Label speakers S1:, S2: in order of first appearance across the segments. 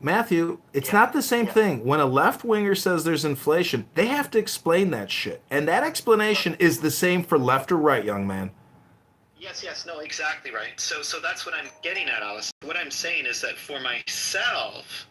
S1: Matthew, it's
S2: Yeah,
S1: not the same
S2: yeah.
S1: thing. When a left winger says there's inflation, they have to explain that shit. And that explanation is the same for left or right, young man.
S2: Yes, yes, no, exactly right. So that's what I'm getting at, Alice. What I'm saying is that for myself,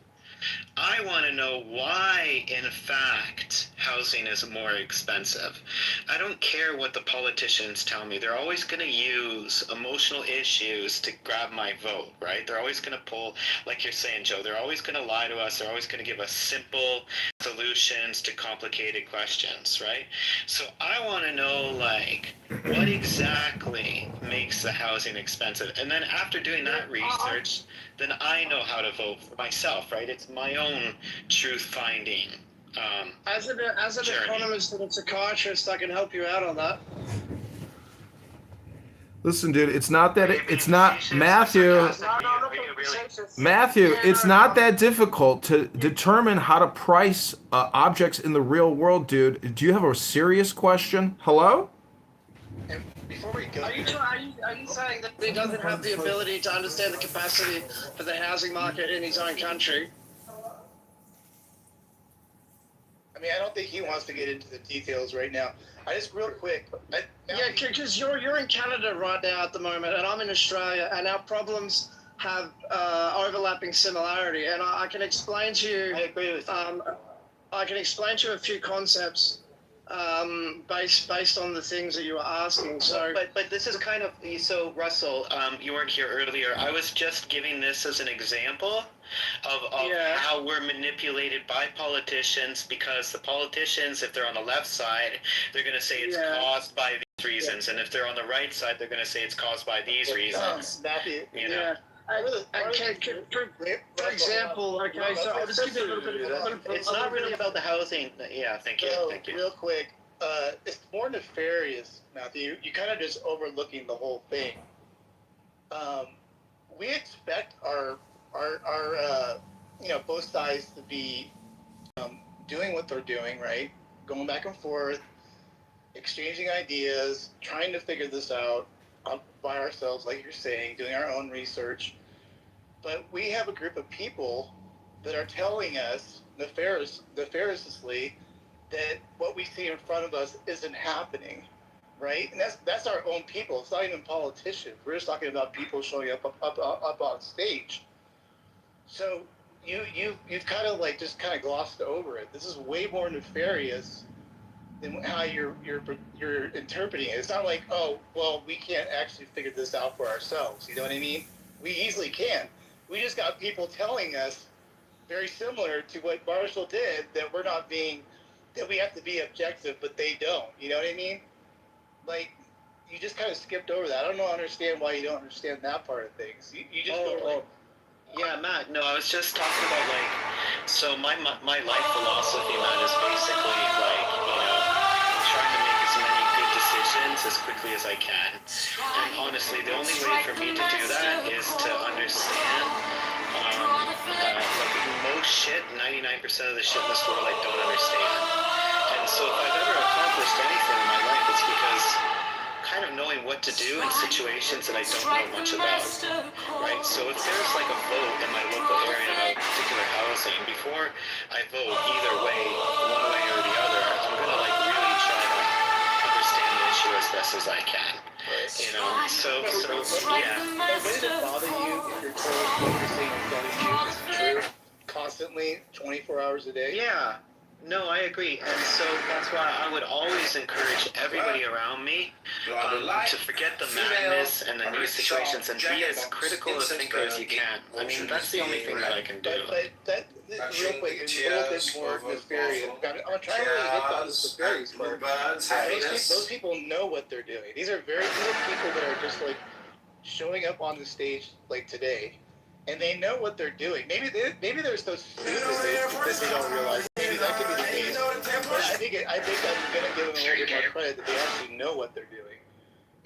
S2: I want to know why, in fact, housing is more expensive. I don't care what the politicians tell me. They're always going to use emotional issues to grab my vote, right? They're always going to pull, like you're saying, Joe, they're always going to lie to us. They're always going to give us simple solutions to complicated questions, right? So I want to know, like, what exactly makes the housing expensive? And then after doing that research, then I know how to vote for myself, right? It's my own truth finding.
S3: As an
S2: journey.
S3: economist and a psychiatrist, I can help you out on that.
S1: Listen, dude, it's not that it's not Matthew. Matthew, it's not that difficult to determine how to price objects in the real world, dude. Do you have a serious question? Hello?
S4: And before we go,
S3: Are you saying that he doesn't have the ability to understand the capacity for the housing market in his own country?
S4: I mean, I don't think he wants to get into the details right now. I just real quick.
S3: Yeah, because you're in Canada right now at the moment, and I'm in Australia, and our problems have overlapping similarity. And I can explain to you.
S2: I agree with you.
S3: I can explain to you a few concepts based on the things that you were asking. So,
S2: but this is kind of so. Russell, you weren't here earlier. I was just giving this as an example of how we're manipulated by politicians, because the politicians, if they're on the left side, they're going to say it's caused by these reasons, and if they're on the right side, they're going to say it's caused by these reasons. You know.
S3: For example, okay, so I'll just give you a little bit of...
S2: It's not really about the housing. Yeah, thank you.
S4: So,
S2: Thank you.
S4: real quick, it's more nefarious, Matthew. You kind of just overlooking the whole thing. We expect our both sides to be doing what they're doing, right? Going back and forth, exchanging ideas, trying to figure this out by ourselves, like you're saying, doing our own research. But we have a group of people that are telling us nefariously that what we see in front of us isn't happening, right? And that's our own people. It's not even politicians. We're just talking about people showing up on stage. So you've kind of like just kind of glossed over it. This is way more nefarious than how you're interpreting it. It's not like, oh, well, we can't actually figure this out for ourselves. You know what I mean? We easily can. We just got people telling us very similar to what Marshall did, that that we have to be objective, but they don't. You know what I mean? Like, you just kind of skipped over that. I don't understand why you don't understand that part of things. You just go like...
S2: Yeah, Matt, no, I was just talking about, like, so my life philosophy, Matt, is basically, like, trying to make as many good decisions as quickly as I can. And honestly, the only way for me to do that is to understand that, like, most shit, 99% of the shit in this world I don't understand. And so if I've ever accomplished anything in my life, it's because kind of knowing what to do in situations that I don't know much about, right? So if there's like a vote in my local area about particular housing, before I vote either way, one way or the other, I'm gonna like really try to understand the issue as best as I can. You know, so yeah.
S4: Would it bother you if you're told what you're saying in front of you is true constantly, 24 hours a day?
S2: Yeah. No, I agree. And so that's why I would always encourage everybody around me to forget the madness and the new situations and be as critical a thinker as you can. I mean, that's the only thing that I can do.
S4: But that real quick, is a little bit more nefarious. I'm trying to really hit on the nefarious part. Those people know what they're doing. These are people that are just like showing up on the stage like today, and they know what they're doing. Maybe they're so stupid that they don't realize. Maybe that could be the case. But I think I'm gonna give them a little bit more credit that they actually know what they're doing.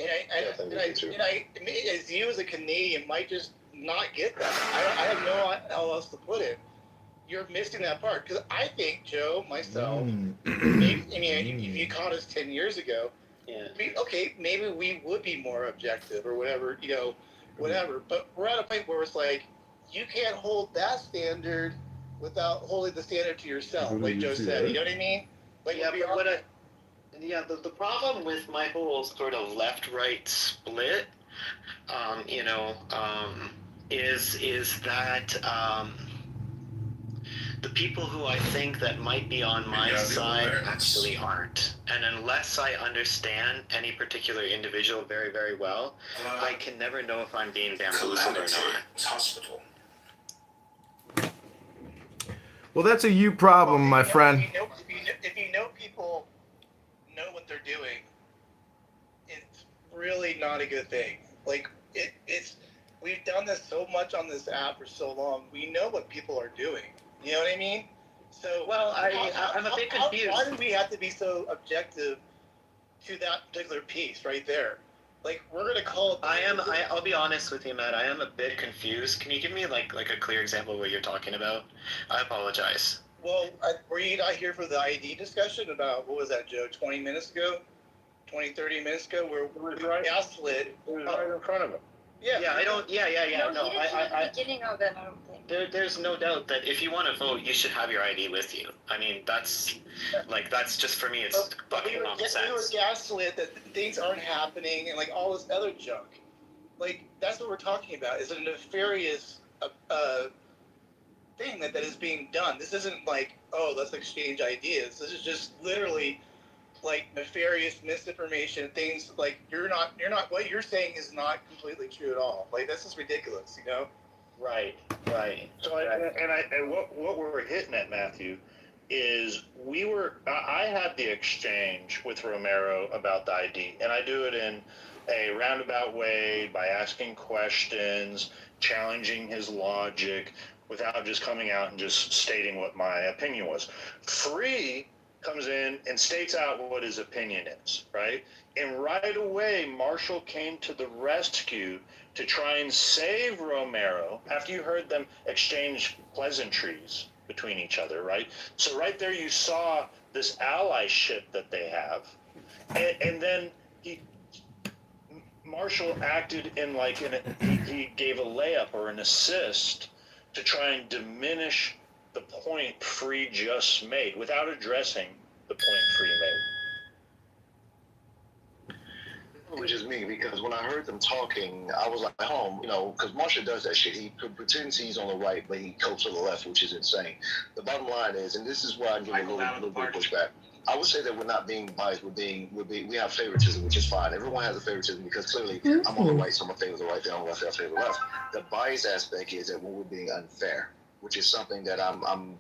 S4: And I, as you as a Canadian, might just not get that. I have no how else to put it. You're missing that part, because I think Joe, myself, maybe, if you caught us 10 years ago, maybe we would be more objective or whatever, whatever. But we're at a point where it's like, you can't hold that standard without holding the standard to yourself, like Joe said. You know what I mean? Like,
S2: yeah, but the problem with my whole sort of left-right split, is that the people who I think that might be on my side actually aren't. And unless I understand any particular individual very, very well, I can never know if I'm being bamboozled or not.
S5: Hospital.
S1: Well, that's a you problem, my friend.
S4: If you know people know what they're doing, it's really not a good thing. Like, it's we've done this so much on this app for so long. We know what people are doing. You know what I mean? So,
S2: well, I'm a bit confused.
S4: Why do we have to be so objective to that particular piece right there? Like, we're gonna call it.
S2: I'll be honest with you, Matt. I am a bit confused. Can you give me like a clear example of what you're talking about? I apologize.
S4: Well, were you not here for the ID discussion about, what was that, Joe? 20 minutes ago, 30 minutes ago, where we gaslit.
S5: It was right in front of him.
S2: Yeah, I don't. Yeah.
S6: No, he didn't at the beginning of it, I don't think.
S2: There's no doubt that if you want to vote, you should have your ID with you. I mean, that's just for me. It's fucking nonsense.
S4: We were gaslit that things aren't happening and like all this other junk. Like, that's what we're talking about. Is a nefarious thing that is being done. This isn't like, oh, let's exchange ideas. This is just literally like nefarious misinformation, things like you're not what you're saying is not completely true at all. Like, that's just ridiculous, you know?
S2: Right.
S5: So what we're hitting at, Matthew, is I had the exchange with Romero about the ID, and I do it in a roundabout way by asking questions, challenging his logic, without just coming out and just stating what my opinion was. Free comes in and states out what his opinion is, right? And right away, Marshall came to the rescue to try and save Romero after you heard them exchange pleasantries between each other, right? So right there you saw this allyship that they have. And then Marshall acted in he gave a layup or an assist to try and diminish the point Free just made without addressing the point Free made.
S7: Which is me, because when I heard them talking, I was like, home, because Marshall does that shit. He pretends he's on the right, but he coats to the left, which is insane. The bottom line is, and this is where I give a little bit of pushback. I would say that we're not being biased. We have favoritism, which is fine. Everyone has a favoritism because clearly I'm on the right, so I'm gonna favor the right. They're on the left, I favor the left. The bias aspect is that when we're being unfair, which is something that I'm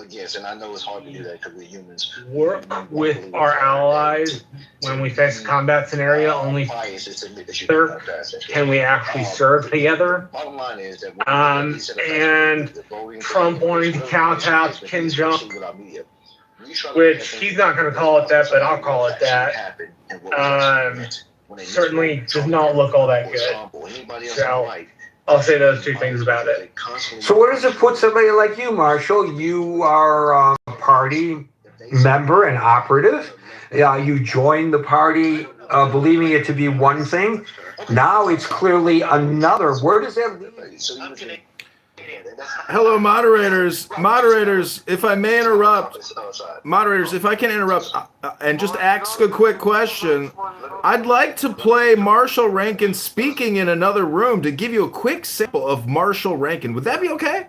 S7: against, and I know it's hard to do that because we're humans.
S8: Work with our allies when we face a combat scenario. Only serve can we actually serve together.
S7: Bottom line is that
S8: and Trump wanting to kowtow to Kim Jong, which he's not going to call it that, but I'll call it that. Certainly does not look all that good. So I'll say those two things about it.
S9: So where does it put somebody like you, Marshall? You are a party member and operative. You joined the party believing it to be one thing. Now it's clearly another. Where does that leave?
S1: Hello, moderators. Moderators, if I may interrupt. Moderators, if I can interrupt and just ask a quick question. I'd like to play Marshall Rankin speaking in another room to give you a quick sample of Marshall Rankin. Would that be okay?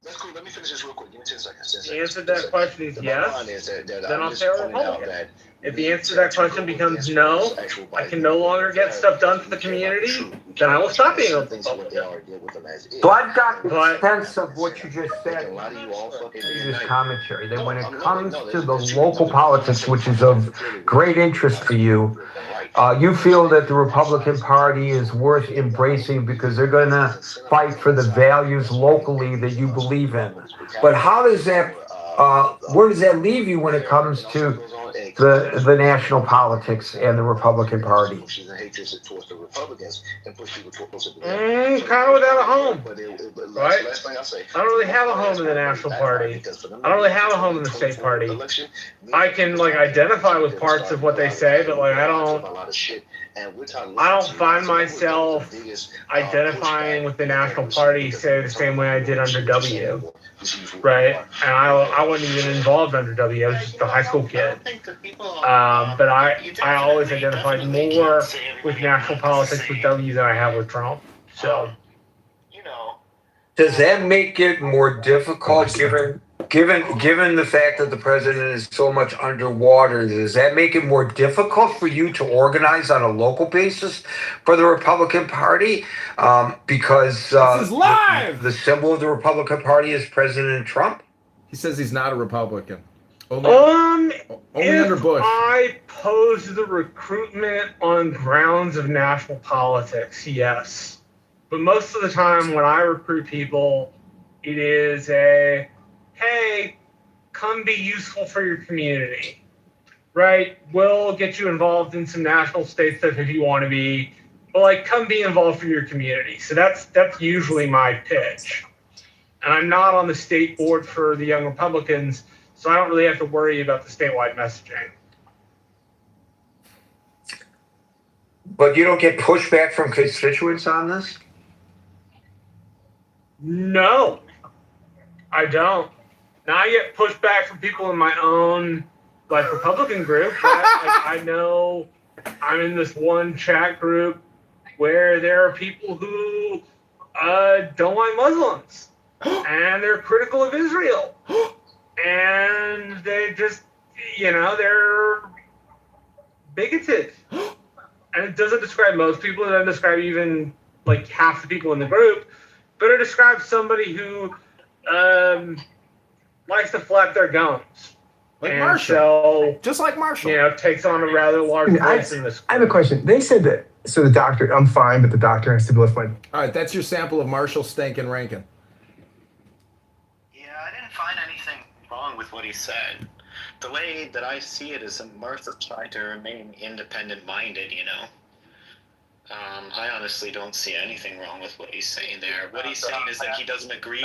S7: That's cool. Let me finish this real quick. Give me 10 seconds.
S8: The answer to that question is yes. Then I'll say Republican. If the answer to that question becomes no, I can no longer get stuff done for the community, then I will stop being a Republican.
S9: So I've got a sense of what you just said, this commentary, that when it comes to the local politics, which is of great interest for you, you feel that the Republican Party is worth embracing because they're going to fight for the values locally that you believe in. But how does that, where does that leave you when it comes to the national politics and the Republican Party?
S8: Kind of without a home, right? I don't really have a home in the National Party. I don't really have a home in the state party. I can like identify with parts of what they say, but like I don't find myself identifying with the National Party, say, the same way I did under W, right? And I wasn't even involved under W. I was just a high school kid. But I always identified more with national politics with W than I have with Trump. So,
S9: Does that make it more difficult given the fact that the president is so much underwater? Does that make it more difficult for you to organize on a local basis for the Republican Party? Because
S1: This is live!
S9: The symbol of the Republican Party is President Trump.
S1: He says he's not a Republican. Only under Bush.
S8: I pose the recruitment on grounds of national politics, yes. But most of the time when I recruit people, it is hey, come be useful for your community, right? We'll get you involved in some national state stuff if you want to be, but like come be involved for your community. So that's usually my pitch. And I'm not on the state board for the Young Republicans, so I don't really have to worry about the statewide messaging.
S9: But you don't get pushback from constituents on this?
S8: No, I don't. Now I get pushback from people in my own like Republican group. Right? Like, I know I'm in this one chat group where there are people who don't like Muslims and they're critical of Israel. And they just, they're bigoted. And it doesn't describe most people. It doesn't describe even like half the people in the group. But it describes somebody who likes to flap their gums.
S1: Like
S8: and
S1: Marshall.
S8: So,
S1: just like Marshall.
S8: Takes on a rather large place in this.
S10: I have a question. They said that, so the doctor, I'm fine, but the doctor has to be left my...
S1: All right, that's your sample of Marshall Stankin Rankin.
S2: Yeah, I didn't find anything wrong with what he said. The way that I see it is Martha tried to remain independent-minded, I honestly don't see anything wrong with what he's saying there. What he's saying is that he doesn't agree.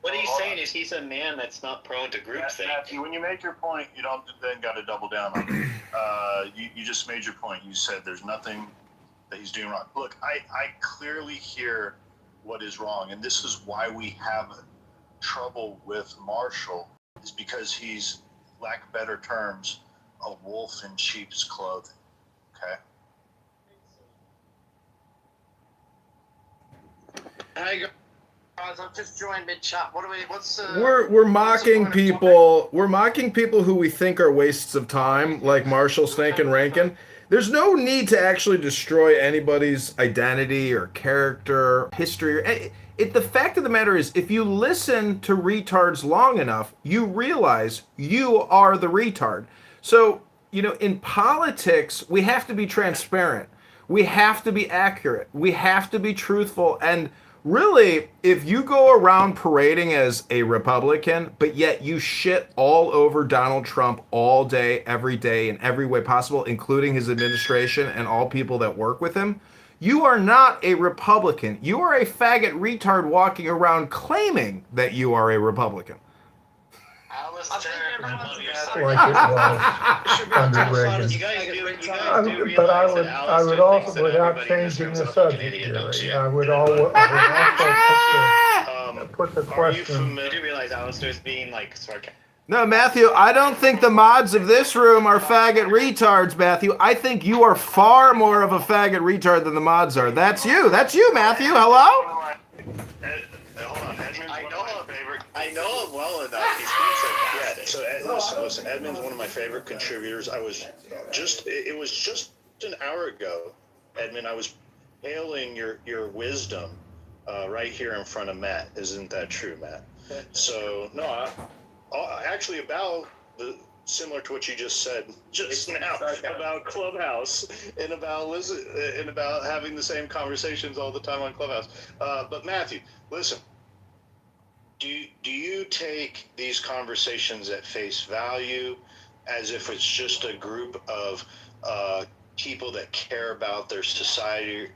S2: What he's saying is he's a man that's not prone to groupthink.
S5: Matthew, when you make your point, you don't then got to double down on it. You just made your point. You said there's nothing that he's doing wrong. Look, I clearly hear what is wrong, and this is why we have trouble with Marshall, is because he's, lack better terms, a wolf in sheep's clothing. Okay?
S3: Hey guys, I've just joined mid-chat.
S1: We're mocking people. We're mocking people who we think are wastes of time, like Marshall Stankin Rankin. There's no need to actually destroy anybody's identity or character, history. The fact of the matter is, if you listen to retards long enough, you realize you are the retard. So, in politics, we have to be transparent. We have to be accurate. We have to be truthful. And really, if you go around parading as a Republican, but yet you shit all over Donald Trump all day, every day, in every way possible, including his administration and all people that work with him, you are not a Republican. You are a faggot retard walking around claiming that you are a Republican.
S10: Like it was under Reagan. But I would also, without changing the subject, Jerry, I would also put the question.
S2: I do realize Alistair's being sarcastic.
S1: No, Matthew, I don't think the mods of this room are faggot retards, Matthew. I think you are far more of a faggot retard than the mods are. That's you, Matthew. Hello?
S5: I know him well enough. He's being sarcastic. So listen, Edmund's one of my favorite contributors. It was just an hour ago, Edmund, I was hailing your wisdom right here in front of Matt. Isn't that true, Matt? So, no, actually about similar to what you just said just now about Clubhouse and about having the same conversations all the time on Clubhouse. But Matthew, listen. Do you take these conversations at face value as if it's just a group of people that care about their society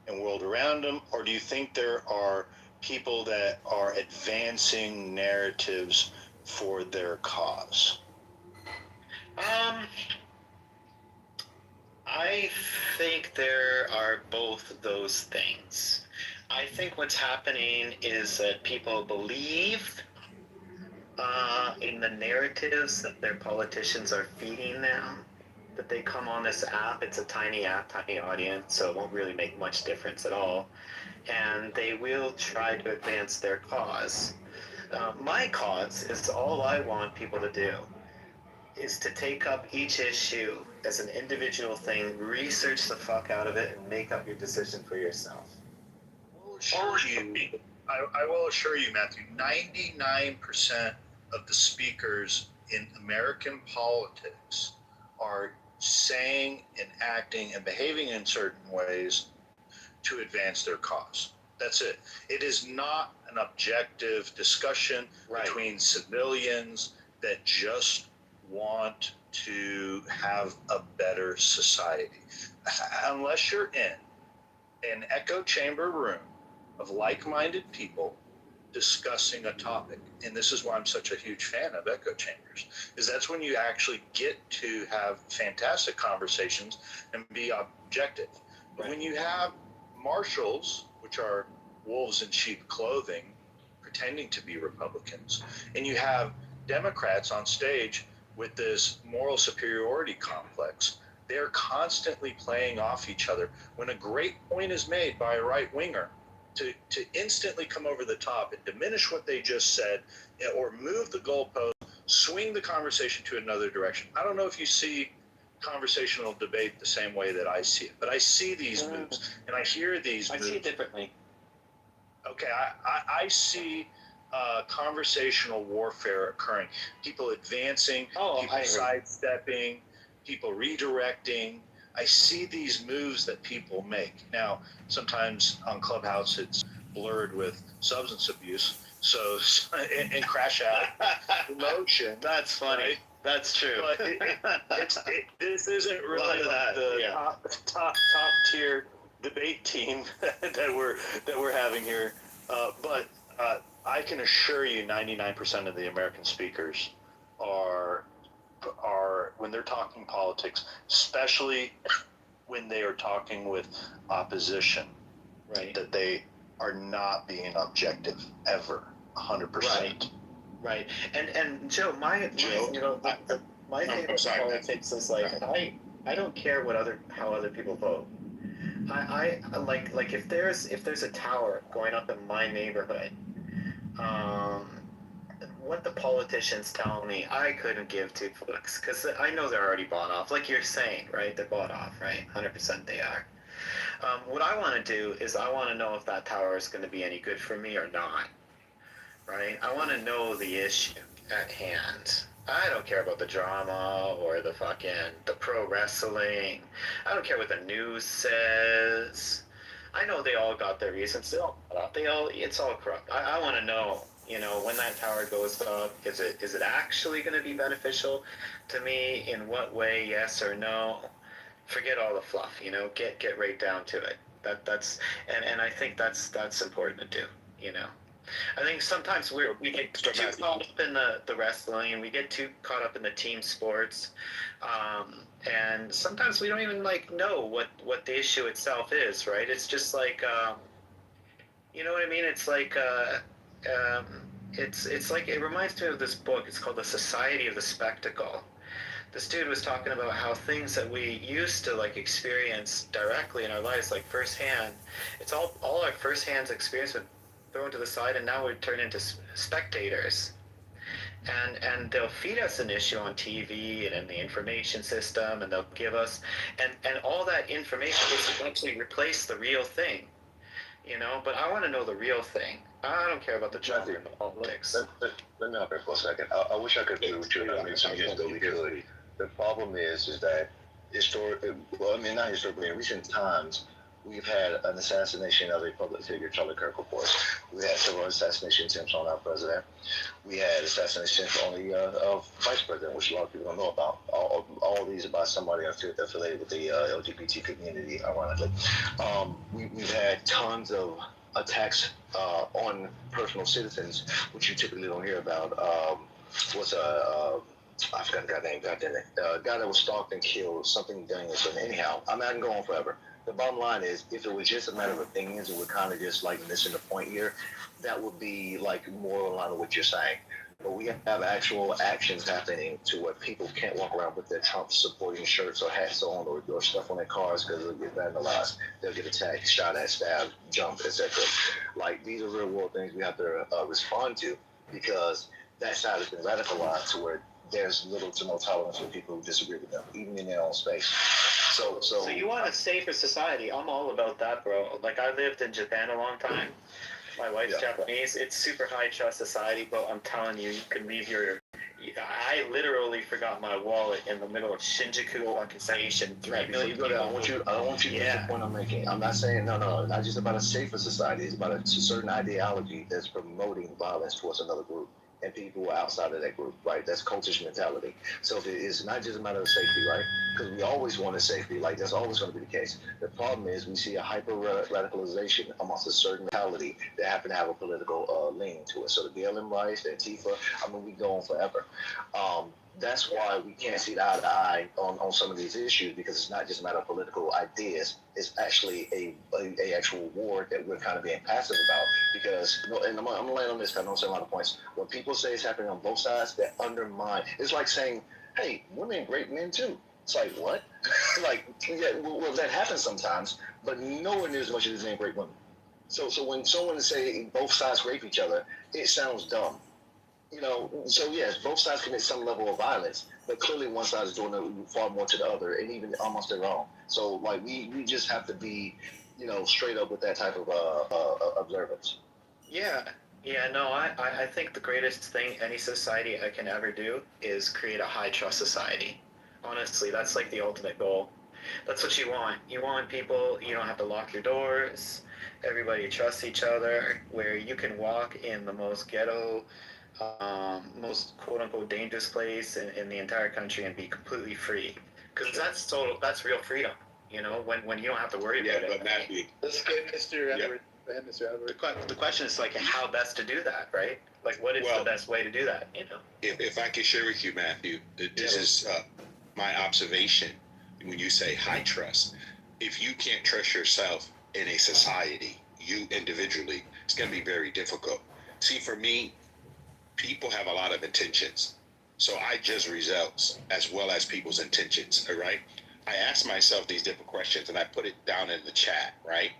S5: and world around them, or do you think there are people that are advancing narratives for their cause?
S2: I think there are both those things. I think what's happening is that people believe in the narratives that their politicians are feeding them. That they come on this app, it's a tiny app, tiny audience, so it won't really make much difference at all. And they will try to advance their cause. My cause is all I want people to do is to take up each issue as an individual thing, research the fuck out of it, and make up your decision for yourself.
S5: I will assure you, Matthew, 99% of the speakers in American politics are saying and acting and behaving in certain ways to advance their cause. That's it. It is not an objective discussion between civilians that just want to have a better society. Unless you're in an echo chamber room of like-minded people discussing a topic, and this is why I'm such a huge fan of echo chambers, is that's when you actually get to have fantastic conversations and be objective. But when you have marshals, which are wolves in sheep clothing, pretending to be Republicans, and you have Democrats on stage with this moral superiority complex, they're constantly playing off each other. When a great point is made by a right-winger, to instantly come over the top and diminish what they just said, or move the goalpost, swing the conversation to another direction. I don't know if you see conversational debate the same way that I see it, but I see these moves and I hear these moves.
S2: I see it differently.
S5: Okay, I see conversational warfare occurring. People advancing, people sidestepping, people redirecting. I see these moves that people make. Now, sometimes on Clubhouse, it's blurred with substance abuse, so and crash out emotion.
S2: That's funny.
S5: Right?
S2: That's true.
S5: But this isn't really the top tier debate team that we're having here. But I can assure you, 99% of the American speakers are when they're talking politics, especially when they are talking with opposition, that they are not being objective ever, 100%.
S2: Right. And Joe, my thing about politics is like I don't care how other people vote. I like if there's a tower going up in my neighborhood, what the politicians tell me, I couldn't give two fucks because I know they're already bought off. Like you're saying, right? They're bought off, right? 100% they are. What I want to do is I want to know if that tower is going to be any good for me or not, right? I want to know the issue at hand. I don't care about the drama or the pro wrestling. I don't care what the news says. I know they all got their reasons. It's all corrupt. I want to know, when that tower goes up, is it actually going to be beneficial to me? In what way? Yes or no? Forget all the fluff. Get right down to it. And I think that's important to do. I think sometimes we get too caught up in the wrestling, and we get too caught up in the team sports, and sometimes we don't even know what the issue itself is, right? It's just like, you know what I mean? It's like it's like, it reminds me of this book. It's called The Society of the Spectacle. This dude was talking about how things that we used to experience directly in our lives, like firsthand, it's all our firsthand experience with thrown to the side, and now we turn into spectators, and they'll feed us an issue on TV and in the information system, and they'll give us and all that information is actually replace the real thing, but I want to know the real thing. I don't care about the drama and the politics.
S7: Let me hop in for a second. I wish I could agree with you, and I mean some history because the problem is that not historically, in recent times, We've had an assassination of a public figure, Charlie Kirk, of course. We had several assassination attempts on our president. We had assassination on the vice president, which a lot of people don't know about. All of these are by somebody affiliated with the LGBT community, ironically. We've had tons of attacks on personal citizens, which you typically don't hear about. I forgot the guy's name, a guy that was stalked and killed, something dangerous. But anyhow, I'm not going to go on forever. The bottom line is, if it was just a matter of opinions and we're kind of just like missing the point here, that would be like more in line with what you're saying. But we have actual actions happening to where people can't walk around with their Trump supporting shirts or hats on or stuff on their cars because they'll get vandalized. They'll get attacked, shot at, stabbed, jumped, etc. Like, these are real world things we have to respond to, because that side has been radicalized to where there's little to no tolerance for people who disagree with them, even in their own space. So
S2: you want a safer society? I'm all about that, bro. Like, I lived in Japan a long time. My wife's Japanese. It's super high trust society, but I'm telling you, you can leave your. I literally forgot my wallet in the middle of Shinjuku Station. 3 million people.
S7: I don't want you to miss the point I'm making. I'm not saying no, not just about a safer society. It's about a certain ideology that's promoting violence towards another group and people outside of that group, right? That's cultish mentality. So if it's not just a matter of safety, right? Because we always wanted safety, like that's always going to be the case. The problem is we see a hyper radicalization amongst a certain mentality that happen to have a political leaning to it. So the BLM rights, the Antifa, I mean, we go on forever. That's why we can't see eye to eye on some of these issues, because it's not just a matter of political ideas. It's actually a actual war that we're kind of being passive about. Because, and I'm going to land on this, because I know I'm saying a lot of points. When people say it's happening on both sides, that undermine. It's like saying, hey, women great men too. It's like, what? Like, yeah, well, that happens sometimes, but nowhere near as much as they great women. So when someone say both sides rape each other, it sounds dumb. You know, so yes, both sides commit some level of violence, but clearly one side is doing it far more to the other, and even almost their own. So, like, we just have to be, straight up with that type of observance.
S2: Yeah, no, I think the greatest thing any society I can ever do is create a high trust society. Honestly, that's like the ultimate goal. That's what you want. You want people, you don't have to lock your doors, everybody trusts each other, where you can walk in the most ghetto, most quote-unquote dangerous place in the entire country and be completely free. Because that's real freedom, when you don't have to worry about it.
S5: Matthew.
S4: Let's get Mr. Edward.
S2: The question is, like, how best to do that, right? Like, what is the best way to do that,
S5: If I can share with you, Matthew, this is my observation when you say high trust. If you can't trust yourself in a society, you individually, it's going to be very difficult. See, for me, people have a lot of intentions. So I judge results as well as people's intentions, all right? I ask myself these different questions and I put it down in the chat, right?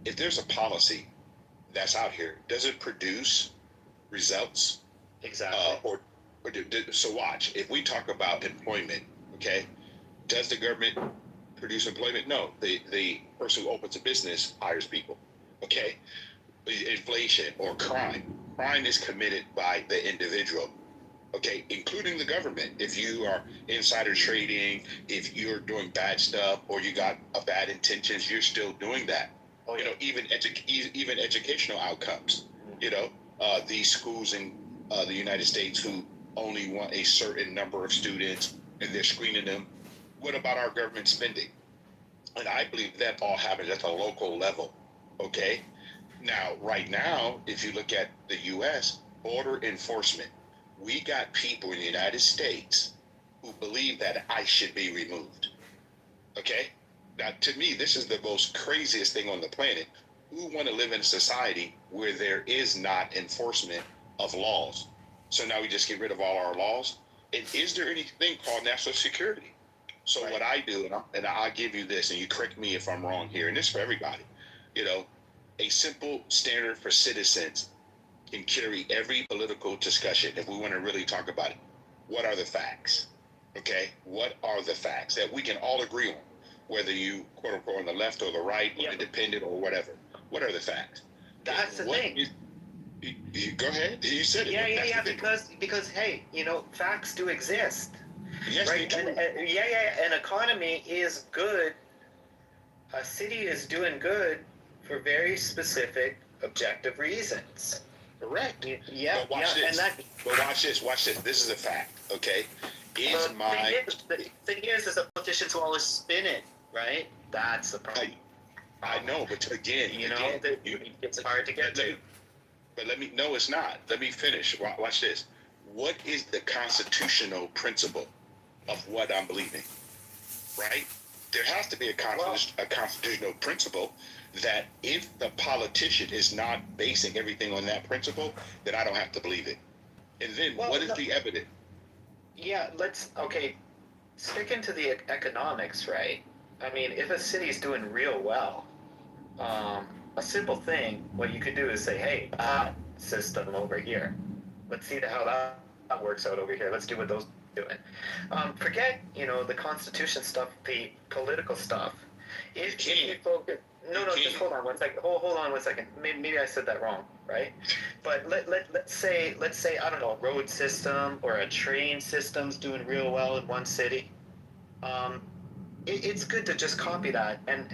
S5: If there's a policy that's out here, does it produce results?
S2: Exactly.
S5: So watch, if we talk about employment, okay, does the government produce employment? No, the person who opens a business hires people, okay? Inflation or crime is committed by the individual, okay, including the government. If you are insider trading, if you're doing bad stuff, or you got bad intentions, you're still doing that. Even educational outcomes. These schools in the United States who only want a certain number of students and they're screening them. What about our government spending? And I believe that all happens at the local level, okay? Now, right now, if you look at the U.S., border enforcement, we got people in the United States who believe that ICE should be removed, okay? Now, to me, this is the most craziest thing on the planet. Who want to live in a society where there is not enforcement of laws? So now we just get rid of all our laws? And is there anything called national security? So what I do, and I'll give you this, and you correct me if I'm wrong here, and this is for everybody, a simple standard for citizens can carry every political discussion if we want to really talk about it. What are the facts? Okay? What are the facts that we can all agree on? Whether you, quote unquote, on the left or the right, or independent or whatever. What are the facts?
S2: That's the thing.
S5: You go ahead. You said it.
S2: Yeah. Because hey, facts do exist.
S5: Yes,
S2: right?
S5: they do.
S2: An economy is good a city is doing good for very specific, objective reasons.
S11: Correct.
S2: Yeah,
S11: But watch this.
S2: and that.
S11: But watch this. Watch this. This is a fact. Okay.
S2: The thing is the politicians will always spin it, right? That's the problem.
S11: I know, but again,
S2: it's hard to get to.
S11: But no, it's not. Let me finish. Watch this. What is the constitutional principle of what I'm believing? Right? There has to be a constitutional principle that if the politician is not basing everything on that principle, then I don't have to believe it. And then what is the evidence?
S2: Yeah, sticking to the economics, right? I mean, if a city's doing real well, a simple thing, what you could do is say, hey, system over here. Let's see how that works out over here. Let's do what those are doing. Forget, the Constitution stuff, the political stuff. If you focus... No, just hold on one second. Hold on 1 second. Maybe I said that wrong, right? But let's say I don't know, a road system or a train system's doing real well in one city. It's good to just copy that, and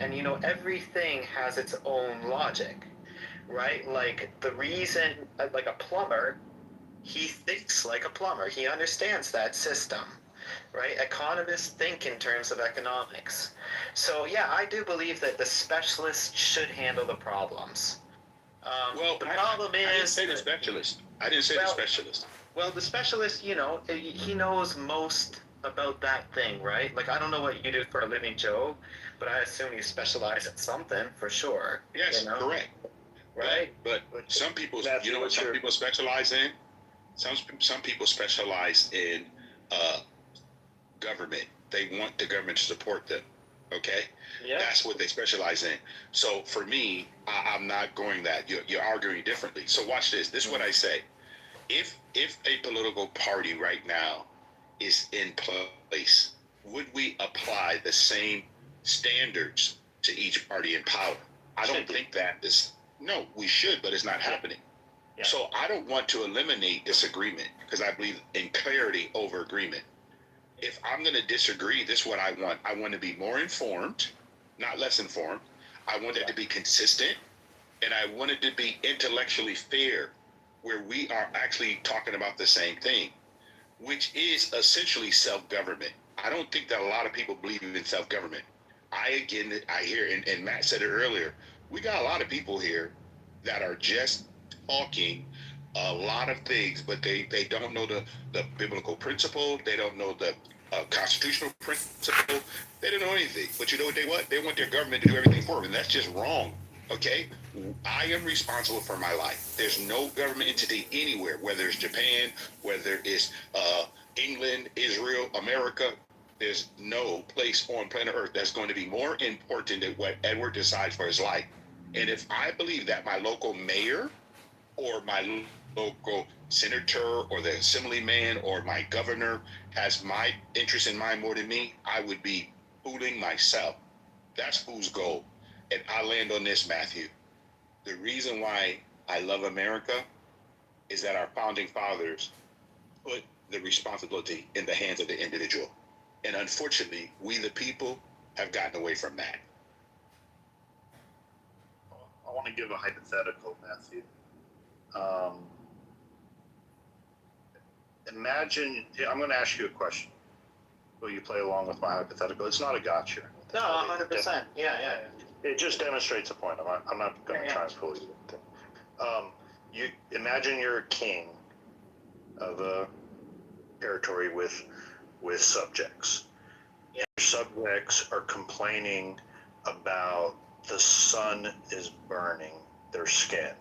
S2: everything has its own logic, right? Like the reason, like a plumber, he thinks like a plumber. He understands that system. Right? Economists think in terms of economics. So, yeah, I do believe that the specialist should handle the problems. The problem is... I didn't
S11: say the specialist. The specialist.
S2: Well, the specialist, he knows most about that thing, right? Like, I don't know what you do for a living, Joe, but I assume you specialize in something, for sure.
S11: Yes, correct.
S2: Right?
S11: But some people, you know what some people specialize in? Some people specialize in... government. They want the government to support them. Okay?
S2: Yeah.
S11: That's what they specialize in. So for me, I'm not going that. You're arguing differently. So watch this. This is what I say. If a political party right now is in place, would we apply the same standards to each party in power? I don't think that is. No, we should, but it's not happening.
S2: Yeah.
S11: So I don't want to eliminate disagreement because I believe in clarity over agreement. If I'm going to disagree, this is what I want. I want to be more informed, not less informed. I want it to be consistent, and I want it to be intellectually fair, where we are actually talking about the same thing, which is essentially self-government. I don't think that a lot of people believe in self-government. I hear, and Matt said it earlier, we got a lot of people here that are just talking a lot of things, but they don't know the biblical principle. They don't know the constitutional principle. They don't know anything. But you know what they want? They want their government to do everything for them, and that's just wrong. Okay? I am responsible for my life. There's no government entity anywhere, whether it's Japan, whether it's England, Israel, America. There's no place on planet Earth that's going to be more important than what Edward decides for his life. And if I believe that my local mayor or my local senator or the assemblyman or my governor has my interest in mind more than me, I would be fooling myself. That's whose goal. And I land on this, Matthew. The reason why I love America is that our founding fathers put the responsibility in the hands of the individual. And unfortunately, we the people have gotten away from that.
S5: I want to give a hypothetical, Matthew. Imagine, I'm going to ask you a question. Will you play along with my hypothetical? It's not a gotcha.
S2: No, 100%. Yeah.
S5: It just demonstrates a point. I'm not going to try and fool you. You imagine you're a king of a territory with subjects. Your subjects are complaining about the sun is burning their skin,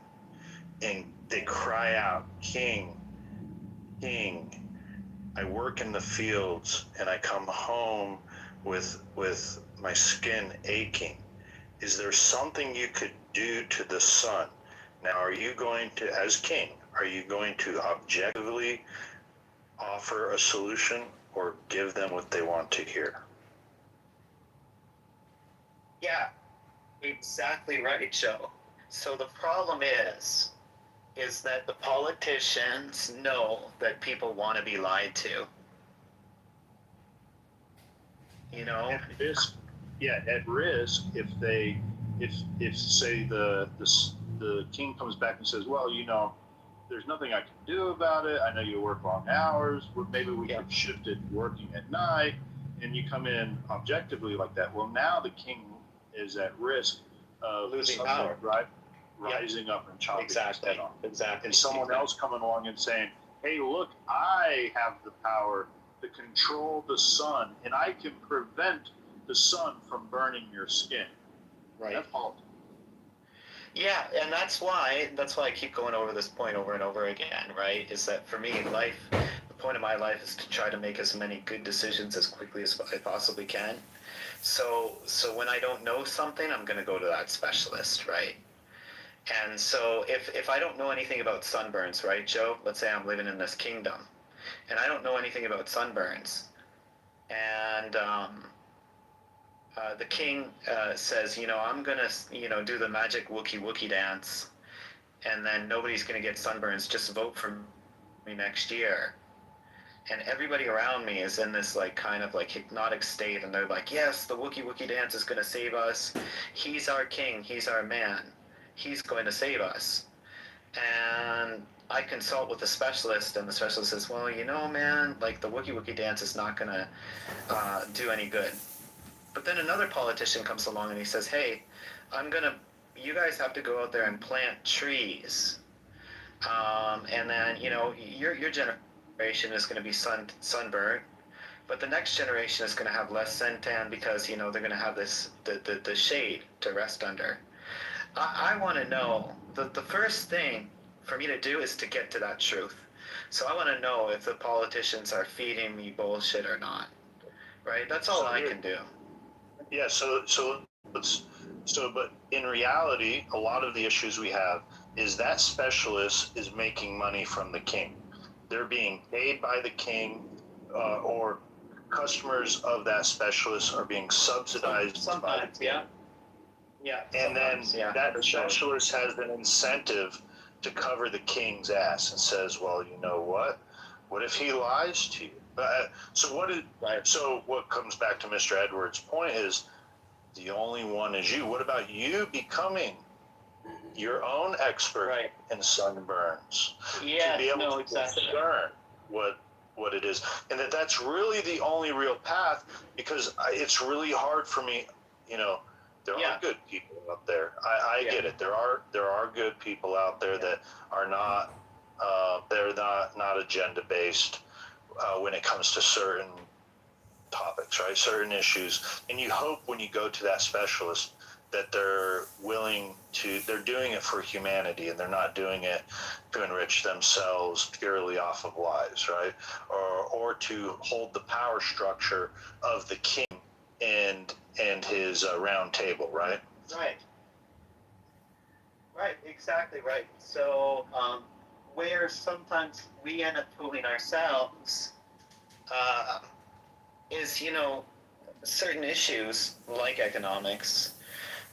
S5: and they cry out, "King, King, I work in the fields and I come home with my skin aching. Is there something you could do to the sun?" Now, are you going to, as king, are you going to objectively offer a solution or give them what they want to hear?
S2: Yeah, exactly right, Joe. So the problem is that the politicians know that people want to be lied to. You know?
S11: It is.
S5: at risk if say the king comes back and says, well, there's nothing I can do about it. I know you work long hours. Maybe we could shift it working at night, and you come in objectively like that. Well, now the king is at risk of
S2: losing power,
S5: right? Rising up and chopping his head off.
S2: Exactly.
S5: And someone else coming along and saying, hey, look, I have the power to control the sun, and I can prevent the sun from burning your skin.
S2: Right.
S5: That's politics.
S2: Yeah, and that's why I keep going over this point over and over again, right? Is that for me in life, the point of my life is to try to make as many good decisions as quickly as I possibly can. So when I don't know something, I'm going to go to that specialist, right? And so if I don't know anything about sunburns, right, Joe? Let's say I'm living in this kingdom, and I don't know anything about sunburns, and the king says, I'm going to, do the magic Wookie dance, and then nobody's going to get sunburns. Just vote for me next year. And everybody around me is in this kind of hypnotic state, and they're like, yes, the Wookie dance is going to save us. He's our king. He's our man. He's going to save us. And I consult with a specialist, and the specialist says, well, man, the Wookie dance is not going to do any good. But then another politician comes along and he says, hey, you guys have to go out there and plant trees. And then, your generation is going to be sunburned, but the next generation is going to have less suntan because, they're going to have the shade to rest under. I want to know, the first thing for me to do is to get to that truth. So I want to know if the politicians are feeding me bullshit or not, right? That's all I can do.
S5: Yeah, but in reality, a lot of the issues we have is that specialist is making money from the king. They're being paid by the king, or customers of that specialist are being subsidized by the king.
S2: Yeah.
S5: And then that specialist has an incentive to cover the king's ass and says, well, you know what? What if he lies to you? So what comes back to Mr. Edwards' point is the only one is you. What about you becoming your own expert in sunburns?
S2: Yeah,
S5: to be able to discern what it is. And that's really the only real path, because it's really hard for me, there are good people out there. I get it. There are good people out there that are not they're not agenda based when it comes to certain topics, right? Certain issues. And you hope when you go to that specialist that they're doing it for humanity, and they're not doing it to enrich themselves purely off of lies, right? Or to hold the power structure of the king and his round table, right?
S2: Right, exactly right. So where sometimes we end up fooling ourselves is, certain issues like economics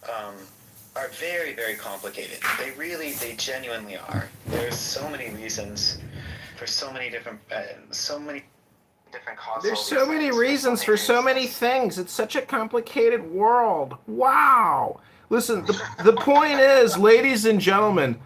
S2: are very, very complicated. They genuinely are. There's so many reasons for so many different causes.
S1: There's so many reasons for so many things. It's such a complicated world. Wow. Listen, the point is, ladies and gentlemen,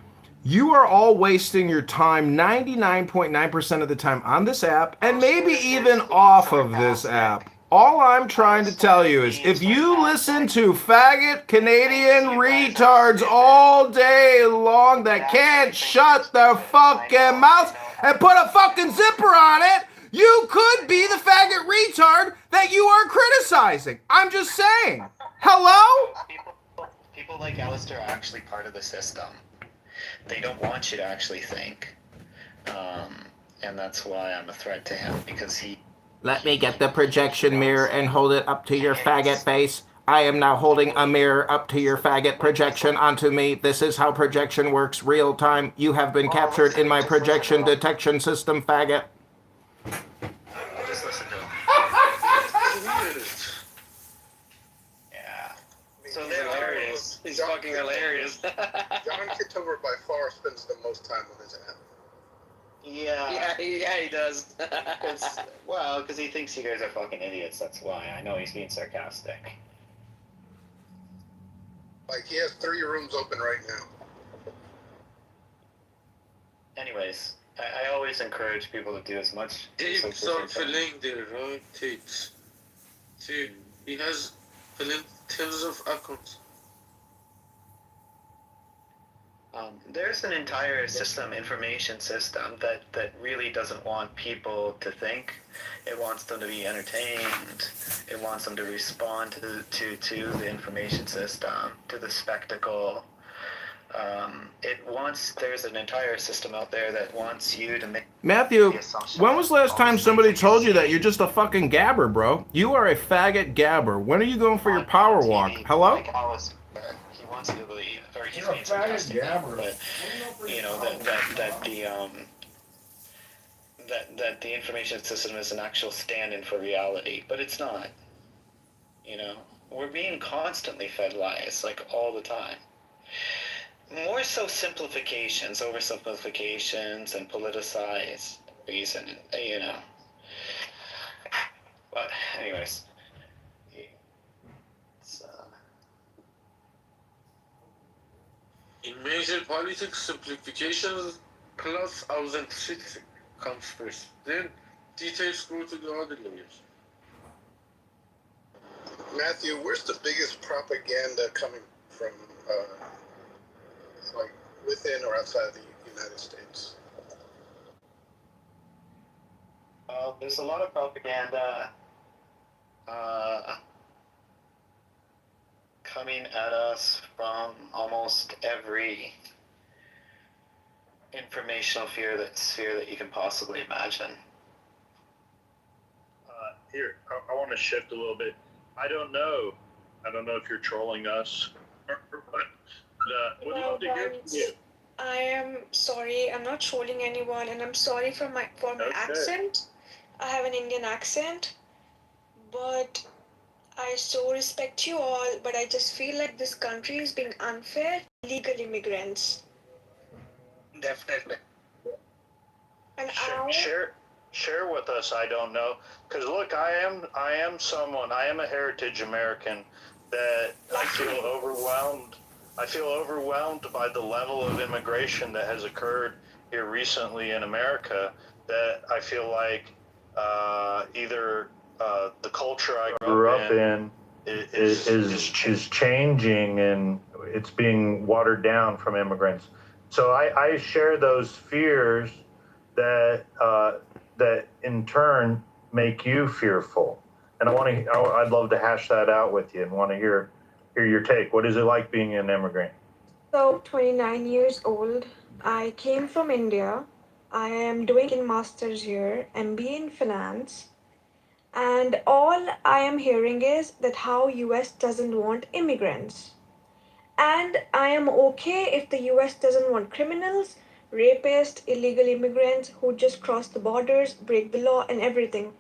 S1: you are all wasting your time 99.9% of the time on this app, and maybe even off of this app. All I'm trying to tell you is, if you listen to faggot Canadian retards all day long that can't shut their fucking mouths and put a fucking zipper on it, you could be the faggot retard that you are criticizing. I'm just saying. Hello?
S2: People like Alistair are actually part of the system. They don't want you to actually think. And that's why I'm a threat to him, because he...
S1: Let me get the projection mirror and hold it up to your faggot face. I am now holding a mirror up to your faggot projection onto me. This is how projection works real time. You have been captured in my projection detection system, faggot.
S2: Just listen to him. Yeah. So there it is. He's fucking hilarious.
S4: John Kitover by far spends the most time on his app.
S2: Yeah, he does. Because he thinks you guys are fucking idiots, that's why. I know he's being sarcastic.
S4: Like, he has 3 rooms open right now.
S2: Anyways, I always encourage people to do as much.
S12: Deep filling there, right? Takes. See, he has filling tons of accounts.
S2: There's an entire system, information system, that really doesn't want people to think. It wants them to be entertained. It wants them to respond to the information system, to the spectacle. There's an entire system out there that wants you to make
S1: Matthew,
S2: the assumption.
S1: when was the last time somebody told you that you're just a fucking gabber, bro? You are a faggot gabber. When are you going for your power walk? Hello?
S2: Like Alice, he wants you to believe, or he's being sarcastic, but you know that the information system is an actual stand-in for reality, but it's not. You know, we're being constantly fed lies, like all the time. More so simplifications, oversimplifications, and politicized reason, you know. But anyways, it's,
S12: In major politics, simplification plus authenticity comes first. Then details go to the other layers.
S4: Matthew, where's the biggest propaganda coming from, like, within or outside of the United States?
S2: there's a lot of propaganda coming at us from almost every informational sphere that you can possibly imagine.
S5: Here, I want to shift a little bit. I don't know if you're trolling us, but what do you want to hear from you?
S6: I am sorry. I'm not trolling anyone, and I'm sorry for my accent. I have an Indian accent, but I so respect you all. But I just feel like this country is being unfair. Illegal immigrants.
S2: Definitely.
S6: And
S5: Share with us. I don't know, because look, I am a heritage American that I feel overwhelmed. I feel overwhelmed by the level of immigration that has occurred here recently in America. That I feel like either the culture I grew up in is changing and it's being watered down from immigrants. So I share those fears that in turn make you fearful. And I'd love to hash that out with you and want to hear your take. What is it like being an immigrant?
S6: So, 29 years old. I came from India. I am doing a master's here, MBA in finance. And all I am hearing is that how US doesn't want immigrants. And I am okay if the US doesn't want criminals, rapists, illegal immigrants who just cross the borders, break the law and everything.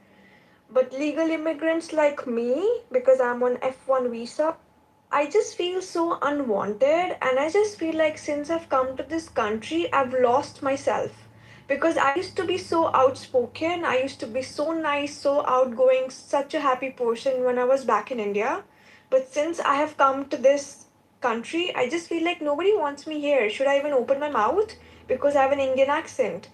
S6: But legal immigrants like me, because I'm on F1 visa, I just feel so unwanted, and I just feel like since I've come to this country, I've lost myself. Because I used to be so outspoken, I used to be so nice, so outgoing, such a happy person when I was back in India. But since I have come to this country, I just feel like nobody wants me here. Should I even open my mouth? Because I have an Indian accent.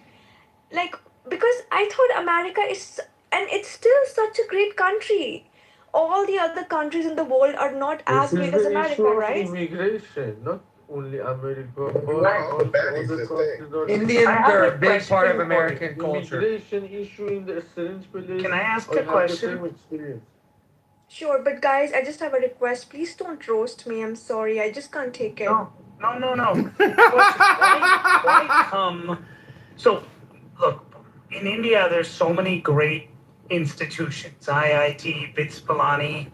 S6: Like, because I thought America is, and it's still such a great country. All the other countries in the world are not as great as America, right?
S10: Immigration, not only America, but
S4: also other countries.
S9: Indians are a big part of American culture.
S10: Immigration issue in the strange place.
S8: Can I ask a question?
S6: Sure, but guys, I just have a request. Please don't roast me. I'm sorry. I just can't take it.
S8: No. Why come? So, look, in India, there's so many great institutions. IIT, BITS Pilani,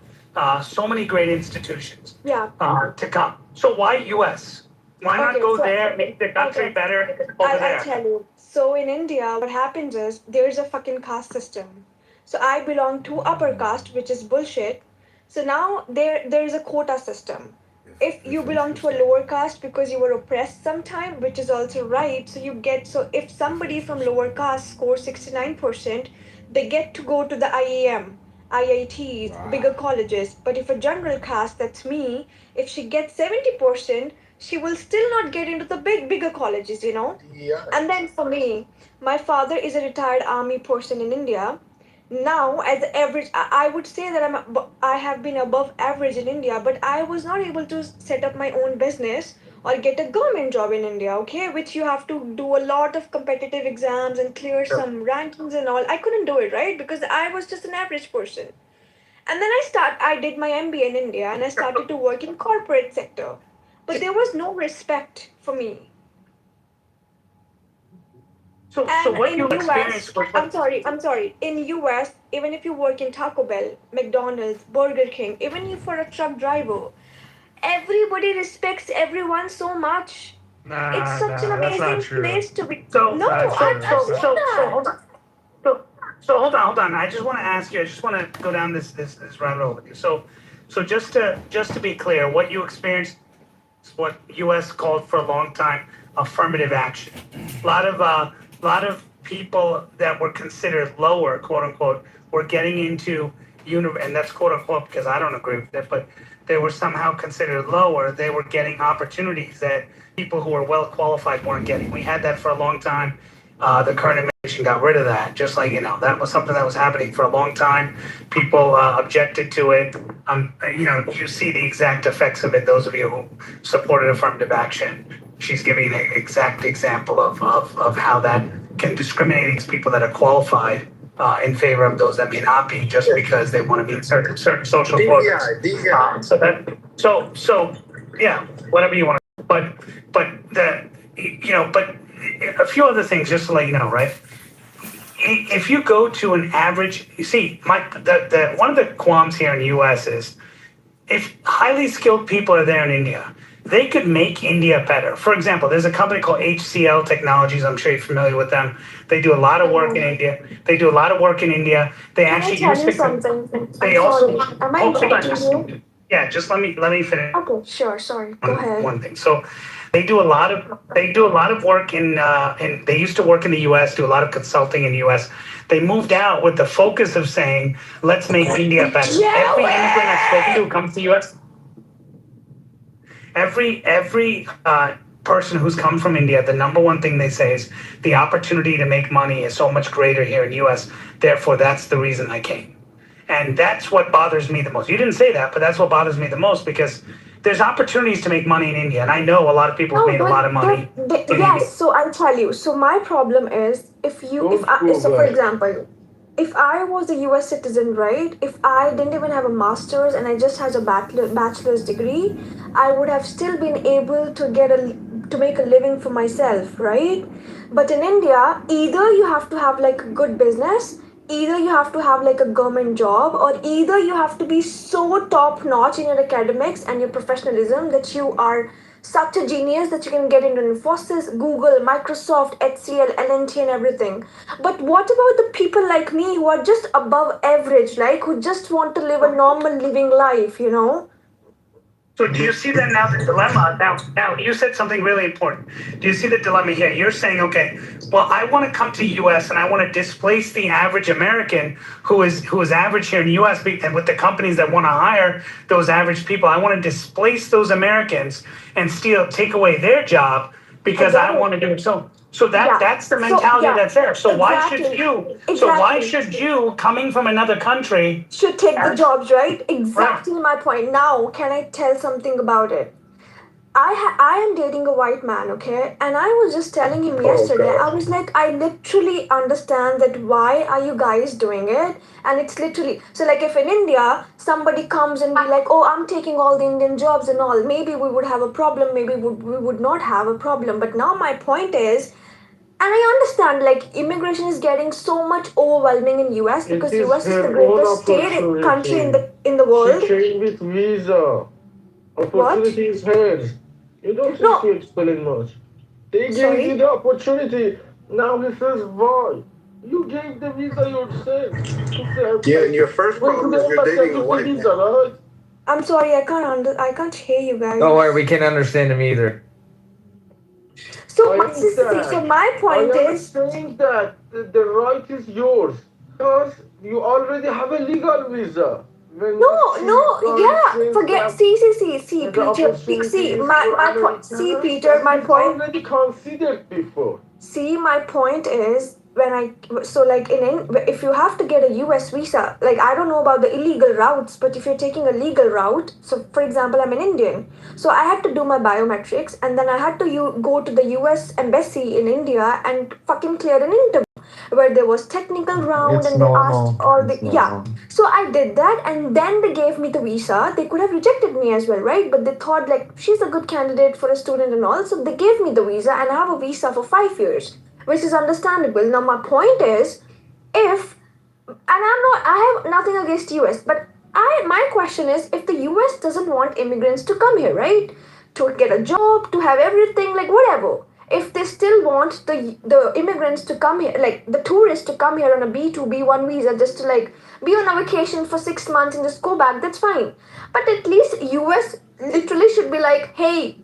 S8: so many great institutions.
S6: Yeah.
S8: To come. So why US? Why not go there, make the country better over there?
S6: I'll tell you. So in India, what happens is there's a fucking caste system. So I belong to upper caste, which is bullshit. So now there's a quota system. If you belong to a lower caste because you were oppressed sometime, which is also right, so if somebody from lower caste scores 69%, they get to go to the IAM. IITs, bigger colleges. But if a general caste, that's me, if she gets 70%, she will still not get into the bigger colleges, you know?
S10: Yeah.
S6: And then for me, my father is a retired army person in India. Now, as the average, I would say that I have been above average in India, but I was not able to set up my own business or get a government job in India, okay? Which you have to do a lot of competitive exams and clear some rankings and all. I couldn't do it, right? Because I was just an average person. And then I did my MBA in India and I started to work in corporate sector. But there was no respect for me.
S13: So
S6: And
S13: what
S6: in
S13: you
S6: US,
S13: experienced was what,
S6: I'm sorry. In US, even if you work in Taco Bell, McDonald's, Burger King, even if you're a truck driver, everybody respects everyone so much. It's such an
S8: That's not
S6: amazing
S8: true.
S6: place to be.
S13: so
S6: No,
S8: That's
S6: I've
S8: true.
S6: seen
S13: so
S6: that.
S13: hold on. So hold on. I just want to ask you. I just want to go down this rabbit hole with you. So just to be clear, what you experienced is what U.S. called for a long time affirmative action. A lot of people that were considered lower, quote unquote, were getting into and that's quote unquote because I don't agree with it, but they were somehow considered lower. They were getting opportunities that people who were well qualified weren't getting. We had that for a long time. The current administration got rid of that. Just like, that was something that was happening for a long time. People objected to it. You see the exact effects of it. Those of you who supported affirmative action, she's giving an exact example of how that can discriminate against people that are qualified in favor of those that may not be, just because they want to be in certain social programs. So yeah, whatever you want to. But a few other things just to let you know, right? If you go to an average, you see, the one of the qualms here in the U.S. is if highly skilled people are there in India, they could make India better. For example, there's a company called HCL Technologies. I'm sure you're familiar with them. They do a lot of work in India. They actually
S6: Can I tell you
S13: use
S6: something?
S13: They
S6: I'm
S13: also
S6: sorry. Am I
S13: hold on.
S6: interrupting you?
S13: Yeah, just let me finish.
S6: Okay, sure. Sorry. Go ahead.
S13: One thing. So they do a lot of work in they used to work in the US, do a lot of consulting in the US. They moved out with the focus of saying, let's make India better. Every immigrant I've spoken to who comes to the US, every person who's come from India, the number one thing they say is the opportunity to make money is so much greater here in the US. Therefore, that's the reason I came. And that's what bothers me the most. You didn't say that, but that's what bothers me the most, because there's opportunities to make money in India. And I know a lot of people have made a lot of money in India.
S6: Yes, so I'll tell you. So my problem is so for example, if I was a US citizen, right? If I didn't even have a master's and I just had a bachelor's degree, I would have still been able to to make a living for myself, right? But in India, either you have to have like a good business, either you have to have like a government job, or either you have to be so top notch in your academics and your professionalism that you are such a genius that you can get into Infosys, Google, Microsoft, HCL, LNT, and everything. But what about the people like me who are just above average, like who just want to live a normal living life, you know?
S13: So do you see that now, the dilemma? Now you said something really important. Do you see the dilemma here? You're saying, okay, well, I want to come to US and I want to displace the average American who is average here in the US, and with the companies that want to hire those average people, I want to displace those Americans and take away their job because I don't want to do it. So that's the mentality that's there. So why should you coming from another country
S6: should take the jobs, right? Exactly my point. Now, can I tell something about it? I am dating a white man, okay? And I was just telling him yesterday, I was like, I literally understand that why are you guys doing it? And it's literally, so like if in India, somebody comes and be like, oh, I'm taking all the Indian jobs and all, maybe we would have a problem, maybe we would not have a problem. But now my point is, and I understand like immigration is getting so much overwhelming in US because US is the greatest country in the world.
S10: She came with visa. Opportunity is hers. You don't have to explain much. They gave you the opportunity. Now he says why? You gave the visa yourself.
S14: Yeah, and your first problem is you're dating a white man.
S10: Right?
S6: I'm sorry, I can't hear you guys.
S9: Don't worry, we can't understand him either.
S6: So my point
S10: I am
S6: is,
S10: saying that the right is yours. Because you already have a legal visa. When
S6: No,
S10: you
S6: no,
S10: see
S6: yeah.
S10: countries
S6: Forget.
S10: that
S6: See,
S10: the
S6: Peter. See,
S10: opportunities
S6: my
S10: for
S6: point. See,
S10: Americans,
S6: Peter. My
S10: that is
S6: point.
S10: already considered before.
S6: See, my point is when I so like if you have to get a US visa, like I don't know about the illegal routes, but if you're taking a legal route, so for example, I'm an Indian, so I had to do my biometrics, and then I had to go to the US embassy in India and fucking clear an interview where there was technical round
S9: It's
S6: and they asked
S9: normal.
S6: all the
S9: It's
S6: yeah.
S9: normal.
S6: So I did that, and then they gave me the visa. They could have rejected me as well, right? But they thought like she's a good candidate for a student and all, so they gave me the visa, and I have a visa for 5 years, which is understandable. Now my point is, if and I have nothing against US, but my question is, if the US doesn't want immigrants to come here, right, to get a job, to have everything, like whatever, if they still want the immigrants to come here, like the tourists to come here on a B2B1 visa, just to like be on a vacation for 6 months and just go back, that's fine. But at least US literally should be like, hey,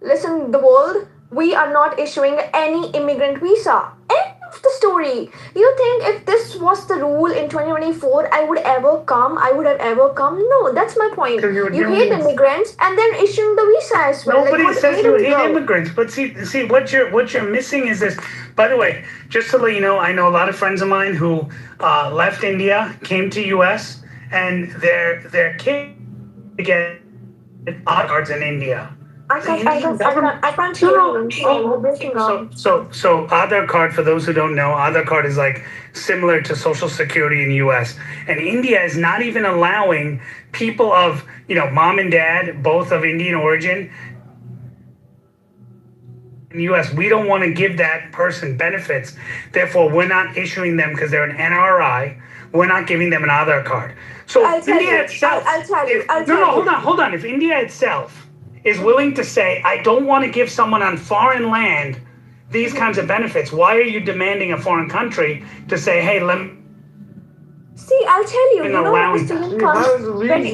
S6: listen, the world, we are not issuing any immigrant visa. End of the story. You think if this was the rule in 2024, I would ever come? I would have ever come? No, that's my point. You hate immigrants and then issuing the visa as well.
S13: Nobody
S6: like,
S13: says you hate
S6: go?
S13: immigrants, but see, what you're missing is this. By the way, just to let you know, I know a lot of friends of mine who left India, came to U.S., and their kids get cards in India.
S6: I can't hear you. You're breaking up.
S13: So Aadhaar card, for those who don't know, Aadhaar card is like similar to Social Security in U.S. And India is not even allowing people of, mom and dad, both of Indian origin. In U.S., we don't want to give that person benefits. Therefore, we're not issuing them because they're an NRI. We're not giving them an Aadhaar card. So India itself.
S6: I'll tell you.
S13: Hold on. If India itself is willing to say, I don't want to give someone on foreign land these kinds of benefits, why are you demanding a foreign country to say, hey, let me...
S6: See, I'll tell you. When a student comes, when a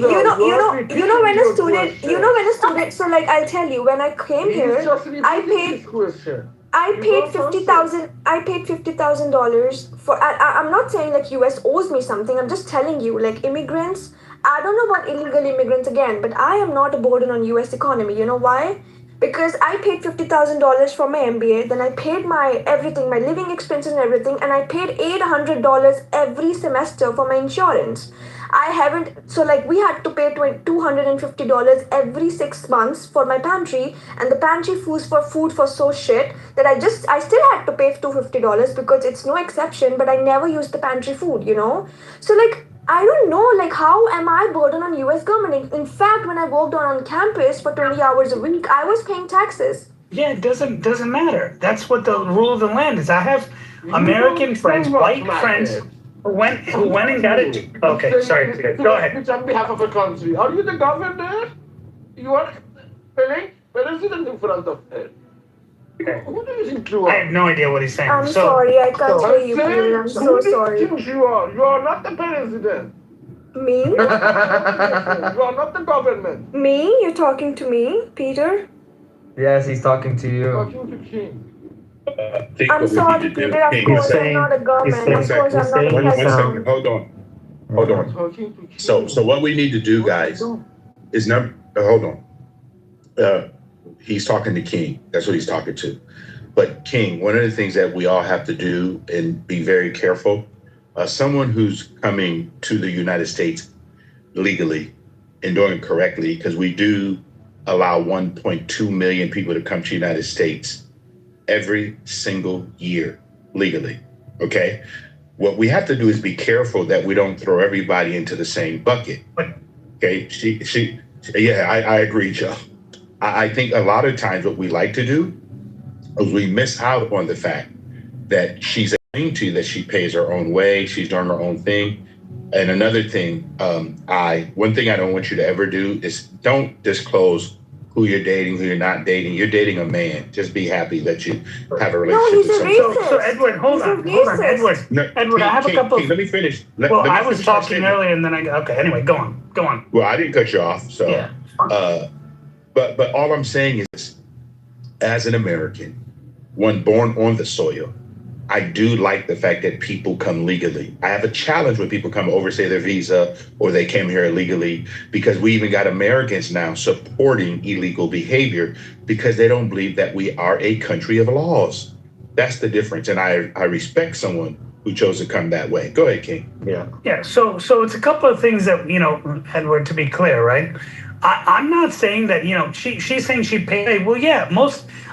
S6: student. So, like, I'll tell you. When I came here, I paid $50,000. I paid $50,000 for. I'm not saying like US owes me something. I'm just telling you, like immigrants. I don't know about illegal immigrants again, but I am not a burden on US economy. You know why? Because I paid $50,000 for my MBA, then I paid my everything, my living expenses and everything, and I paid $800 every semester for my insurance. I haven't, so like we had to pay $250 every 6 months for my pantry, and the pantry food for so shit that I still had to pay $250 because it's no exception, but I never used the pantry food, So like, I don't know, like, how am I burden on US government? In fact, when I worked on campus for 20 hours a week, I was paying taxes.
S13: Yeah, it doesn't matter. That's what the rule of the land is. I have American friends, white friends, who went and got it. Okay, sorry. Go ahead.
S10: On behalf of a country. Are you the governor? You are elected president in front of it. Who do you think you are?
S13: I have no idea what he's saying.
S6: I'm sorry, I can't hear you, Peter. I'm so sorry.
S10: Who do you think you are? You are not the president.
S6: Me?
S10: You are not the government.
S6: Me? You're talking to me, Peter?
S9: Yes, he's talking to you.
S10: Talking to King.
S6: I'm sorry, Peter. Of course, I'm not a government. Of course, I'm not a
S11: One
S6: president.
S11: second. Hold on. So what we need to do, guys, is hold on. He's talking to King. That's what he's talking to. But King, one of the things that we all have to do and be very careful, someone who's coming to the United States legally and doing it correctly, because we do allow 1.2 million people to come to the United States every single year legally. Okay. What we have to do is be careful that we don't throw everybody into the same bucket. Okay. I agree, Joe. I think a lot of times what we like to do is we miss out on the fact that she's agreeing to that she pays her own way, she's doing her own thing. And another thing, one thing I don't want you to ever do is don't disclose who you're dating, who you're not dating. You're dating a man. Just be happy that you have a relationship with someone.
S13: So Edward, hold on, Edward.
S11: No,
S13: Edward, I have a couple.
S11: Let me finish.
S13: I was talking earlier, and then okay. Anyway, go on.
S11: Well, I didn't cut you off, so.
S13: Yeah.
S11: But all I'm saying is, as an American, one born on the soil, I do like the fact that people come legally. I have a challenge when people come overstay their visa or they came here illegally, because we even got Americans now supporting illegal behavior because they don't believe that we are a country of laws. That's the difference. And I respect someone who chose to come that way. Go ahead, King.
S13: Yeah. So it's a couple of things that, Edward, to be clear, right? I'm not saying that, she's saying she paid. Well, yeah,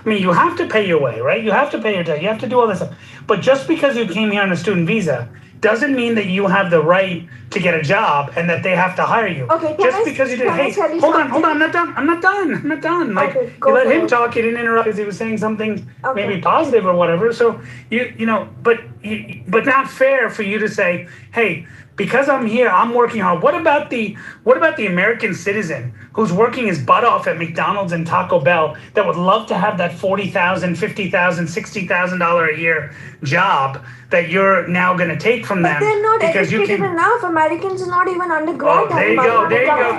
S13: you have to pay your way, right? You have to pay your debt. You have to do all this stuff. But just because you came here on a student visa doesn't mean that you have the right to get a job and that they have to hire you.
S6: Okay,
S13: just because you did. Hey, hold on. I'm not done. Like,
S6: okay,
S13: you let him talk. You didn't interrupt because he was saying something maybe positive or whatever. So but not fair for you to say, hey, because I'm here, I'm working hard. What about the American citizen who's working his butt off at McDonald's and Taco Bell that would love to have that $40,000, $50,000, $60,000 a year job that you're now going to take from them?
S6: But they're not
S13: because
S6: educated enough. Americans are not even undergrad.
S13: Oh, there you go,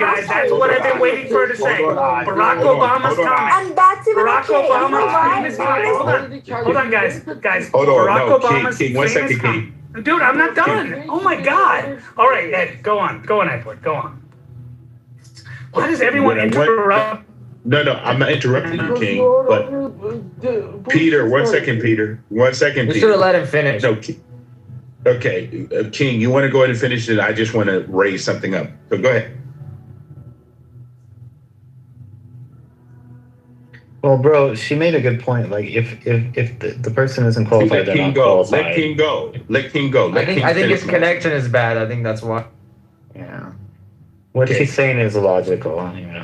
S13: guys. That's what I've been waiting for her to say. Barack Obama's comment.
S6: And that's even
S13: Barack Obama's famous comment. Hold on, guys.
S11: Hold on,
S13: Barack
S11: no,
S13: Obama's
S11: King, 1 second,
S13: famous
S11: King.
S13: Dude, I'm not done. Oh my God. All right, Ed, go on, Edward, go on. Why does everyone interrupt?
S11: No, I'm not interrupting you, King. But Peter, 1 second, Peter. 1 second, Peter.
S15: You should have let him finish.
S11: No, okay, King, you want to go ahead and finish it? I just want to raise something up. So go ahead.
S16: Well, bro, she made a good point. Like, if the person isn't qualified, they're not qualified.
S11: Let King go. Let King go.
S15: I think his connection is bad. I think that's why.
S16: Yeah. What she's saying is illogical.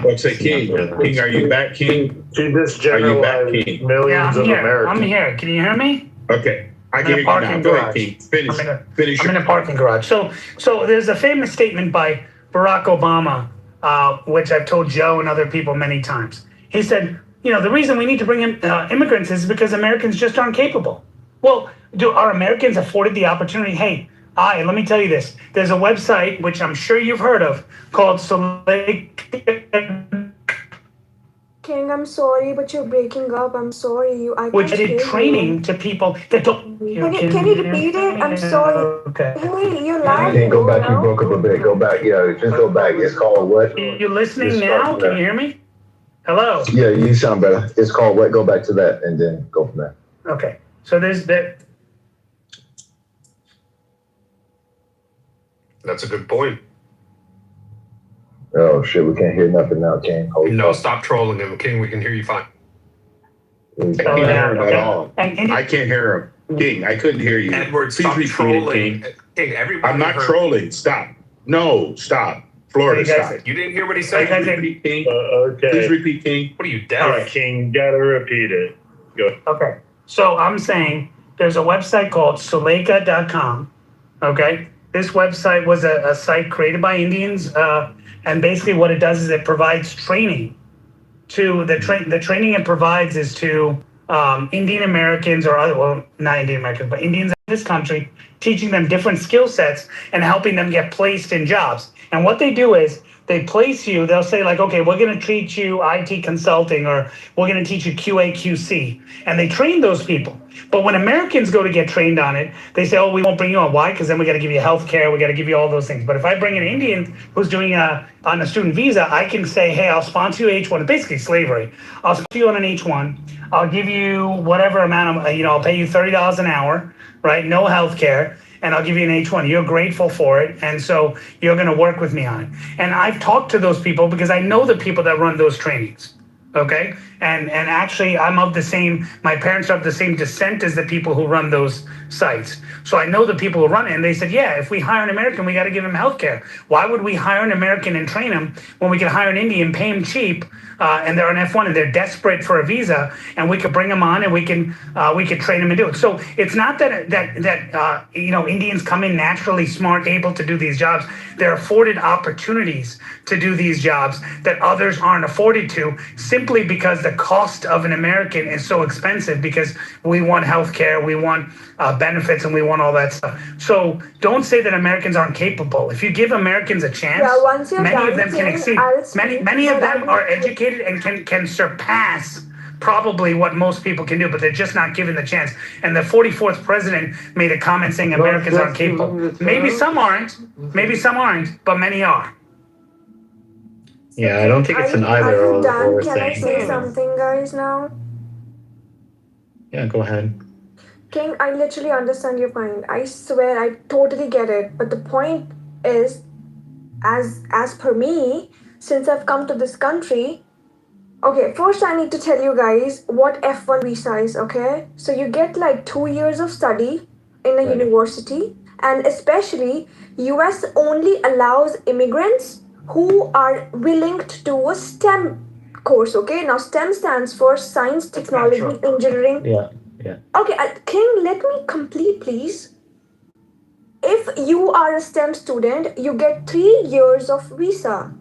S11: Let's say King. King, are you back, King?
S10: She just generalized millions of Americans.
S13: I'm here. Can you hear me?
S11: Okay. I can hear you now. Go ahead, King. Finish.
S13: I'm in a parking garage. So there's a famous statement by Barack Obama, which I've told Joe and other people many times. He said, the reason we need to bring in immigrants is because Americans just aren't capable. Well, are Americans afforded the opportunity? Hey, let me tell you this. There's a website, which I'm sure you've heard of, called
S6: King, I'm sorry, but you're breaking up. I'm sorry.
S13: Which did training to people that don't...
S6: Can you repeat it? I'm sorry.
S13: Okay.
S6: Hey, you're lying.
S14: Can't go back. You broke up a bit. Go back. Yeah, just go back. It's called what?
S13: You listening now? Can you hear me? Hello?
S14: Yeah, you sound better. It's called what? Go back to that and then go from there.
S13: Okay. So there's that.
S17: That's a good point.
S14: Oh shit, we can't hear nothing now, King.
S17: No, stop trolling him, King. We can hear you fine.
S11: I can't hear him at all. I can't hear him. King, I couldn't hear you.
S17: Edward, stop trolling. King, everybody
S11: I'm not trolling. Stop. No, stop. Florida, stop.
S17: You didn't hear what he said?
S11: Repeat, King.
S10: Okay.
S11: Please repeat, King.
S17: What are you, deaf?
S10: All right, King, gotta repeat it. Go.
S13: Okay. So I'm saying there's a website called Suleika.com. Okay. This website was a site created by Indians. And basically what it does is it provides training to the training it provides is to Indian Americans or other, well, not Indian Americans, but Indians in this country, teaching them different skill sets and helping them get placed in jobs. And what they do is they place you, they'll say like, okay, we're going to teach you IT consulting or we're going to teach you QA, QC. And they train those people. But when Americans go to get trained on it, they say, oh, we won't bring you on. Why? Because then we got to give you health care. We got to give you all those things. But if I bring an Indian who's doing on a student visa, I can say, hey, I'll sponsor you H1. It's basically slavery. I'll sponsor you on an H1. I'll give you whatever amount of, I'll pay you $30 an hour, right? No health care. And I'll give you an H1. You're grateful for it. And so you're going to work with me on it. And I've talked to those people because I know the people that run those trainings. Okay. And actually I'm of the same, my parents are of the same descent as the people who run those sites. So I know the people who run it. And they said, yeah, if we hire an American, we got to give him health care. Why would we hire an American and train him when we can hire an Indian, pay him cheap, and they're on F1 and they're desperate for a visa, and we could bring them on and we could train them and do it. So it's not that Indians come in naturally smart, able to do these jobs. They're afforded opportunities to do these jobs that others aren't afforded to, simply because the cost of an American is so expensive, because we want health care, we want benefits, and we want all that stuff. So don't say that Americans aren't capable. If you give Americans a chance, many of them can exceed. Many of them are educated and can surpass probably what most people can do, but they're just not given the chance. And the 44th president made a comment saying Americans aren't capable. Maybe some aren't, but many are.
S16: Yeah, I don't think it's an either
S6: Are you
S16: or
S6: done? Can I
S16: thing.
S6: say something, guys, now?
S16: Yeah, go ahead.
S6: King, I literally understand your point. I swear I totally get it. But the point is, as per me, since I've come to this country, okay, first I need to tell you guys what F1 visa is, okay? So you get like 2 years of study in a university, and especially US only allows immigrants who are willing to do a STEM course, okay? Now STEM stands for science, technology, engineering.
S16: Yeah.
S6: Okay, King, let me complete, please. If you are a STEM student, you get 3 years of visa.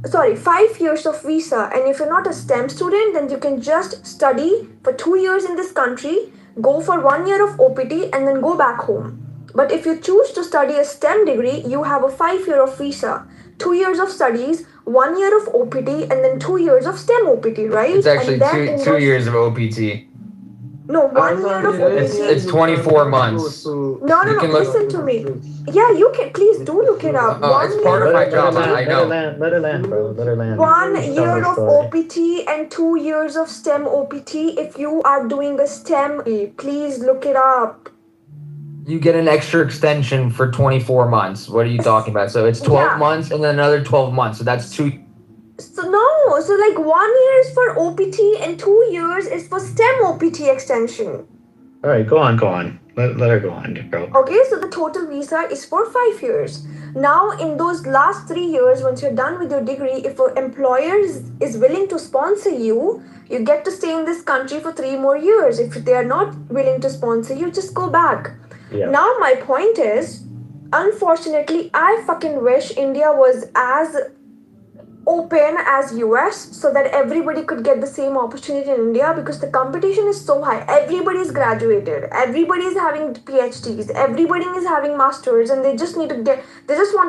S6: Sorry, 5 years of visa. And if you're not a STEM student, then you can just study for 2 years in this country, go for 1 year of OPT, and then go back home. But if you choose to study a STEM degree, you have a 5 year of visa, 2 years of studies, 1 year of OPT, and then 2 years of STEM OPT, right?
S15: It's actually
S6: and then
S15: two years of OPT.
S6: No, 1 year of OPT.
S15: It's 24 months.
S6: No, listen to me. Yeah, you can, please do look it up.
S15: It's part of my job, I know.
S16: Let her land, bro. Let her land.
S6: 1
S16: Tell
S6: year
S16: her
S6: of
S16: story.
S6: OPT and 2 years of STEM OPT if you are doing a STEM. Please look it up.
S15: You get an extra extension for 24 months. What are you talking about? So it's 12 months and then another 12 months. So that's 2.
S6: So like 1 year is for OPT and 2 years is for STEM OPT extension.
S16: All right, go on. Let her go on, bro.
S6: Okay, so the total visa is for 5 years. Now, in those last 3 years, once you're done with your degree, if an employer is willing to sponsor you, you get to stay in this country for 3 more years. If they are not willing to sponsor you, just go back.
S16: Yeah.
S6: Now, my point is, unfortunately, I fucking wish India was as open as US so that everybody could get the same opportunity in India, because the competition is so high. Everybody is graduated, everybody is having PhDs, everybody is having masters, and they just want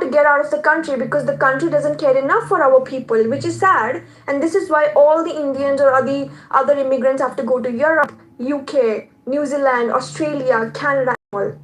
S6: to get out of the country because the country doesn't care enough for our people, which is sad. And this is why all the Indians or the other immigrants have to go to Europe, UK, New Zealand, Australia, Canada,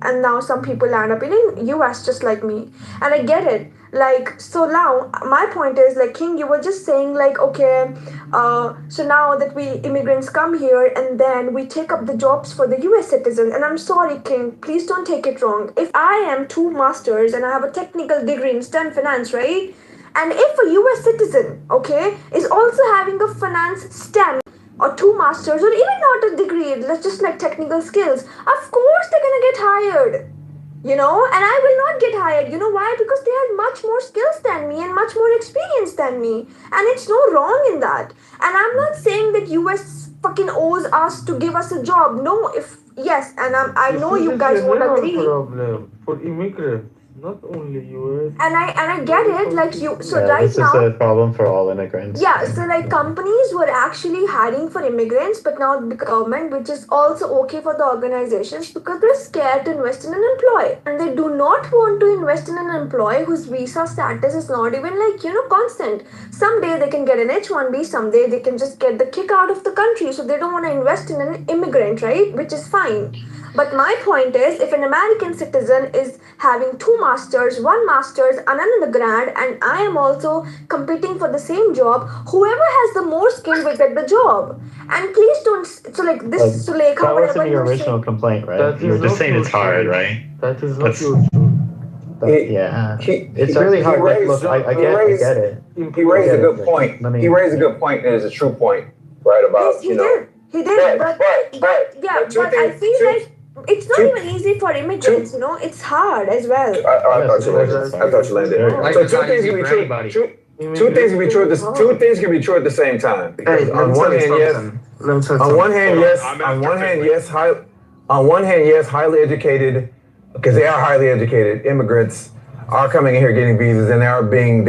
S6: and now some people land up in US just like me. And I get it. Like, so now my point is, like, King, you were just saying, like, okay, so now that we immigrants come here and then we take up the jobs for the US citizens. And I'm sorry, King, please don't take it wrong. If I am 2 masters and I have a technical degree in STEM finance, right? And if a US citizen, okay, is also having a finance STEM or 2 masters, or even not a degree, let's just like technical skills, of course they're gonna get hired. And I will not get hired. You know why? Because they have much more skills than me and much more experience than me. And it's no wrong in that. And I'm not saying that US fucking owes us to give us a job. No, I know you guys won't agree.
S10: Problem for immigrants, not only US.
S6: And I get it, like you. So right
S16: this
S6: now,
S16: is a problem for all immigrants.
S6: yeah, so like companies were actually hiring for immigrants, but now the government, which is also okay for the organizations, because they're scared to invest in an employee. And they do not want to invest in an employee whose visa status is not even constant. Someday they can get an H-1B, someday they can just get the kick out of the country. So they don't want to invest in an immigrant, right? Which is fine. But my point is, if an American citizen is having 2 masters, 1 master's, and an undergrad, and I am also competing for the same job, whoever has the more skill will get the job. And please don't, so like this, Sulekha,
S16: that
S6: whatever
S16: wasn't your
S6: you're
S16: original
S6: saying.
S16: complaint, right? You were just saying it's hard, right?
S10: That is not your truth.
S16: Yeah, it's really hard. Look, I get it.
S18: He raised a good point. He raised a good point, and it's a true point, right? About
S6: Yes, he did, but I feel like it's not even easy for immigrants, it's hard as well.
S18: I thought you landed. So 2 things can be true. Two things can be true. 2 things can be true at the same time. Because on one hand, yes, highly educated, because they are highly educated immigrants are coming in here getting visas, and they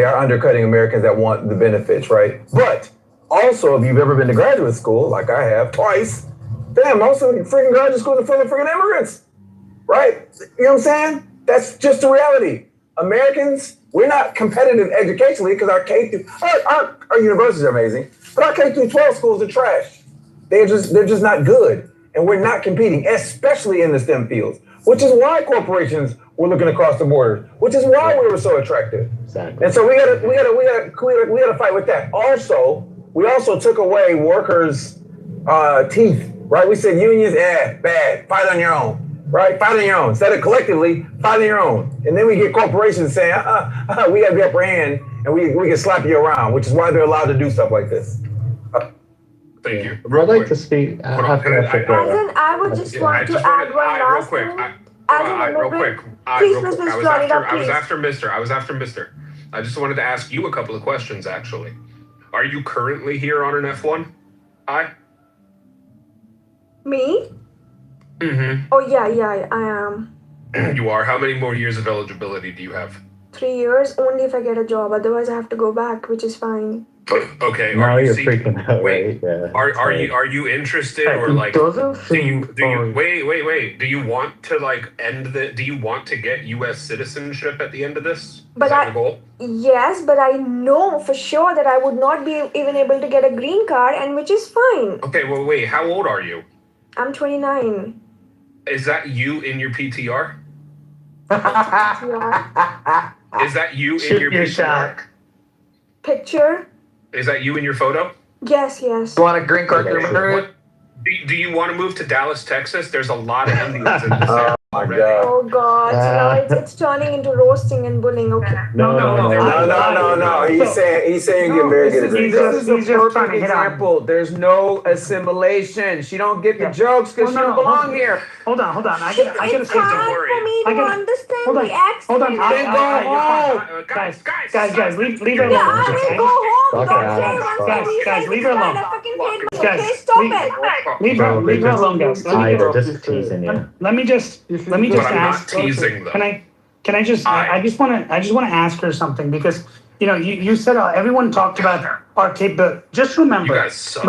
S18: are undercutting Americans that want the benefits, right? But also, if you've ever been to graduate school, like I have twice, damn, most of the freaking graduate schools are full of freaking immigrants, right? You know what I'm saying? That's just the reality. Americans, we're not competitive educationally because our universities are amazing, but our K through 12 schools are trash. they're just not good, and we're not competing, especially in the STEM fields, which is why corporations were looking across the border, which is why we were so attractive.
S16: Exactly.
S18: And so we gotta fight with that. Also, we also took away workers' teeth, right? We said unions, bad, fight on your own. Right, fight on your own. Instead of collectively, fight on your own. And then we get corporations saying, we got the upper hand, and we can slap you around, which is why they're allowed to do stuff like this.
S17: Thank you.
S16: I'd like to speak.
S6: I would just want to add one last thing. As an immigrant, please, Miss Florida,
S17: I was
S6: please.
S17: after Mr. I just wanted to ask you a couple of questions, actually. Are you currently here on an F1?
S6: Me?
S17: Mm-hmm.
S6: Oh, yeah, I am.
S17: You are? How many more years of eligibility do you have?
S6: 3 years, only if I get a job. Otherwise, I have to go back, which is fine.
S17: Okay.
S16: Now
S17: Are you
S16: you're freaking out, right? Yeah.
S17: Are you interested or like? Do you wait? Do you want to like do you want to get U.S. citizenship at the end of this?
S6: But
S17: Is that your goal?
S6: Yes, but I know for sure that I would not be even able to get a green card, and which is fine.
S17: Okay. Well, wait. How old are you?
S6: I'm 29.
S17: Is that you in your PTR?
S6: Yeah.
S17: Is that you in your PTR?
S6: Picture?
S17: Is that you in your photo?
S6: Yes.
S15: You want a green card through Madrid?
S17: Do you want to move to Dallas, Texas? There's a lot of Indians in this area.
S18: Oh my God.
S6: Oh God! So now it's turning into roasting and bullying. Okay.
S18: No. He's saying you're very good at
S10: This is a perfect example. There's no assimilation. She don't get the jokes because she don't belong here.
S13: Hold on. I gotta say,
S6: Hard for me to understand the accent.
S13: Hold on.
S10: Then go home.
S13: Guys, leave her alone.
S6: Yeah, I will go home.
S13: Guys, leave her alone.
S6: Okay, stop it.
S13: Leave her alone, guys.
S16: They're just teasing you.
S13: Let me just
S17: But I'm not
S13: ask.
S17: teasing them.
S13: Can I just? I just want to ask her something because you said everyone talked about our capability. Just remember,
S17: You guys suck.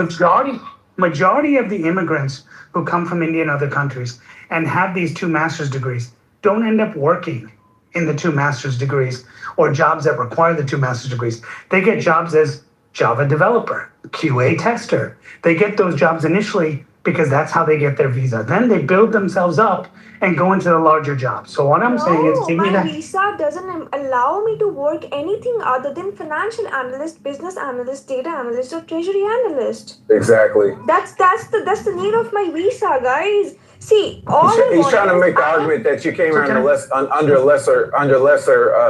S13: majority of the immigrants who come from India and other countries and have these 2 master's degrees don't end up working in the 2 master's degrees or jobs that require the 2 master's degrees. They get jobs as Java developer, QA tester. They get those jobs initially because that's how they get their visa. Then they build themselves up and go into the larger jobs. So what I'm saying is, give me
S6: my
S13: that.
S6: visa doesn't allow me to work anything other than financial analyst, business analyst, data analyst, or treasury analyst.
S18: Exactly.
S6: That's the need of my visa, guys. See,
S18: He's trying to make the argument that you came here under lesser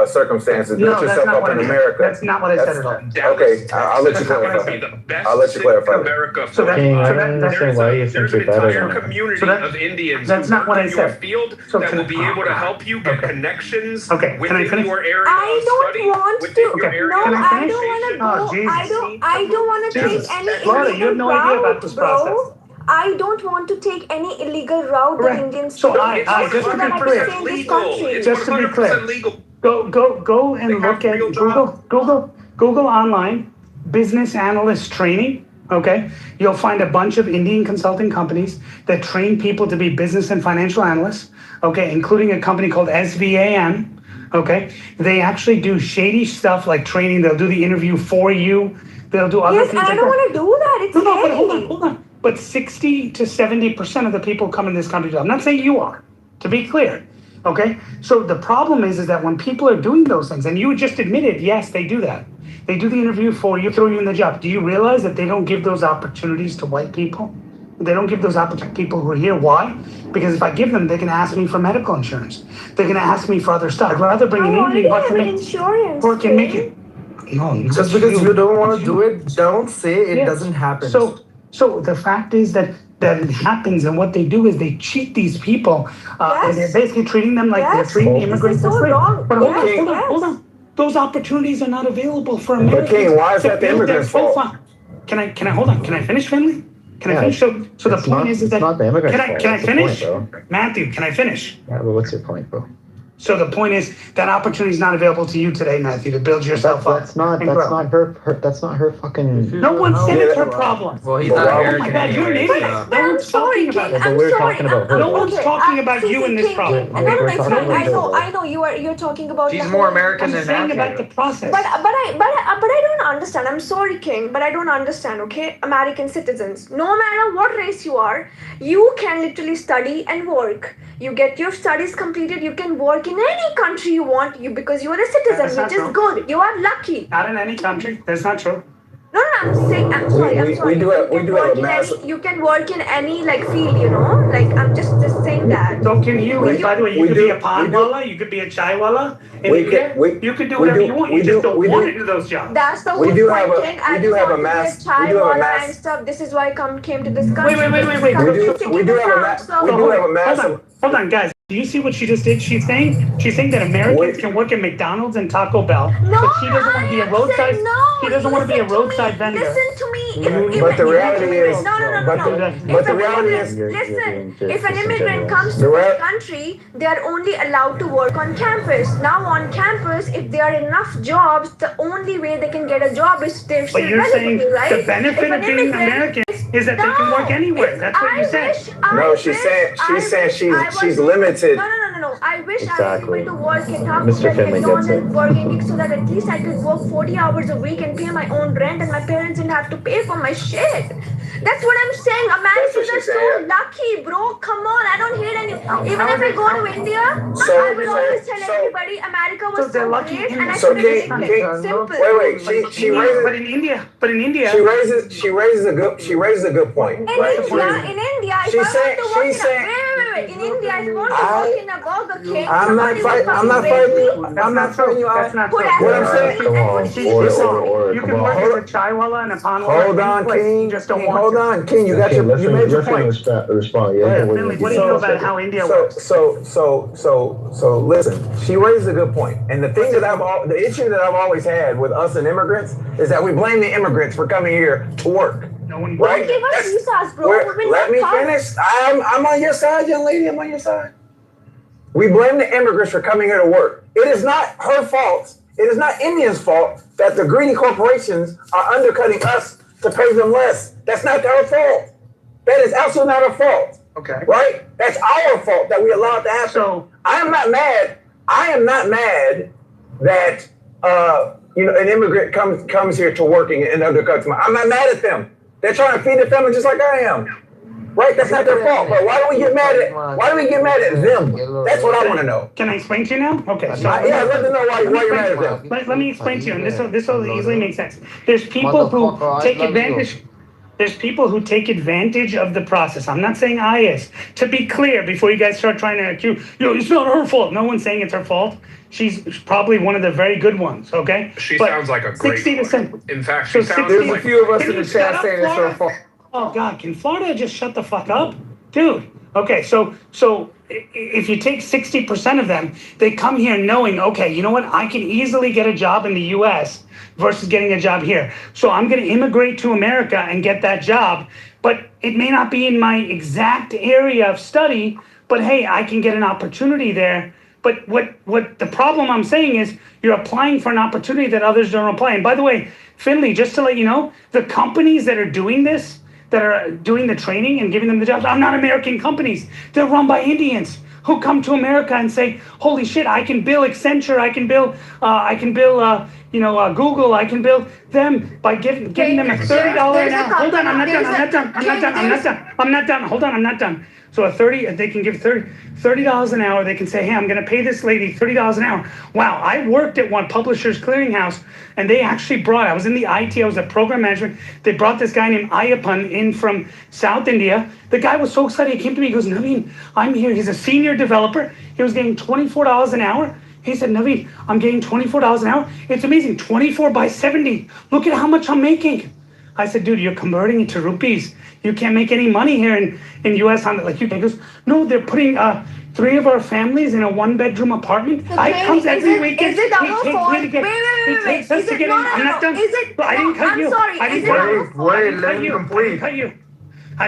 S18: circumstances.
S13: No,
S18: Put
S13: that's
S18: yourself
S13: not
S18: up
S13: what
S18: in
S13: I said.
S18: America.
S13: That's not what I said at all.
S18: Okay, I'll let you clarify. I'll let you clarify.
S13: So that-
S16: King, I
S13: so
S16: don't
S13: that-
S16: understand why you think
S17: There's an
S16: you're better
S17: entire
S16: than them.
S17: community
S13: So that-
S17: of Indians
S13: that's
S17: who
S13: not what
S17: work
S13: I
S17: in your
S13: said.
S17: field
S13: So
S17: that
S13: can
S17: will
S13: I-
S17: be able to help you get
S13: Okay.
S17: connections
S13: Okay, can I
S17: within
S13: finish?
S17: your area
S6: I
S17: of
S6: don't
S17: study,
S6: want
S17: within
S6: to.
S17: your
S6: No,
S17: area
S13: Can
S17: of
S13: I
S6: I
S13: finish?
S6: don't want to
S17: education.
S6: go.
S13: Oh, Jesus.
S6: I don't want to take
S13: Jesus.
S6: any
S13: Florida,
S6: illegal
S13: you have no idea about
S6: route,
S13: this
S6: bro.
S13: process.
S6: I don't want to take any illegal route that
S13: Correct.
S6: Indians
S13: So
S6: take.
S13: I just to be clear,
S6: in this
S17: legal.
S6: country.
S17: It's
S13: just to be
S17: 100%
S13: clear,
S17: legal.
S13: go and
S17: They
S13: look
S17: have
S13: at
S17: real jobs.
S13: Google online business analyst training. Okay, you'll find a bunch of Indian consulting companies that train people to be business and financial analysts. Okay, including a company called SVAN. Okay, they actually do shady stuff like training. They'll do the interview for you. They'll do other
S6: Yes,
S13: things
S6: and I
S13: like
S6: don't
S13: that.
S6: want to do that. It's
S13: No, but
S6: scary.
S13: hold on. But 60 to 70% of the people come in this country. I'm not saying you are, to be clear. Okay? So the problem is that when people are doing those things, and you just admitted, yes, they do that. They do the interview for you, throw you in the job. Do you realize that they don't give those opportunities to white people? They don't give those opportunities to people who are here. Why? Because if I give them, they can ask me for medical insurance. They're going to ask me for other stuff. I'd rather bring an Indian who can make
S6: insurance.
S13: or can make it. No,
S10: Just because you don't want to do it, don't say it
S13: Yes.
S10: doesn't happen.
S13: So the fact is that it happens, and what they do is they cheat these people, and they're basically treating them like they're treating immigrants
S6: This is
S13: as
S6: so
S13: slaves.
S6: wrong.
S13: But
S6: Yes,
S13: hold on. Those opportunities are not available for Americans.
S18: King, why is
S13: to
S18: that the
S13: build their
S18: immigrants' fault?
S13: profile. Can I hold on? Can I finish, Finley? Can I
S16: Yeah,
S13: finish? So the
S16: it's
S13: point
S16: not-
S13: is
S16: it's
S13: that
S16: not the immigrants' fault.
S13: can I
S16: That's the
S13: finish?
S16: point, bro.
S13: Matthew, can I finish?
S16: Yeah, but what's your point, bro?
S13: So the point is that opportunity is not available to you today, Matthew, to build yourself up.
S16: That's not her fucking.
S13: No one said it's her problem.
S15: Well, he's not
S13: Oh
S15: American
S13: my God, you're an
S15: anyway,
S13: idiot.
S15: so.
S6: But I'm sorry, King.
S16: but
S6: I'm
S16: we're
S6: sorry.
S16: talking about her.
S13: No one's
S6: Okay,
S13: talking about
S6: see,
S13: you in this
S6: King,
S13: problem.
S6: King. No,
S16: We're talking about her.
S6: I know you're talking about.
S15: She's
S6: the
S15: more
S6: whole-
S15: American
S13: I'm
S15: than
S13: saying
S15: Matthew.
S13: about the process.
S6: But I don't understand. I'm sorry, King, but I don't understand. Okay, American citizens. No matter what race you are, you can literally study and work. You get your studies completed. You can work in any country you want. Because you are a citizen,
S13: That's not
S6: which is
S13: true.
S6: good. You are lucky.
S13: Not in any country. That's not true.
S6: No, I'm saying. I'm sorry.
S18: We do have a massive.
S6: You can work in any like field. Like I'm just saying that.
S13: So can you? By the way, you
S18: we
S13: could
S18: do-
S13: be a pan
S18: we do-
S13: walla, you could be a chai walla. In
S18: We
S13: India,
S18: can- we-
S13: you could do
S18: we
S13: whatever
S18: do-
S13: you want.
S18: we
S13: You just
S18: do-
S13: don't
S18: we
S13: want
S18: do-
S13: to do those jobs.
S6: That's the whole
S18: We do
S6: point,
S18: have a-
S6: King.
S18: we
S6: I
S18: do
S6: just
S18: have a
S6: want to
S18: mass-
S6: get chai
S18: we do have a
S6: wala
S18: mass-
S6: and stuff. This is why I came to this country.
S13: Wait.
S18: We do have a massive.
S13: Hold on, guys. Do you see what she just did? She's saying that Americans can work at McDonald's and Taco Bell,
S6: No,
S13: but she doesn't want to be a roadside. She doesn't want to be a
S6: listen to me.
S13: roadside vendor.
S6: Listen to me.
S18: But the reality is.
S6: No.
S18: But the reality is.
S6: Listen, if an immigrant comes to this country, they are only allowed to work on campus. Now on campus, if there are enough jobs, the only way they can get a job is if they're
S13: But you're saying
S6: right?
S13: the benefit
S6: If an
S13: of being
S6: immigrant-
S13: American is that they can work anywhere. That's what you said.
S18: No, she's saying she's limited.
S6: No. I wish I was
S16: Exactly.
S6: able to work at Taco
S16: Mr.
S6: Bell,
S16: Finley gets
S6: McDonald's,
S16: it.
S6: Burger King, so that at least I could work 40 hours a week and pay my own rent, and my parents didn't have to pay for my shit. That's what I'm saying. Americans are so lucky, bro. Come on, I don't hate any. Even if I go to India, I will always tell everybody America was
S13: they're
S6: so
S13: lucky
S6: great, and I
S18: So
S6: should have
S18: King,
S6: taken it. Simple.
S18: wait. She raises.
S13: But in India,
S18: She raises a good point.
S6: In
S18: right?
S6: India, if
S18: She's
S6: I
S18: saying-
S6: want to work
S18: she's saying-
S6: wait. In India, if I want to work in a Burger King,
S18: I'm not fighting. I'm not fighting you. I'm not fighting you.
S13: That's not true.
S18: What I'm saying.
S16: Come on,
S13: You can work as a chai walla and a pan walla.
S18: Hold on, King.
S13: You just don't want
S18: Hold
S13: to.
S18: on, King. You got you made your point.
S16: Respond.
S13: Finley, what do you know about how India works?
S18: So listen, she raises a good point. And the thing that the issue that I've always had with us and immigrants is that we blame the immigrants for coming here to work.
S13: No one.
S18: Right?
S6: give us visas, bro.
S18: Let me finish. I'm on your side, young lady. I'm on your side. We blame the immigrants for coming here to work. It is not her fault. It is not Indians' fault that the greedy corporations are undercutting us to pay them less. That's not our fault. That is absolutely not our fault.
S13: Okay.
S18: Right? That's our fault that we allowed to happen.
S13: So
S18: I am not mad. I am not mad that an immigrant comes here to working and undercuts me. I'm not mad at them. They're trying to feed their family just like I am. Right? That's not their fault. But why do we get mad at them? That's what I want to know.
S13: Can I explain to you now? Okay. So
S18: I'd love to know why you're mad at them.
S13: Let me explain to you, and this will easily make sense. There's people who take advantage. There's people who take advantage of the process. I'm not saying I is. To be clear, before you guys start trying to accuse, it's not her fault. No one's saying it's her fault. She's probably one of the very good ones, okay?
S17: She
S13: But
S17: sounds like a great
S13: 60%.
S17: one. In fact, she sounds
S18: There's a
S17: like
S18: few of us
S13: Can
S18: in
S13: you
S18: the
S13: shut
S18: chat
S13: up,
S18: saying it's her
S13: Florida?
S18: fault.
S13: Oh God, can Florida just shut the fuck up? Dude, okay, so if you take 60% of them, they come here knowing, okay, you know what, I can easily get a job in the US versus getting a job here. So I'm gonna immigrate to America and get that job, but it may not be in my exact area of study, but hey, I can get an opportunity there. But what the problem I'm saying is you're applying for an opportunity that others don't apply. And by the way, Finley, just to let you know, the companies that are doing this, that are doing the training and giving them the jobs, are not American companies. They're run by Indians who come to America and say, holy shit, I can bill Accenture, I can bill Google, I can bill them by giving them a $30 an hour. Hold on, I'm not done. So they can give $30 an hour. They can say, hey, I'm going to pay this lady $30 an hour. Wow, I worked at one Publishers Clearinghouse, and they actually I was in the IT, I was at program management. They brought this guy named Ayappan in from South India. The guy was so excited. He came to me, he goes, Naveen, I'm here. He's a senior developer. He was getting $24 an hour. He said, Naveen, I'm getting $24 an hour. It's amazing, 24 by 70. Look at how much I'm making. I said, dude, you're converting it to rupees. You can't make any money here in US like you can. He goes, no, they're putting 3 of our families in a 1-bedroom apartment. I comes every weekend.
S6: Is it our fault? Wait.
S13: He takes us to get in. I'm not done. I didn't cut you.
S6: Sorry.
S13: I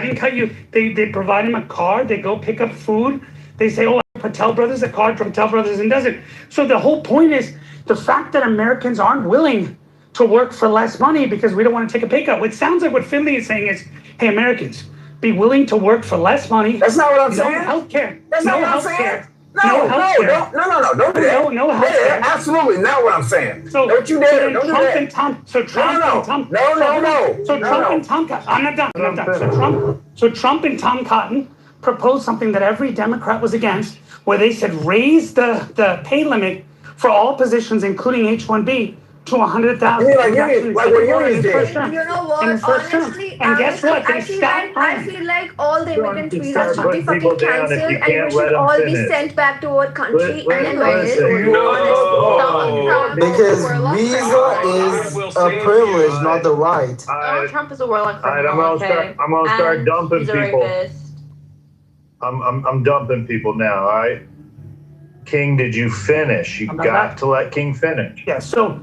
S13: didn't cut you. They provide him a car. They go pick up food. They say, oh, Patel brothers a card from Patel brothers and does it. So the whole point is the fact that Americans aren't willing to work for less money because we don't want to take a pay cut. What sounds like what Finley is saying is, hey, Americans, be willing to work for less money.
S18: That's not what I'm saying.
S13: Healthcare.
S18: That's not what I'm saying. No, don't do that.
S13: No healthcare.
S18: Absolutely not what I'm saying.
S13: So
S18: don't you dare. Don't do
S13: Trump
S18: that.
S13: and Tom. So Trump
S18: No.
S13: and Tom.
S18: No.
S13: So Trump and Tom Cotton. I'm not done. So Trump and Tom Cotton proposed something that every Democrat was against, where they said raise the pay limit for all positions, including H-1B, to 100,000.
S18: Like what unions did.
S19: You know what? Honestly,
S13: and guess what?
S19: I feel like all the immigrant visas should be fucking cancelled, and we should all be sent back to our country.
S20: Because visa is a privilege, not the right.
S19: Donald Trump is a warlord.
S16: I'm gonna start dumping people. I'm dumping people now. All right. King, did you finish? You got to let King finish.
S13: Yeah. So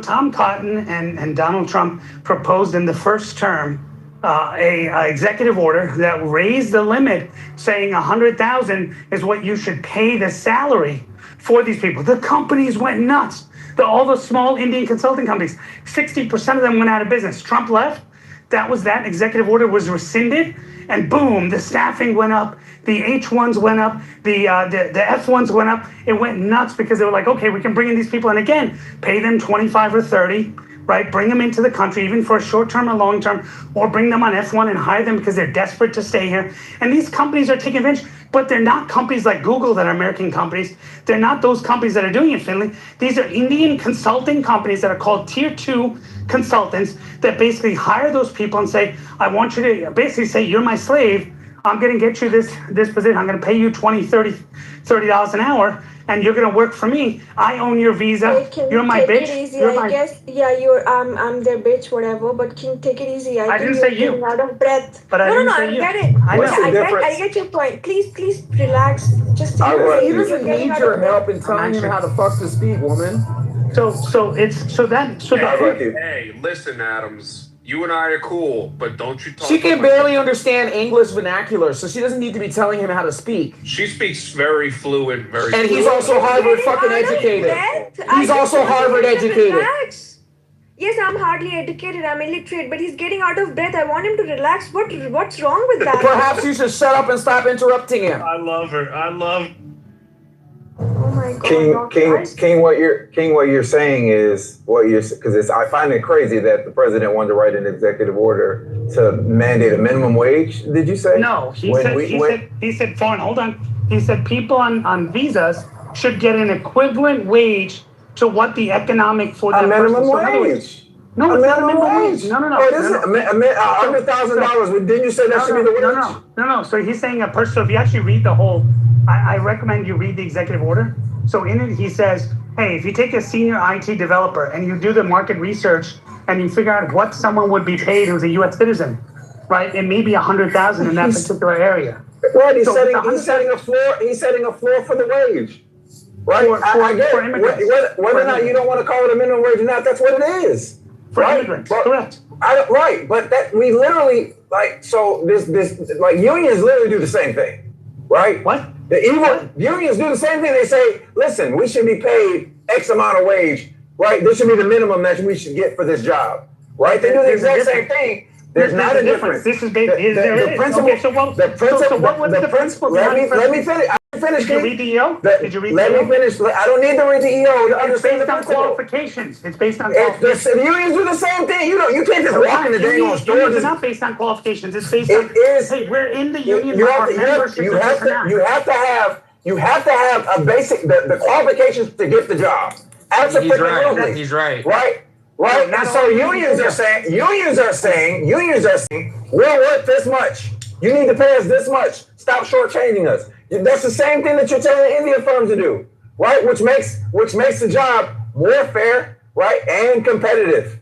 S13: Tom Cotton and Donald Trump proposed in the first term a executive order that raised the limit, saying 100,000 is what you should pay the salary for these people. The companies went nuts. All the small Indian consulting companies, 60% of them went out of business. Trump left. That executive order was rescinded, and boom, the staffing went up, the H1s went up, the F1s went up. It went nuts because they were like, okay, we can bring in these people, and again, pay them 25 or 30, right? Bring them into the country, even for a short term or long term, or bring them on F1 and hire them because they're desperate to stay here. And these companies are taking advantage, but they're not companies like Google that are American companies. They're not those companies that are doing it, Finley. These are Indian consulting companies that are called Tier 2 consultants that basically hire those people and say, I want you to basically say, you're my slave. I'm going to get you this position. I'm going to pay you $20, $30 an hour, and you're going to work for me. I own your visa. You're my bitch.
S6: Take it easy. I guess, yeah, I'm their bitch, whatever. But King, take it easy.
S13: I didn't say you.
S6: Out of breath.
S13: But I didn't say you.
S6: I get it. I get your point. Please relax. Just take it easy.
S9: He doesn't need your help in telling him how the fuck to speak, woman.
S17: Hey, listen, Adams. You and I are cool, but don't you talk.
S9: She can barely understand English vernacular, so she doesn't need to be telling him how to speak.
S17: She speaks very fluent,
S9: And he's also Harvard fucking educated. He's also Harvard educated.
S6: Yes, I'm hardly educated. I'm illiterate, but he's getting out of breath. I want him to relax. What's wrong with that?
S9: Perhaps you should shut up and stop interrupting him.
S5: I love her.
S6: Oh my God,
S18: King, what you're saying is because I find it crazy that the president wanted to write an executive order to mandate a minimum wage. Did you say?
S13: No, he said foreign. Hold on. He said people on visas should get an equivalent wage to what the economic for that
S18: minimum
S13: person.
S18: wage.
S13: No, it's not a minimum wage. No.
S18: $100,000. Didn't you say that should be the wage?
S13: No. So he's saying a person. So if you actually read the whole, I recommend you read the executive order. So in it, he says, hey, if you take a senior IT developer and you do the market research and you figure out what someone would be paid who's a U.S. citizen, right? It may be 100,000 in that particular area.
S18: Right. He's setting a floor. He's setting a floor for the wage. Right. I get it. Whether or not you don't want to call it a minimum wage or not, that's what it is.
S13: For immigrants, correct.
S18: Right, but that we literally this unions literally do the same thing, right?
S13: What?
S18: Unions do the same thing. They say, listen, we should be paid X amount of wage, right? This should be the minimum that we should get for this job, right? They do the exact same thing. There's not a difference.
S13: This is the principle.
S18: Okay, so what was the principle? Let me finish. Did
S13: you read the EO? Did you read
S18: Let me finish. I don't need to read the EO to understand the principle.
S13: Qualifications. It's based on qualifications.
S18: The unions do the same thing. You can't just walk in the dang on store.
S13: It's not based on qualifications. It's based on. Hey, we're in the union. You have
S18: to have a basic the qualifications to get the job. Absolutely.
S15: He's right.
S18: Right. And so unions are saying, we're worth this much. You need to pay us this much. Stop shortchanging us. That's the same thing that you're telling Indian firms to do, right? Which makes the job more fair, right, and competitive,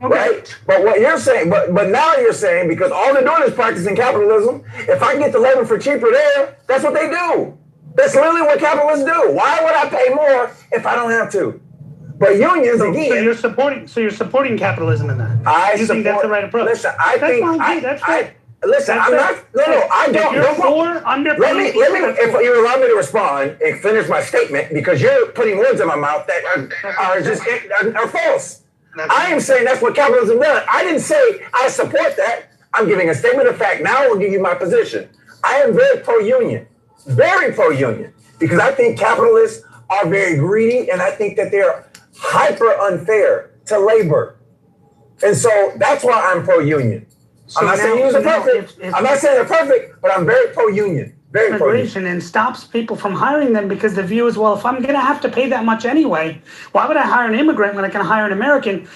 S18: right? But what you're saying, but now you're saying because all they're doing is practicing capitalism. If I can get the labor for cheaper there, that's what they do. That's literally what capitalists do. Why would I pay more if I don't have to? But unions again.
S13: So you're supporting capitalism in that. You think that's the right approach?
S18: Listen, Listen, I'm not. No, I don't.
S13: If you're for underpaying
S18: Let me. If you allow me to respond and finish my statement, because you're putting words in my mouth that are false. I am saying that's what capitalism does. I didn't say I support that. I'm giving a statement of fact. Now I will give you my position. I am very pro-union, because I think capitalists are very greedy, and I think that they're hyper unfair to labor, and so that's why I'm pro-union.
S13: So
S18: I'm not saying you're perfect. I'm not saying they're perfect, but I'm very pro-union. Very pro-union.
S13: And stops people from hiring them because the view is, well, if I'm going to have to pay that much anyway, why would I hire an immigrant when I can hire an American?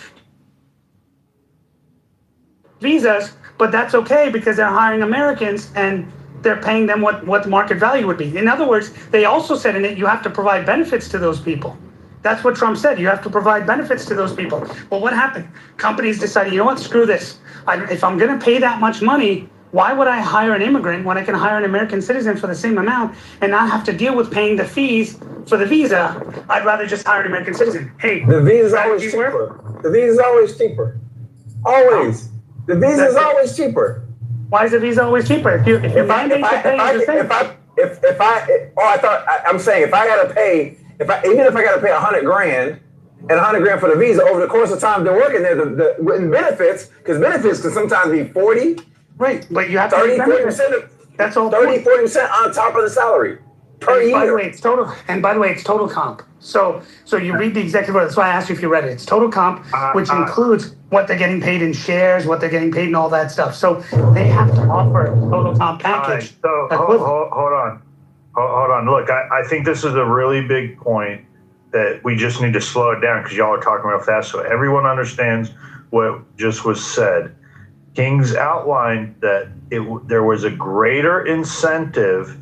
S13: Visas, but that's okay because they're hiring Americans and they're paying them what the market value would be. In other words, they also said in it, you have to provide benefits to those people. That's what Trump said. You have to provide benefits to those people. Well, what happened? Companies decided, you know what, screw this. If I'm going to pay that much money, why would I hire an immigrant when I can hire an American citizen for the same amount and not have to deal with paying the fees for the visa? I'd rather just hire an American citizen. Hey,
S18: the visa is always cheaper. The visa is always cheaper. Always. The visa is always cheaper.
S13: Why is the visa always cheaper? I'm
S18: saying if I gotta pay, even if I gotta pay $100,000 and $100,000 for the visa over the course of time they're working there, the benefits, because benefits can sometimes be 40.
S13: Right, but you have
S18: 30-40%.
S13: That's all.
S18: 30-40% on top of the salary per year.
S13: By the way, it's total. And by the way, it's total comp. So you read the executive order. That's why I asked you if you read it. It's total comp, which includes what they're getting paid in shares, what they're getting paid, and all that stuff. So they have to offer a total comp package.
S16: So hold on. Look, I think this is a really big point that we just need to slow it down because y'all are talking real fast, so everyone understands what just was said. King's outlined that there was a greater incentive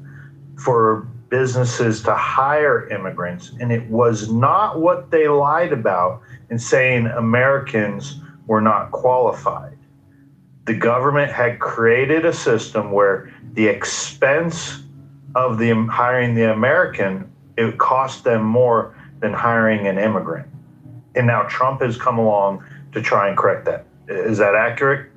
S16: for businesses to hire immigrants, and it was not what they lied about in saying Americans were not qualified. The government had created a system where the expense of hiring the American, it cost them more than hiring an immigrant. And now Trump has come along to try and correct that. Is that accurate?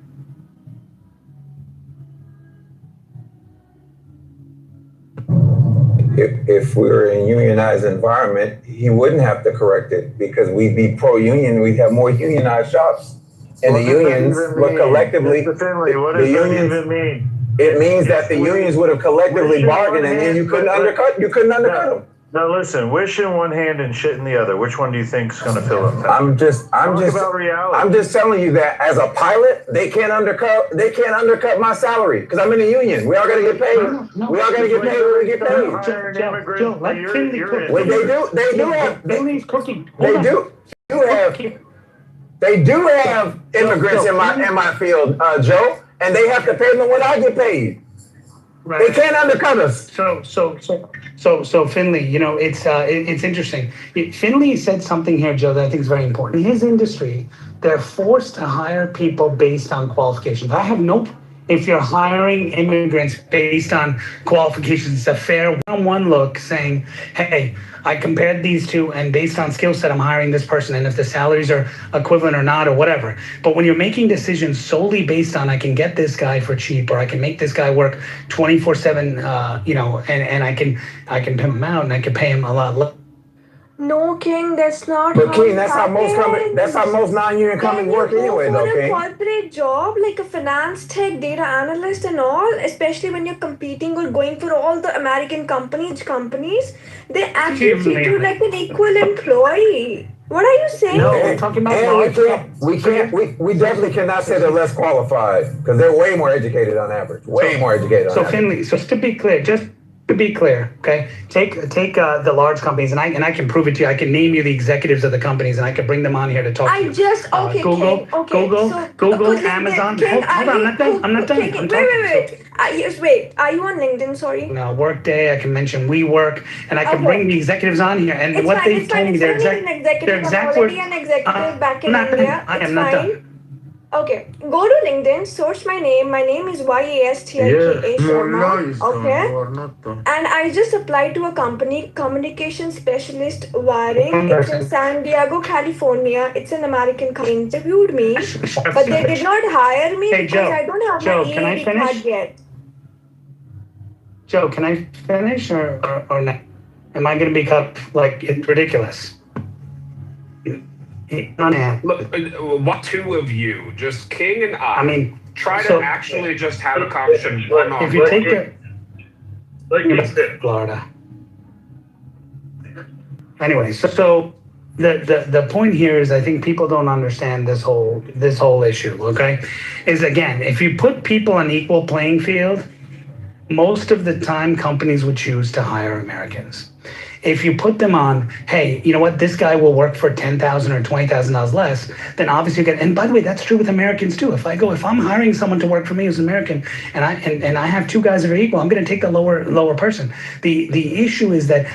S18: If we were in a unionized environment, he wouldn't have to correct it because we'd be pro-union. We'd have more unionized shops, and the unions would collectively.
S16: Mr. Finley, what does that even mean?
S18: It means that the unions would have collectively bargained, and then you couldn't undercut. You couldn't undercut them.
S16: Now listen, wish in one hand and shit in the other. Which one do you think is going to fill up?
S18: I'm just
S16: about reality.
S18: I'm just telling you that as a pilot, they can't undercut my salary because I'm in a union. We all got to get paid. We all got to get paid. We get paid.
S13: Joe, let Finley cook.
S18: Well, they do have immigrants in my field, Joe, and they have to pay them when I get paid. Right. They can't undercut us.
S13: So Finley, it's interesting. Finley said something here, Joe, that I think is very important. In his industry, they're forced to hire people based on qualifications. I have if you're hiring immigrants based on qualifications, it's a fair one-on-one look saying, hey, I compared these two and based on skill set, I'm hiring this person. And if the salaries are equivalent or not or whatever. But when you're making decisions solely based on I can get this guy for cheap or I can make this guy work 24/7, and I can pimp him out and I can pay him a lot less.
S6: No, King, that's not.
S18: But King, that's how most non-union companies work anyway, though, King.
S6: For a corporate job like a finance tech, data analyst, and all, especially when you're competing or going for all the American companies, they actually treat you like an equal employee. What are you saying?
S13: No, we're talking about
S18: we definitely cannot say they're less qualified because they're way more educated on average. Way more educated.
S13: So Finley, just to be clear, okay, take the large companies, and I can prove it to you. I can name you the executives of the companies, and I can bring them on here to talk to you. Google, Amazon. Hold on, I'm not done.
S6: Wait. Are you on LinkedIn? Sorry.
S13: No, Workday. I can mention WeWork, and I can bring the executives on here. And
S6: it's
S13: what
S6: fine,
S13: they told me, their exact words.
S6: An executive back in India.
S13: I am not done.
S6: Okay, go to LinkedIn, search my name. My name is Yastika Sharma. Okay, and I just applied to a company, communication specialist wiring. It's in San Diego, California. It's an American company. Interviewed me, but they did not hire me
S13: Hey,
S6: because
S13: Joe.
S6: I don't have
S13: Joe,
S6: my
S13: can I
S6: EAD
S13: finish?
S6: card yet.
S13: Joe, can I finish or not? Am I going to be cut like ridiculous?
S17: Look, what two of you, just King and I
S13: mean,
S17: try
S13: so-
S17: to actually just have a conversation one on
S13: If you take the Florida. Anyway, so the point here is I think people don't understand this whole issue, okay? Is again, if you put people on equal playing field, most of the time companies would choose to hire Americans. If you put them on, hey, you know what, this guy will work for $10,000 or $20,000 less, then obviously you get. And by the way, that's true with Americans too. If I'm hiring someone to work for me as an American, and I have two guys that are equal, I'm going to take the lower person. The issue is that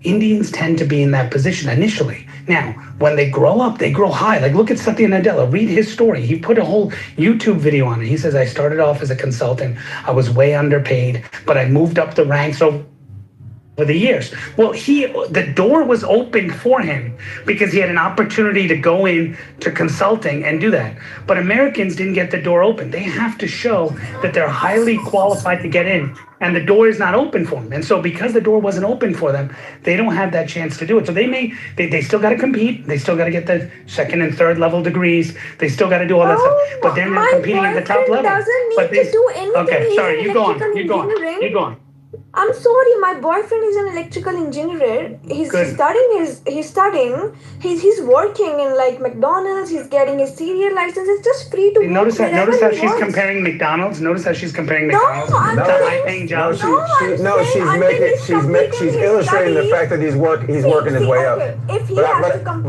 S13: Indians tend to be in that position initially. Now, when they grow up, they grow high. Like look at Satya Nadella. Read his story. He put a whole YouTube video on it. He says, I started off as a consultant. I was way underpaid, but I moved up the ranks over the years. Well, the door was opened for him because he had an opportunity to go in to consulting and do that. But Americans didn't get the door open. They have to show that they're highly qualified to get in, and the door is not open for them. And so because the door wasn't open for them, they don't have that chance to do it. So they still got to compete. They still got to get the second and third level degrees. They still got to do all that stuff. But they're not competing at the top level.
S6: Doesn't need to do anything.
S13: Okay,
S6: He's
S13: sorry,
S6: an
S13: you go on.
S6: electrical
S13: You go on.
S6: engineering.
S13: You go on.
S6: I'm sorry, my boyfriend is an electrical engineer. He's
S13: Good.
S6: studying. He's working in like McDonald's. He's getting his serial license. It's just free to work
S13: Notice how
S6: wherever he
S13: she's
S6: wants.
S13: comparing McDonald's. Notice how she's comparing
S6: No,
S13: McDonald's
S6: I'm
S13: to
S6: saying-
S13: high-paying jobs.
S18: She's illustrating the fact that he's working his way up.
S6: Okay, if he has to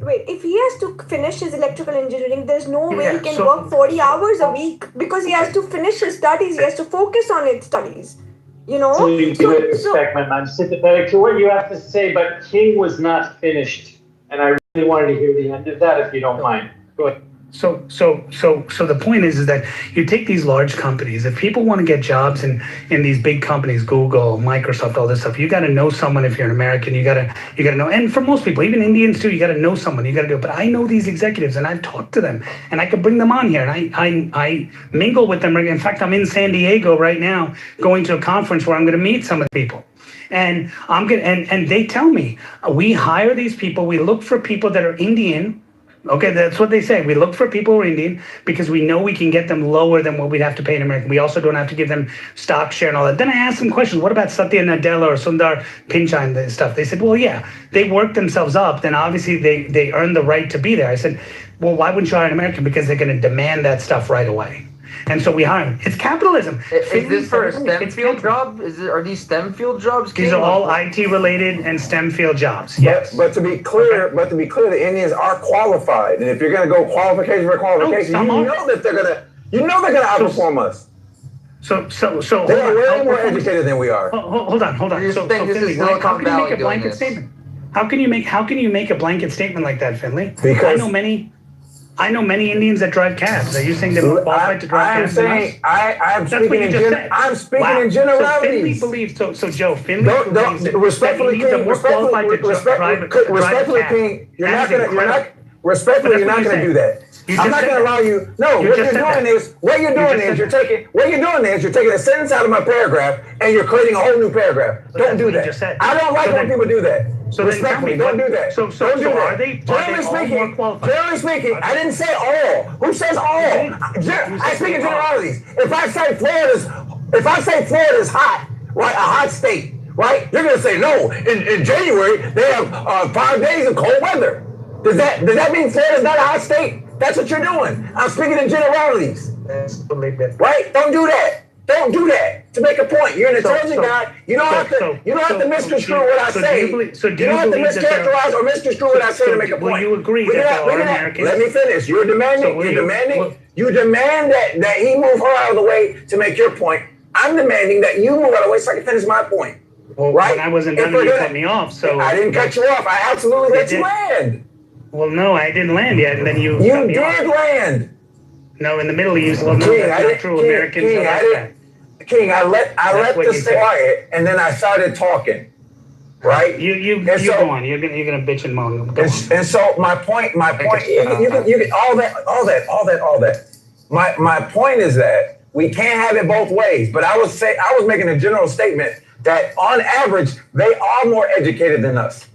S6: wait. If he has to finish his electrical engineering, there's no way he can work 40 hours a week because he has to finish his studies. He has to focus on his studies. You know.
S21: So you do respect my I'm sympathetic to what you have to say, but King was not finished, and I really wanted to hear the end of that, if you don't mind. Go ahead.
S13: So the point is that you take these large companies. If people want to get jobs in these big companies, Google, Microsoft, all this stuff, you got to know someone. If you're an American, you got to know. And for most people, even Indians too, you got to know someone. You got to do it. But I know these executives, and I've talked to them, and I could bring them on here, and I mingle with them. In fact, I'm in San Diego right now, going to a conference where I'm going to meet some of the people. And and they tell me we hire these people. We look for people that are Indian. Okay, that's what they say. We look for people who are Indian because we know we can get them lower than what we'd have to pay in America. We also don't have to give them stock share and all that. Then I asked them questions. What about Satya Nadella or Sundar Pichai and stuff? They said, well, yeah, they worked themselves up. Then obviously they earned the right to be there. I said, well, why wouldn't you hire an American? Because they're going to demand that stuff right away. And so we hire them. It's capitalism.
S15: Is this for a STEM field job? Are these STEM field jobs?
S13: These are all IT related and STEM field jobs. Yes.
S18: But to be clear, the Indians are qualified, and if you're going to go qualification for qualification, you know that they're going to outperform us.
S13: So
S18: they are way more educated than we are.
S13: Hold on. So Finley, how can you make a blanket statement? How can you make a blanket statement like that, Finley? Because I know many Indians that drive cabs. Are you saying they're more qualified to drive cabs than us?
S18: I'm speaking in generalities.
S13: So Finley believes. So Joe, Finley believes respectfully, that Indians are more qualified to drive
S18: King, you're not going to do that. I'm not going to allow you. No, what you're doing is you're taking a sentence out of my paragraph and you're creating a whole new paragraph. Don't do that. I don't like when people do that.
S13: So
S18: respectfully, don't do that.
S13: So are they all more qualified?
S18: Generally speaking, I didn't say all. Who says all? I speak in generalities. If I say Florida's hot, right, a hot state, right, you're gonna say no. In January they have 5 days of cold weather. Does that mean Florida's not a hot state? That's what you're doing. I'm speaking in generalities. Right? Don't do that. Don't do that to make a point. You're an intelligent guy. You don't have to misconstrue what I say. You don't have to mischaracterize or misconstrue what I say to make a point.
S13: Will you agree that there are Americans?
S18: Let me finish. You demand that he move her out of the way to make your point. I'm demanding that you move out of the way so I can finish my point.
S13: Well, right? When I wasn't done, you cut me off. So
S18: I didn't cut you off. I absolutely let you land.
S13: Well, no, I didn't land yet, and then you.
S18: You did land.
S13: No, in the Middle East, well, no,
S18: King,
S13: that's not true. Americans are like that.
S18: King, I let
S13: what
S18: this
S13: you said.
S18: quiet, and then I started talking. Right?
S13: You
S18: so,
S13: go on. You're gonna bitch and moan.
S18: And so my point, you can all that. My point is that we can't have it both ways. But I was making a general statement that on average they are more educated than us.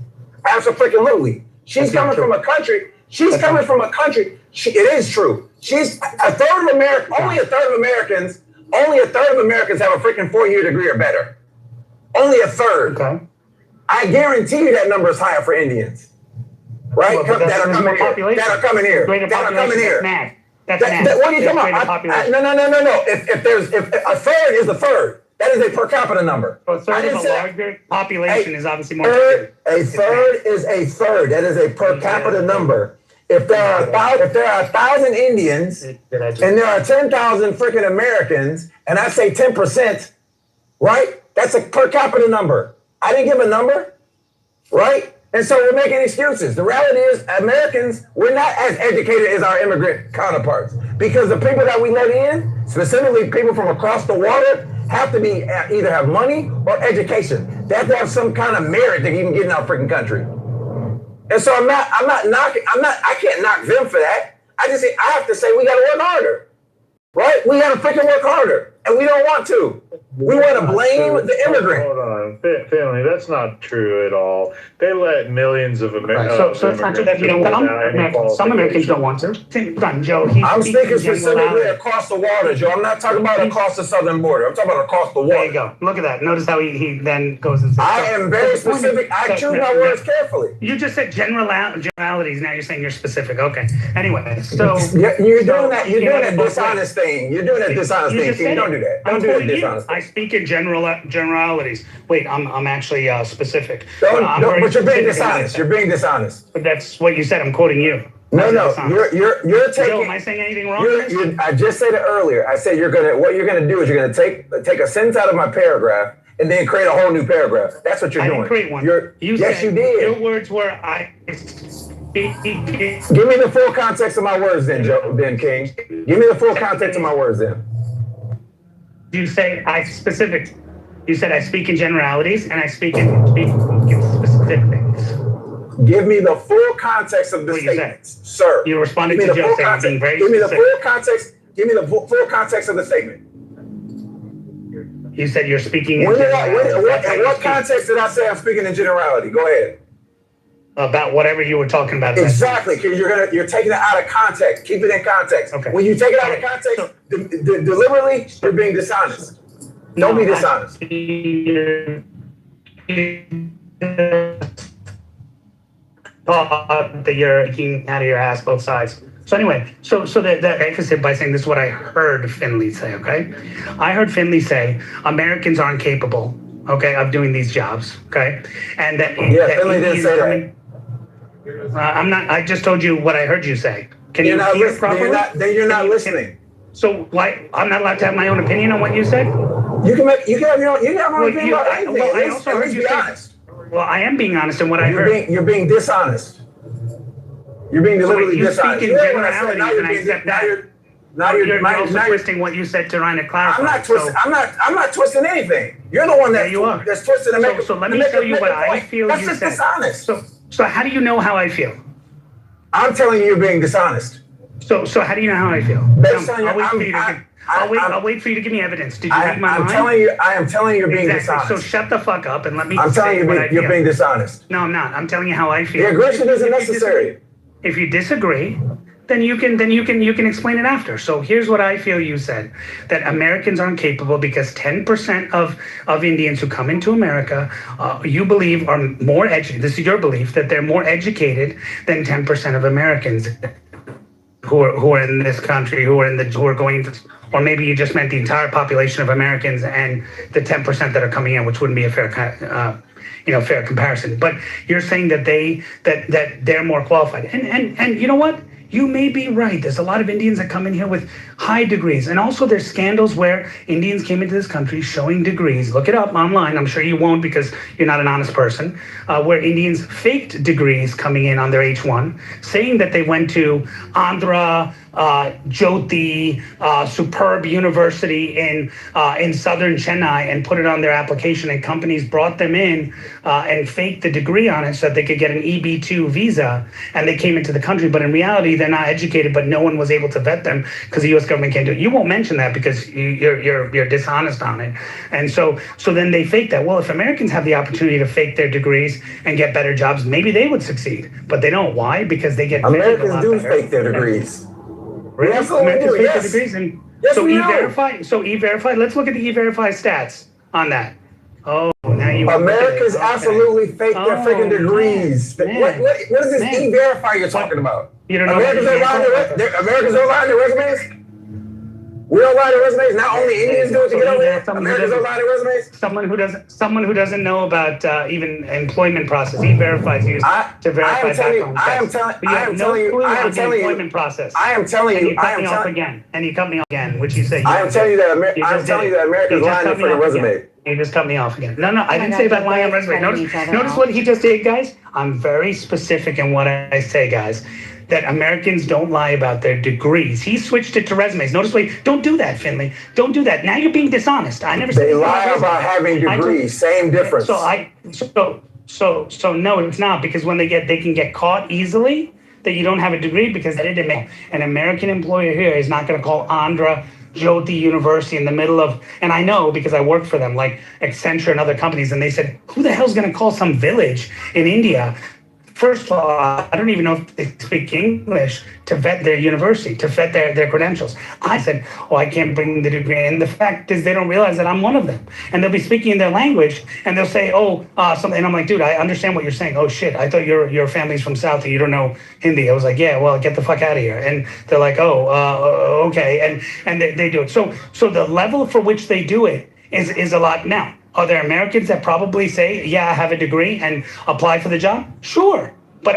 S18: Absolutely. She's coming from a country. It is true. She's a third of America. Only a third of Americans have a freaking 4-year degree or better. Only a third.
S13: Okay.
S18: I guarantee you that number is higher for Indians, right?
S13: Well,
S18: that are coming here. That's mad. What are you talking about? No. If a third is a third, that is a per capita number.
S13: So a third of a larger population is obviously more.
S18: A third is a third. That is a per capita number. If there are 1,000 Indians and there are 10,000 freaking Americans, and I say 10%, right? That's a per capita number. I didn't give a number, right? And so we're making excuses. The reality is Americans, we're not as educated as our immigrant counterparts because the people that we let in, specifically people from across the water, have to be either have money or education. They have to have some kind of merit to even get in our freaking country. And so I can't knock them for that. I have to say we got to work harder, right? We got to freaking work harder, and we don't want to. We want to blame the immigrant.
S16: Hold on, family. That's not true at all. They let millions of Americans.
S13: So it's not true that you don't. Some Americans don't want to. Joe.
S18: I'm speaking specifically across the water, Joe. I'm not talking about across the southern border. I'm talking about across the water.
S13: There you go. Look at that. Notice how he then goes and says.
S18: I am very specific. I choose my words carefully.
S13: You just said generalities. Now you're saying you're specific. Okay. Anyway, so
S18: you're doing that. You're doing that dishonest thing. You're doing that dishonest thing. Don't do that. Don't do that dishonest thing.
S13: I speak in generalities. Wait, I'm actually specific.
S18: But you're being dishonest. You're being dishonest.
S13: But that's what you said. I'm quoting you.
S18: No, you're taking.
S13: Joe, am I saying anything wrong?
S18: I just said it earlier. I said what you're gonna do is you're gonna take a sentence out of my paragraph and then create a whole new paragraph. That's what you're doing.
S13: I didn't create one.
S18: Yes, you did.
S13: Your words were I.
S18: Give me the full context of my words, then, King. Give me the full context of my words, then.
S13: You say specific. You said I speak in generalities and I speak in specific things.
S18: Give me the full context of the statements, sir.
S13: You responded to Joe saying being very
S18: Give me the
S13: specific.
S18: full context. Give me the full context of the statement.
S13: You said you're speaking in
S18: what context did I say I'm speaking in generality? Go ahead.
S13: About whatever you were talking about.
S18: Exactly, because you're taking it out of context. Keep it in context.
S13: Okay.
S18: When you take it out of context, deliberately, you're being dishonest. Don't be dishonest.
S13: That you're taking out of your ass both sides. So anyway, so the emphasis by saying this is what I heard Finley say, okay? I heard Finley say Americans aren't capable, okay, of doing these jobs, okay? And that
S18: Finley didn't say that.
S13: I'm not. I just told you what I heard you say. Can you hear properly?
S18: Then you're not listening.
S13: So why? I'm not allowed to have my own opinion on what you said.
S18: You can have your own opinion about anything.
S13: I also heard you say. Well, I am being honest in what I heard.
S18: You're being dishonest. You're being deliberately dishonest.
S13: You speak in generalities, and I accept that.
S18: Now
S13: you're also twisting what you said to trying to clarify.
S18: I'm not twisting. I'm not twisting anything. You're the one that's twisting to make.
S13: So let me tell you what I feel.
S18: That's just dishonest.
S13: So how do you know how I feel?
S18: I'm telling you, you're being dishonest.
S13: So how do you know how I feel? I'll wait for you to give me evidence. Did you read my mind?
S18: I am telling you, you're being dishonest.
S13: So shut the fuck up and let me.
S18: I'm telling you, you're being dishonest.
S13: No, I'm not. I'm telling you how I feel.
S18: The aggression isn't necessary.
S13: If you disagree, then you can explain it after. So here's what I feel you said, that Americans aren't capable because 10% of Indians who come into America, you believe are more educated. This is your belief, that they're more educated than 10% of Americans who are in this country, who are going to, or maybe you just meant the entire population of Americans and the 10% that are coming in, which wouldn't be a fair fair comparison. But you're saying that they're more qualified. And you know what? You may be right. There's a lot of Indians that come in here with high degrees. And also there's scandals where Indians came into this country showing degrees. Look it up online. I'm sure you won't because you're not an honest person. Where Indians faked degrees coming in on their H-1, saying that they went to Andhra Jyoti, superb university in southern Chennai, and put it on their application, and companies brought them in and faked the degree on it so that they could get an EB2 visa, and they came into the country. But in reality, they're not educated, but no one was able to vet them because the U.S. government can't do it. You won't mention that because you're dishonest on it. And so then they fake that. Well, if Americans have the opportunity to fake their degrees and get better jobs, maybe they would succeed. But they don't. Why? Because they get
S18: Americans do fake their degrees.
S13: Really? Americans fake their
S18: Yes.
S13: degrees, and
S18: Yes,
S13: so
S18: we know.
S13: E-Verify. So E-Verify. Let's look at the E-Verify stats on that. Oh, now you.
S18: Americans
S13: okay.
S18: absolutely fake their freaking degrees.
S13: Man.
S18: What is this
S13: Man.
S18: E-Verify you're talking about?
S13: You don't know
S18: Americans don't lie on their resumes? We don't lie to resumes. Not only Indians do it to get over there. Americans don't lie to resumes.
S13: Someone who doesn't know about even employment process. E-Verify is used to verify background checks.
S18: I am telling you.
S13: Employment process.
S18: I am telling you.
S13: And you cut me off again, which you say.
S18: I am telling you that Americans lying on their resume.
S13: You just cut me off again. No, I didn't say about lying on resume. Notice what he just did, guys. I'm very specific in what I say, guys. That Americans don't lie about their degrees. He switched it to resumes. Notice what? Don't do that, Finley. Don't do that. Now you're being dishonest. I never said
S18: they lie about having degrees. Same difference.
S13: So no, it's not, because when they can get caught easily that you don't have a degree because they didn't make. An American employer here is not going to call Andhra Jyoti University in the middle of, and I know because I worked for them, like Accenture and other companies, and they said, who the hell's going to call some village in India? First of all, I don't even know if they speak English to vet their university, to vet their credentials. I said, I can't bring the degree. And the fact is they don't realize that I'm one of them. And they'll be speaking in their language and they'll say, something. And I'm like, dude, I understand what you're saying. Oh shit, I thought your family's from South and you don't know Hindi. I was like, yeah, well, get the fuck out of here. And they're like, okay. And they do it. So the level for which they do it is a lot. Now, are there Americans that probably say, yeah, I have a degree and apply for the job? Sure. But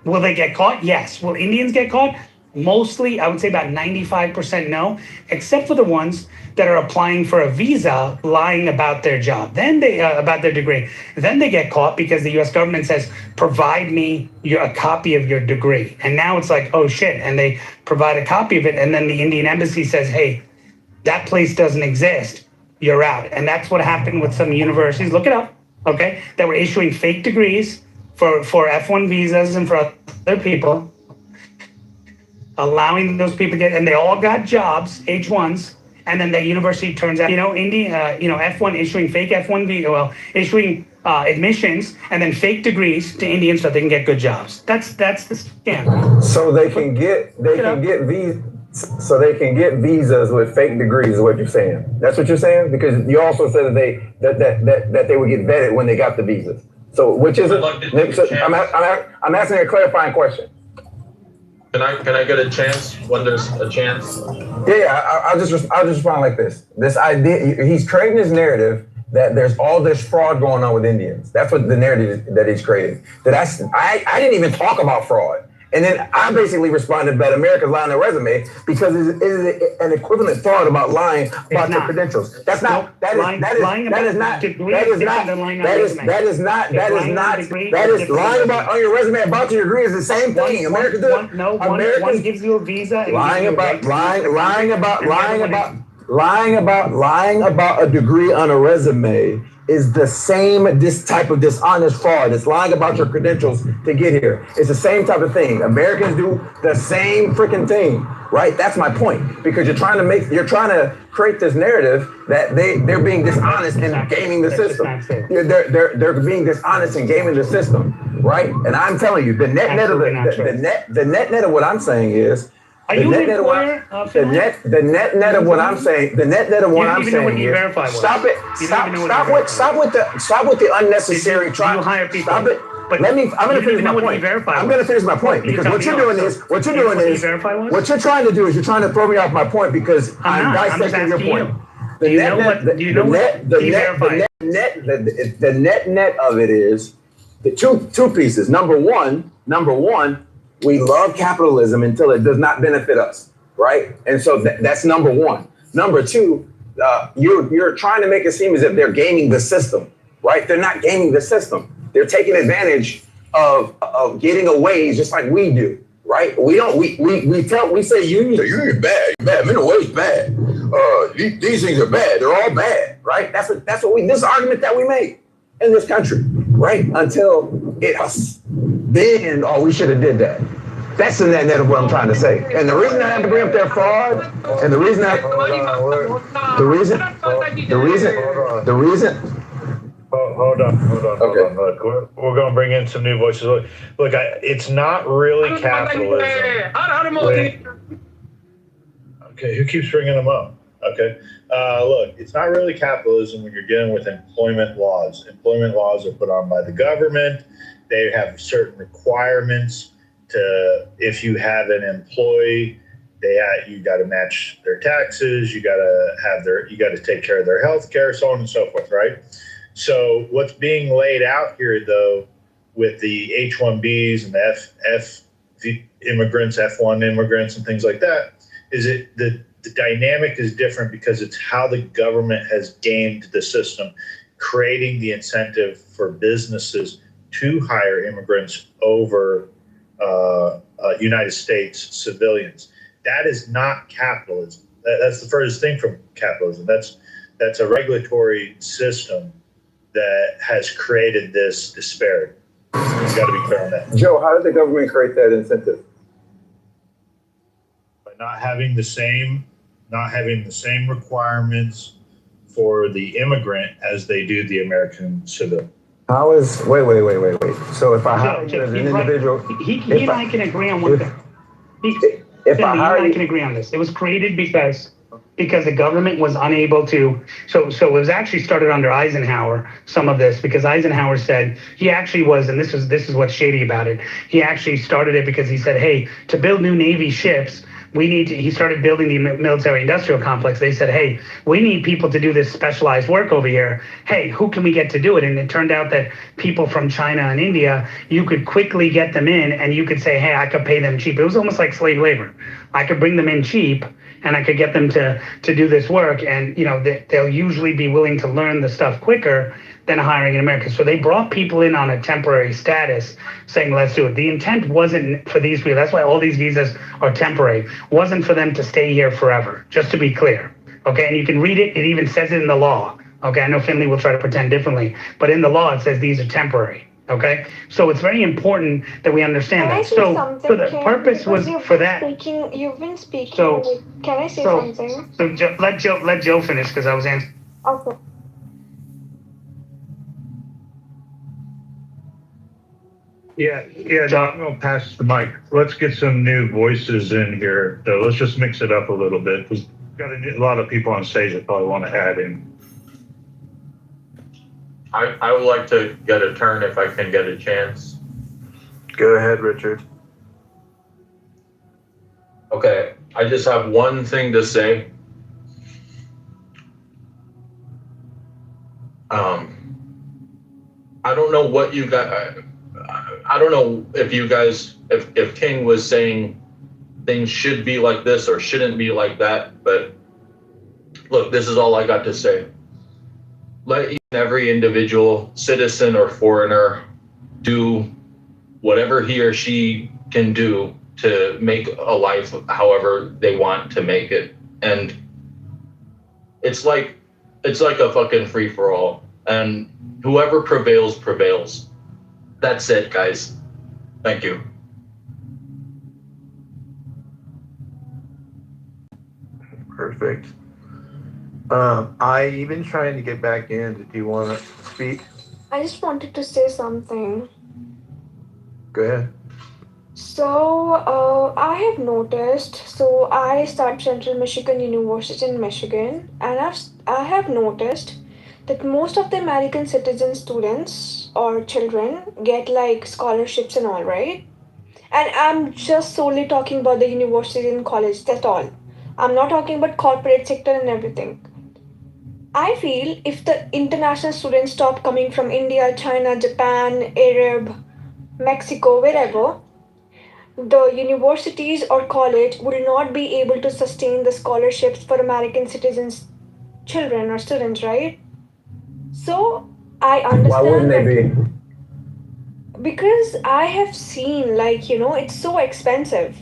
S13: will they get caught? Yes. Will Indians get caught? Mostly, I would say about 95% no, except for the ones that are applying for a visa, lying about their job, about their degree. Then they get caught because the U.S. government says, provide me a copy of your degree. And now it's like, oh shit. And they provide a copy of it. And then the Indian embassy says, hey, that place doesn't exist. You're out. And that's what happened with some universities. Look it up, okay? That were issuing fake degrees for F1 visas and for other people, allowing those people to get, and they all got jobs, H1s, and then the university turns out, F1 issuing fake F1 issuing admissions and then fake degrees to Indians so they can get good jobs. That's the scam.
S18: So they can get these. So they can get visas with fake degrees, is what you're saying. That's what you're saying? Because you also said that they would get vetted when they got the visas. So which is it? So I'm asking a clarifying question.
S3: Can I get a chance when there's a chance?
S18: Yeah, I'll just respond like this. This idea, he's creating this narrative that there's all this fraud going on with Indians. That's what the narrative that he's creating. I didn't even talk about fraud. And then I basically responded that Americans lie on their resume because it is an equivalent fraud about lying about their credentials. That's not. That is lying about on your resume about your degree is the same thing. Americans do it.
S13: One gives you a visa.
S18: Lying about a degree on a resume is the same this type of dishonest fraud. It's lying about your credentials to get here. It's the same type of thing. Americans do the same freaking thing, right? That's my point. Because you're trying to create this narrative that they're being dishonest and gaming the system. They're being dishonest and gaming the system, right? And I'm telling you, the net net of what I'm saying is. The net net of what I'm saying is stop with the unnecessary try. Stop it. But I'm going to finish my point. I'm going to finish my point because what you're trying to do is you're trying to throw me off my point because I'm dissecting your point. The net of it is the two pieces. Number one. We love capitalism until it does not benefit us, right? And so that's number one. Number two, you're trying to make it seem as if they're gaming the system, right? They're not gaming the system. They're taking advantage of getting away just like we do, right? We don't. We say unions bad, minimum wage bad. These things are bad. They're all bad, right? That's what we. This is the argument that we make in this country, right? Until it us. Then, we should have did that. That's the net of what I'm trying to say. And the reason I have to bring up their fraud, and the reason.
S16: Hold on. Look, we're going to bring in some new voices. Look, it's not really capitalism. Okay, who keeps bringing them up? Okay. Look, it's not really capitalism when you're dealing with employment laws. Employment laws are put on by the government. They have certain requirements to, if you have an employee, you got to match their taxes. You got to take care of their health care, so on and so forth, right? So what's being laid out here, though, with the H-1Bs and the immigrants, F1 immigrants, and things like that, is the dynamic is different because it's how the government has gamed the system, creating the incentive for businesses to hire immigrants over United States civilians. That is not capitalism. That's the furthest thing from capitalism. That's a regulatory system that has created this disparity. You've got to be clear on that.
S18: Joe, how did the government create that incentive?
S16: By not having the same requirements for the immigrant as they do the American civilian.
S18: How is wait. So if I hire you as an individual,
S13: he and I can agree on one thing. He and I can agree on this. It was created because the government was unable to. So it was actually started under Eisenhower. Some of this because Eisenhower said he actually was, and this is what's shady about it. He actually started it because he said, hey, to build new Navy ships. He started building the military industrial complex. They said, hey, we need people to do this specialized work over here. Hey, who can we get to do it? And it turned out that people from China and India, you could quickly get them in and you could say, hey, I could pay them cheap. It was almost like slave labor. I could bring them in cheap and I could get them to do this work. And, they'll usually be willing to learn the stuff quicker than hiring in America. So they brought people in on a temporary status saying, let's do it. The intent wasn't for these people. That's why all these visas are temporary. Wasn't for them to stay here forever, just to be clear. Okay, and you can read it. It even says it in the law. Okay, I know Finley will try to pretend differently, but in the law it says these are temporary. Okay, so it's very important that we understand that. So the purpose was for that.
S6: You've been speaking.
S13: So
S6: can I say something?
S13: So let Joe finish because I was answering.
S6: Okay.
S16: Yeah, John, I'm going to pass the mic. Let's get some new voices in here, though. Let's just mix it up a little bit because we've got a lot of people on stage that probably want to add in.
S3: I would like to get a turn if I can get a chance.
S10: Go ahead, Richard.
S3: Okay, I just have one thing to say. I don't know what you got. I don't know if you guys, if King was saying things should be like this or shouldn't be like that, but look, this is all I got to say. Let every individual, citizen or foreigner, do whatever he or she can do to make a life however they want to make it. And it's like a fucking free-for-all. And whoever prevails, prevails. That's it, guys. Thank you.
S10: Perfect. I've been trying to get back in. Did you want to speak?
S6: I just wanted to say something.
S10: Go ahead.
S6: So, I have noticed. So, I studied Central Michigan University in Michigan, and I have noticed that most of the American citizen students or children get like scholarships and all, right? And I'm just solely talking about the university and college, that's all. I'm not talking about corporate sector and everything. I feel if the international students stop coming from India, China, Japan, Arab, Mexico, wherever, the universities or college will not be able to sustain the scholarships for American citizens, children or students, right? So I understand.
S18: Why wouldn't they be?
S6: because I have seen, like, it's so expensive.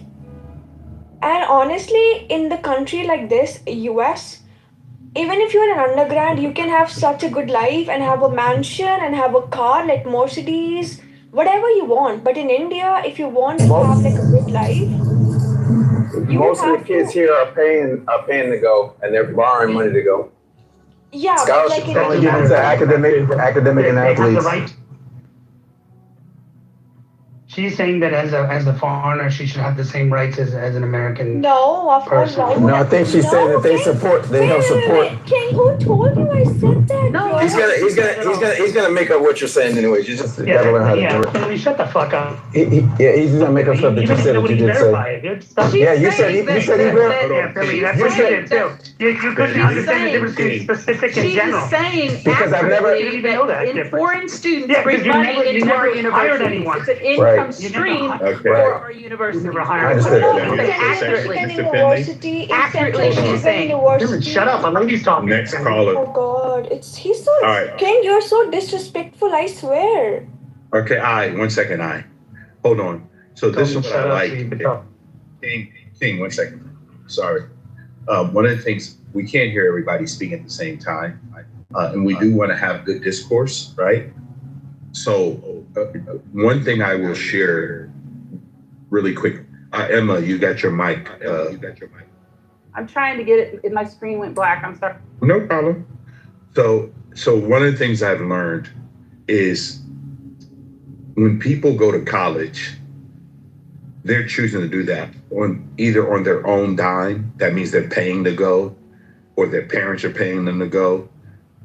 S6: And honestly, in the country like this, US, even if you're an undergrad, you can have such a good life and have a mansion and have a car like Mercedes, whatever you want. But in India, if you want to have like a good life, you
S18: Most of the
S6: have
S18: kids
S6: to.
S18: here are paying to go, and they're borrowing money to go.
S6: Yeah, but like
S18: Scholarships
S6: in
S18: only given to academic and
S13: They have the
S18: athletes.
S13: right. She's saying that as a foreigner, she should have the same rights as an American.
S6: No, of course,
S13: person.
S6: why would
S18: No, I think she's saying that they
S6: King,
S18: support. They help support.
S6: King, who told you I said that, bro?
S18: He's gonna make up what you're saying anyways. You just gotta learn how to do it.
S13: I mean, shut the fuck up.
S18: Yeah, he's gonna make up stuff that you said that you didn't say. Yeah, you said he verified.
S13: Yeah, Billy, that's what you did too. You could not understand the difference between specific and general.
S7: She's saying
S18: Because I've never-
S7: accurately
S13: You didn't know that
S7: that in
S13: difference.
S7: foreign students
S13: Yeah,
S7: bring
S13: because
S7: money
S13: you
S7: into
S13: never
S7: our
S13: hired
S7: universities.
S13: anyone.
S7: It's an income
S18: Right.
S7: stream
S11: Okay.
S7: for our universities.
S13: Never
S18: I
S13: hired
S18: understood
S13: anyone.
S18: that.
S7: But accurately,
S6: University,
S7: accurately, she's saying.
S6: University.
S13: Shut up, a lady's talking.
S11: Next
S6: Oh
S11: caller.
S6: God, he's so.
S11: All right.
S6: King, you're so disrespectful. I swear.
S11: Okay, one second, hold on. So this is what
S13: Shut
S11: I
S13: up
S11: like.
S13: so you can talk.
S11: King, 1 second. Sorry. One of the things, we can't hear everybody speak at the same time, and we do want to have good discourse, right? So one thing I will share really quick. Emma, you got your mic.
S7: I'm trying to get it, and my screen went black. I'm sorry.
S11: No problem. So one of the things I've learned is when people go to college, they're choosing to do that either on their own dime. That means they're paying to go, or their parents are paying them to go.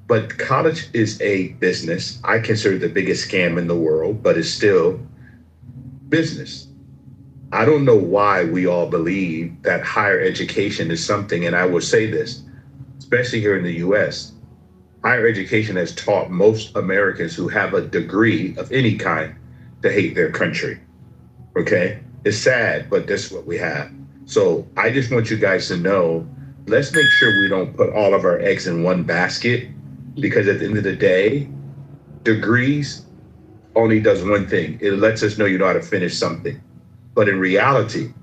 S11: But college is a business. I consider it the biggest scam in the world, but it's still business. I don't know why we all believe that higher education is something, and I will say this, especially here in the US, higher education has taught most Americans who have a degree of any kind to hate their country, okay? It's sad, but this is what we have. So I just want you guys to know, let's make sure we don't put all of our eggs in one basket, because at the end of the day, degrees only does one thing. It lets us know you know how to finish something. But in reality,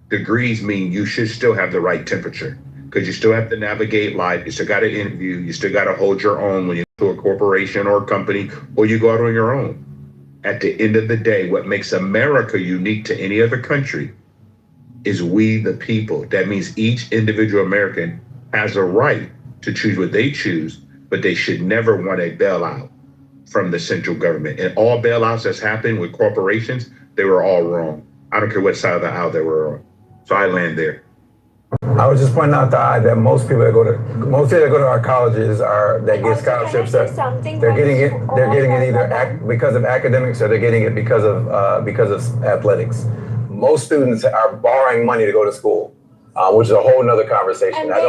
S11: degrees mean you should still have the right temperature, because you still have to navigate life. You still got to interview. You still got to hold your own when you go to a corporation or a company, or you go out on your own. At the end of the day, what makes America unique to any other country is we the people. That means each individual American has a right to choose what they choose, but they should never want a bailout from the central government. And all bailouts that's happened with corporations, they were all wrong. I don't care what side of the aisle they were on. So I land there.
S18: I was just pointing out that most people that go to our colleges that get scholarships, they're getting it either because of academics, or they're getting it because of athletics. Most students are borrowing money to go to school, which is a whole nother conversation.
S6: And they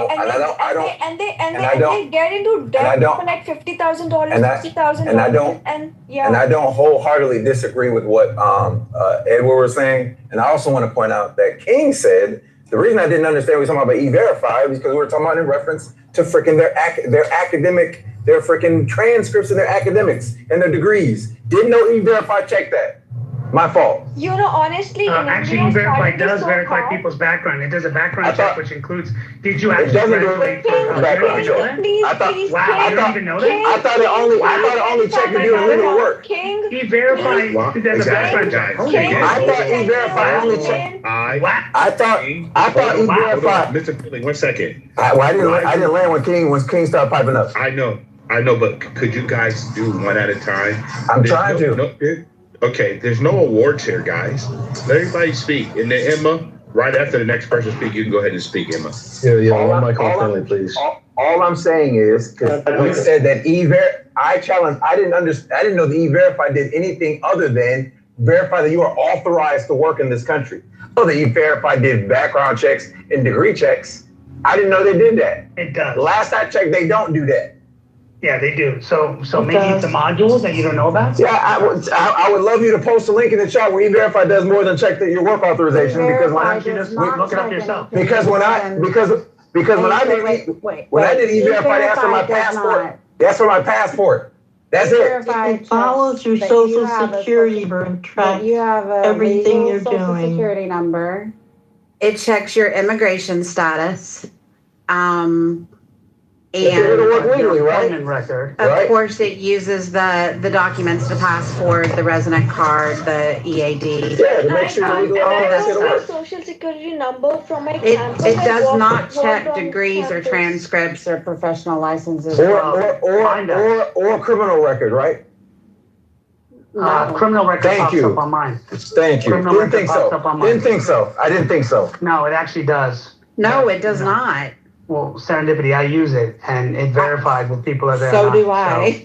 S6: get into debt for like $50,000, $60,000,
S18: and I don't wholeheartedly disagree with what Edward was saying. And I also want to point out that King said the reason I didn't understand what we were talking about E-Verify was because we were talking about in reference to freaking their academic, their freaking transcripts and their academics and their degrees. Didn't know E-Verify checked that. My fault.
S6: Honestly,
S13: Actually, E-Verify does verify people's background. It does a background check, which includes, did you actually graduate from
S18: background check?
S13: Wow, you don't even know that?
S18: I thought it only checked if you were legal work.
S13: E-Verify does a background check.
S18: I thought E-Verify only checked. I thought E-Verify.
S11: Mr. Philly, 1 second.
S18: I didn't land when King started piping up.
S11: I know, but could you guys do one at a time?
S18: I'm trying to.
S11: Okay, there's no awards here, guys. Let everybody speak. And then Emma, right after the next person speak, you can go ahead and speak, Emma.
S18: Yeah, Michael, please. All I'm saying is, because you said that I didn't know that E-Verify did anything other than verify that you are authorized to work in this country. So that E-Verify did background checks and degree checks. I didn't know they did that.
S13: It does.
S18: Last I checked, they don't do that.
S13: Yeah, they do. So maybe it's a module that you don't know about?
S18: Yeah, I would love you to post a link in the chat where E-Verify does more than check your work authorization, because when I
S13: look it up yourself.
S18: Because when I did E-Verify, they asked for my passport. They asked for my passport. That's it.
S7: Verified
S1: follows your
S7: that
S1: social
S7: you have a
S1: security
S7: social-
S1: number and
S7: that
S1: tracks
S7: you have a
S1: everything
S7: legal
S1: you're
S7: social
S1: doing.
S7: security number. It checks your immigration status.
S18: If you're
S7: And
S18: gonna work legally, right?
S13: Employment record.
S7: of
S18: Right.
S7: course, it uses the documents, the passport, the resident card, the EAD.
S18: Yeah, to make sure you're legally
S7: all
S18: authorized
S7: this
S18: to
S7: stuff.
S18: work.
S6: Social security number from my
S7: It
S6: campus.
S7: it
S6: I
S7: does
S6: worked-
S7: not
S6: worked
S7: check
S6: on
S7: degrees or
S6: campus.
S7: transcripts or professional licenses.
S18: Or criminal record, right?
S13: Criminal record
S18: Thank
S13: pops
S18: you.
S13: up on mine.
S18: Thank you.
S13: Criminal
S18: Didn't
S13: record
S18: think
S13: pops
S18: so.
S13: up on mine.
S18: Didn't think so. I didn't think so.
S13: No, it actually does.
S7: No, it does not.
S13: Well, serendipity, I use it, and it verifies that people are there.
S7: So
S13: or
S7: do
S13: not.
S7: I.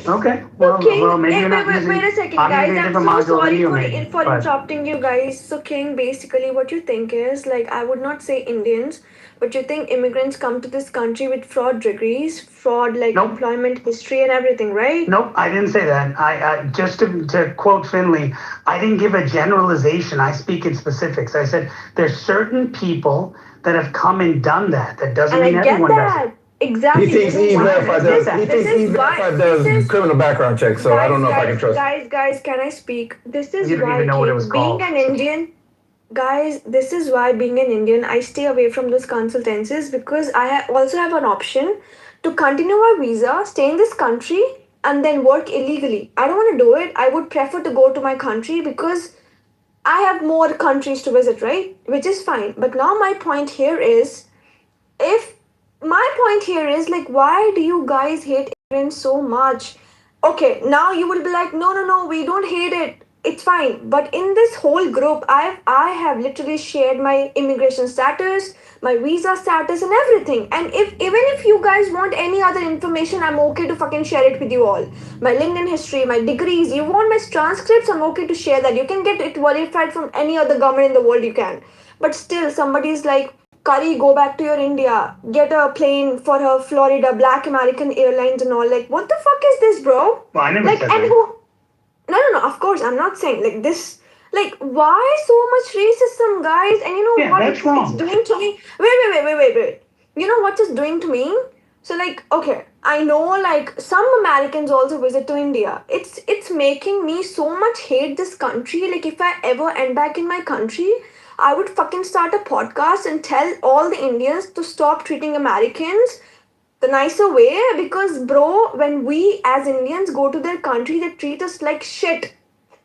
S13: So, okay. Well,
S6: King,
S13: well, maybe you're not
S6: wait
S13: using.
S6: a second,
S13: I'm
S6: guys.
S13: using a
S6: I'm
S13: different
S6: so
S13: module than
S6: sorry
S13: you,
S6: for,
S13: maybe,
S6: for
S13: but-
S6: interrupting you guys. So, King, basically, what you think is like, I would not say Indians, but you think immigrants come to this country with fraud degrees, fraud like
S13: Nope.
S6: employment history and everything, right?
S13: Nope, I didn't say that. I just to quote Finley, I didn't give a generalization. I speak in specifics. I said there's certain people that have come and done that. That doesn't
S6: And
S13: mean
S6: I get
S13: everyone does it.
S6: that. Exactly.
S18: He thinks
S6: This is why-
S18: E-Verify does. He
S6: this
S18: thinks
S6: is why-
S18: E-Verify
S6: this
S18: does
S6: is-
S18: criminal background checks. So I don't know if I can trust.
S6: Guys, can I speak? This is
S13: You don't
S6: why
S13: even know what it was
S6: being
S13: called.
S6: an Indian, guys, this is why being an Indian, I stay away from those consultancies because I also have an option to continue my visa, stay in this country, and then work illegally. I don't want to do it. I would prefer to go to my country because I have more countries to visit, right? Which is fine. But now my point here is, like, why do you guys hate immigrants so much? Okay, now you will be like, no, we don't hate it. It's fine. But in this whole group, I have literally shared my immigration status, my visa status, and everything. And even if you guys want any other information, I'm okay to fucking share it with you all. My LinkedIn history, my degrees, you want my transcripts, I'm okay to share that. You can get it verified from any other government in the world you can. But still, somebody's like, Kari, go back to your India. Get a plane for her Florida, Black American Airlines and all. Like, what the fuck is this, bro?
S13: Well, I never
S6: Like,
S13: said
S6: and
S13: that.
S6: who? No. Of course, I'm not saying like this. Like, why so much racism, guys? And you know
S13: Yeah,
S6: what
S13: that's wrong.
S6: it's doing to me? Wait. You know what it's doing to me? So like, okay, I know like some Americans also visit to India. It's making me so much hate this country. Like, if I ever end back in my country, I would fucking start a podcast and tell all the Indians to stop treating Americans the nicer way, because bro, when we as Indians go to their country, they treat us like shit.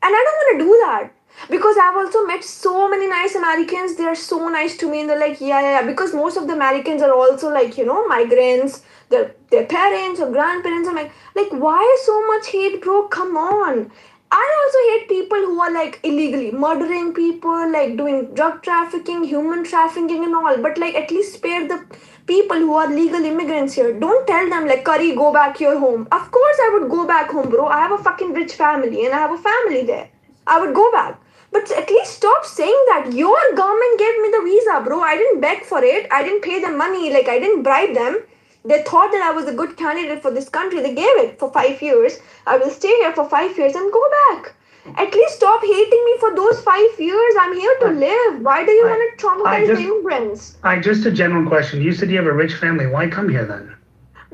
S6: And I don't want to do that. Because I've also met so many nice Americans. They're so nice to me and they're like, yeah. Because most of the Americans are also like, migrants, their parents or grandparents. I'm like, why so much hate, bro? Come on. I also hate people who are like illegally murdering people, like doing drug trafficking, human trafficking and all. But like, at least spare the people who are legal immigrants here. Don't tell them like, Curry, go back your home. Of course I would go back home, bro. I have a fucking rich family and I have a family there. I would go back. But at least stop saying that. Your government gave me the visa, bro. I didn't beg for it. I didn't pay them money. Like, I didn't bribe them. They thought that I was a good candidate for this country. They gave it for 5 years. I will stay here for 5 years and go back. At least stop hating me for those 5 years. I'm here to live. Why do you want to traumatize the immigrants?
S13: Just a general question. You said you have a rich family. Why come here then?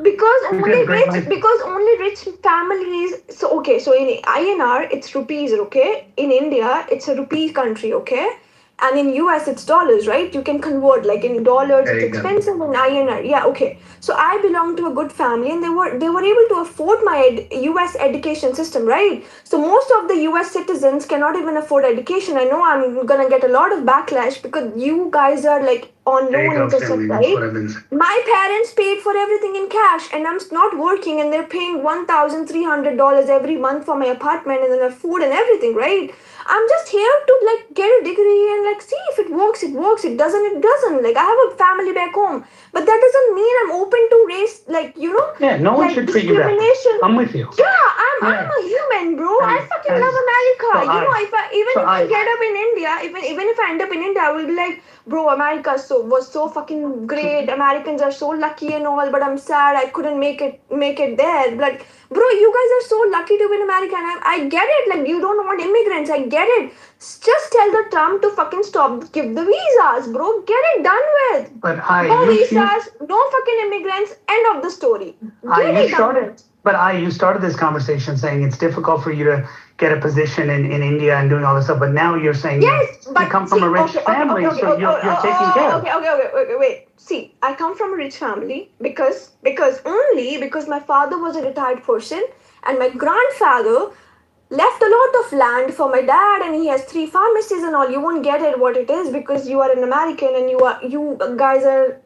S6: Because
S13: You
S6: only
S13: get great
S6: rich,
S13: life.
S6: because only rich families. So okay, so in INR it's rupees, okay. In India it's a rupee country, okay. And in US it's dollars, right? You can convert like in dollars.
S13: There
S6: It's
S13: you go.
S6: expensive in INR. Yeah, okay. So I belong to a good family, and they were able to afford my US education system, right? So most of the US citizens cannot even afford education. I know I'm gonna get a lot of backlash because you guys are like on
S13: There you
S6: loan
S13: go,
S6: interest,
S13: Stanley. That's what
S6: right?
S13: I've been saying.
S6: My parents paid for everything in cash, and I'm not working, and they're paying $1,300 every month for my apartment and then the food and everything, right? I'm just here to like get a degree and like see if it works. It works. It doesn't. Like, I have a family back home, but that doesn't mean I'm open to race. Like,
S13: Yeah, no one
S6: like
S13: should treat you that way.
S6: discrimination.
S13: I'm with you.
S6: Yeah, I'm a human, bro. I fucking love America.
S13: so
S6: If I get up in India, even if I end up in India, I will be like, bro, America was so fucking great. Americans are so lucky and all, but I'm sad I couldn't make it there. Like, bro, you guys are so lucky to be in America, and I get it. Like, you don't want immigrants. I get it. Just tell the Trump to fucking stop, give the visas, bro. Get it done with.
S13: But
S6: No visas, no fucking immigrants. End of the story. Get it done with.
S13: But you started this conversation saying it's difficult for you to get a position in India and doing all this stuff. But now you're saying
S6: Yes,
S13: you
S6: but
S13: come from
S6: see,
S13: a rich
S6: okay,
S13: family,
S6: okay, okay,
S13: so
S6: okay,
S13: you're taken care of.
S6: okay, wait. See, I come from a rich family because my father was a retired person and my grandfather left a lot of land for my dad and he has 3 pharmacies and all. You won't get it what it is because you are an American and you guys are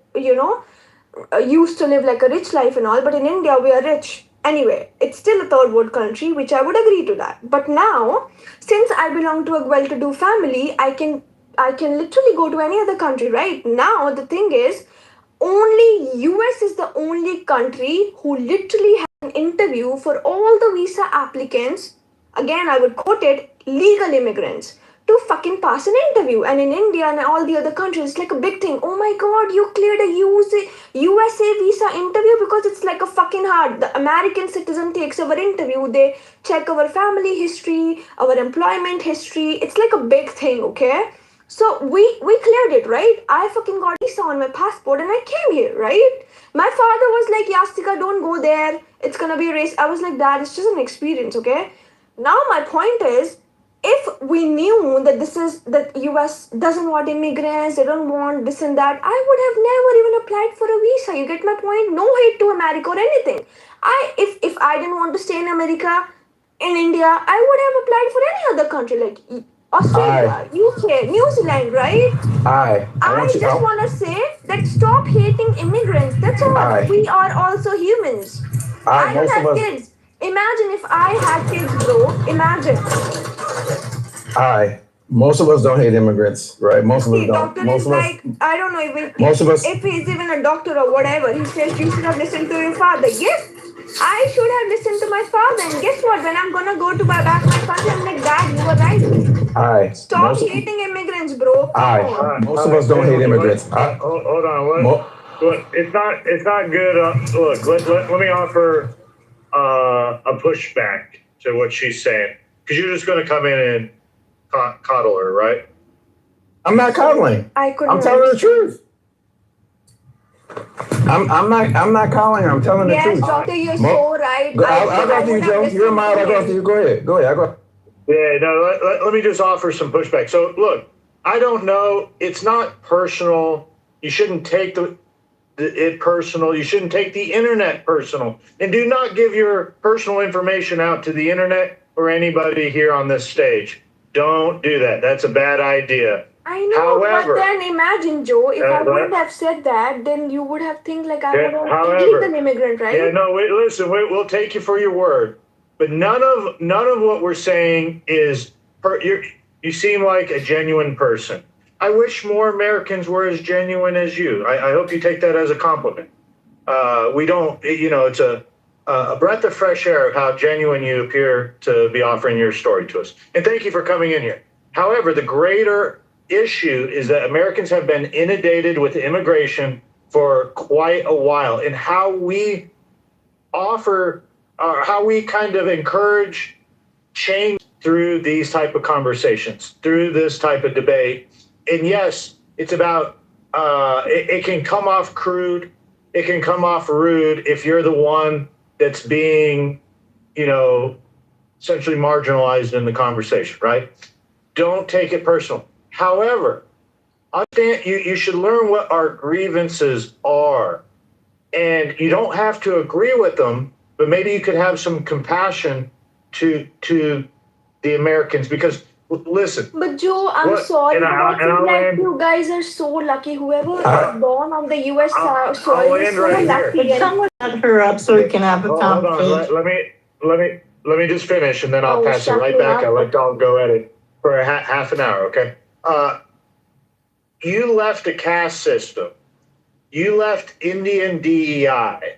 S6: used to live like a rich life and all, but in India we are rich. Anyway, it's still a third world country, which I would agree to that. But now, since I belong to a well-to-do family, I can literally go to any other country, right? Now the thing is, only US is the only country who literally has an interview for all the visa applicants. Again, I would quote it, legal immigrants to fucking pass an interview. And in India and all the other countries, it's like a big thing. Oh my god, you cleared a USA visa interview because it's like a fucking hard. The American citizen takes our interview, they check our family history, our employment history. It's like a big thing, okay? So we cleared it, right? I fucking got visa on my passport and I came here, right? My father was like, Yastika, don't go there. It's gonna be a race. I was like, Dad, it's just an experience, okay? Now my point is, if we knew that US doesn't want immigrants, they don't want this and that, I would have never even applied for a visa. You get my point? No hate to America or anything. If I didn't want to stay in America, in India, I would have applied for any other country like Australia, UK, New Zealand, right? I just want to say that stop hating immigrants. That's all. We are also humans. I don't have kids. Imagine if I had kids, bro. Imagine.
S18: Most of us don't hate immigrants, right? Most of us
S6: See,
S18: don't.
S6: doctor is like, I don't know if he's even a doctor or whatever. He says you should have listened to your father. Yes, I should have listened to my father. And guess what? When I'm gonna go to back my country, I'm like, Dad, you were right. Stop hating immigrants, bro. Come on.
S18: Most of us don't hate immigrants.
S16: Hold on. Look, it's not good. Look, let me offer a pushback to what she's saying, because you're just going to come in and coddle her, right?
S18: I'm not coddling. I'm telling her the truth. I'm not coddling her. I'm telling the truth.
S6: Yes, doctor, you're so right.
S18: I'll go after you, Joe. You're mine. I'll go after you. Go ahead. I go.
S16: Yeah, no, let me just offer some pushback. So, look, I don't know. It's not personal. You shouldn't take it personal. You shouldn't take the internet personal. And do not give your personal information out to the internet or anybody here on this stage. Don't do that. That's a bad idea.
S6: I know, but then imagine, Joe, if I wouldn't have said that, then you would have think like I would have been an immigrant, right?
S16: Yeah, no, listen, we'll take you for your word. But none of what we're saying is you seem like a genuine person. I wish more Americans were as genuine as you. I hope you take that as a compliment. We don't, it's a breath of fresh air of how genuine you appear to be offering your story to us. And thank you for coming in here. However, the greater issue is that Americans have been inundated with immigration for quite a while, and how we how we kind of encourage change through these type of conversations, through this type of debate. And yes, it's about, it can come off crude, it can come off rude if you're the one that's being, essentially marginalized in the conversation, right? Don't take it personal. However, understand you should learn what our grievances are. And you don't have to agree with them, but maybe you could have some compassion to the Americans, because listen.
S6: But Joe, I'm sorry, but I feel like you guys are so lucky. Whoever was born on the US soil is so lucky.
S1: Can someone shut her up so we can have a conversation?
S16: Hold on, let me just finish, and then I'll pass it right back. I'll let Don go at it for a half an hour, okay? You left a caste system. You left Indian DEI.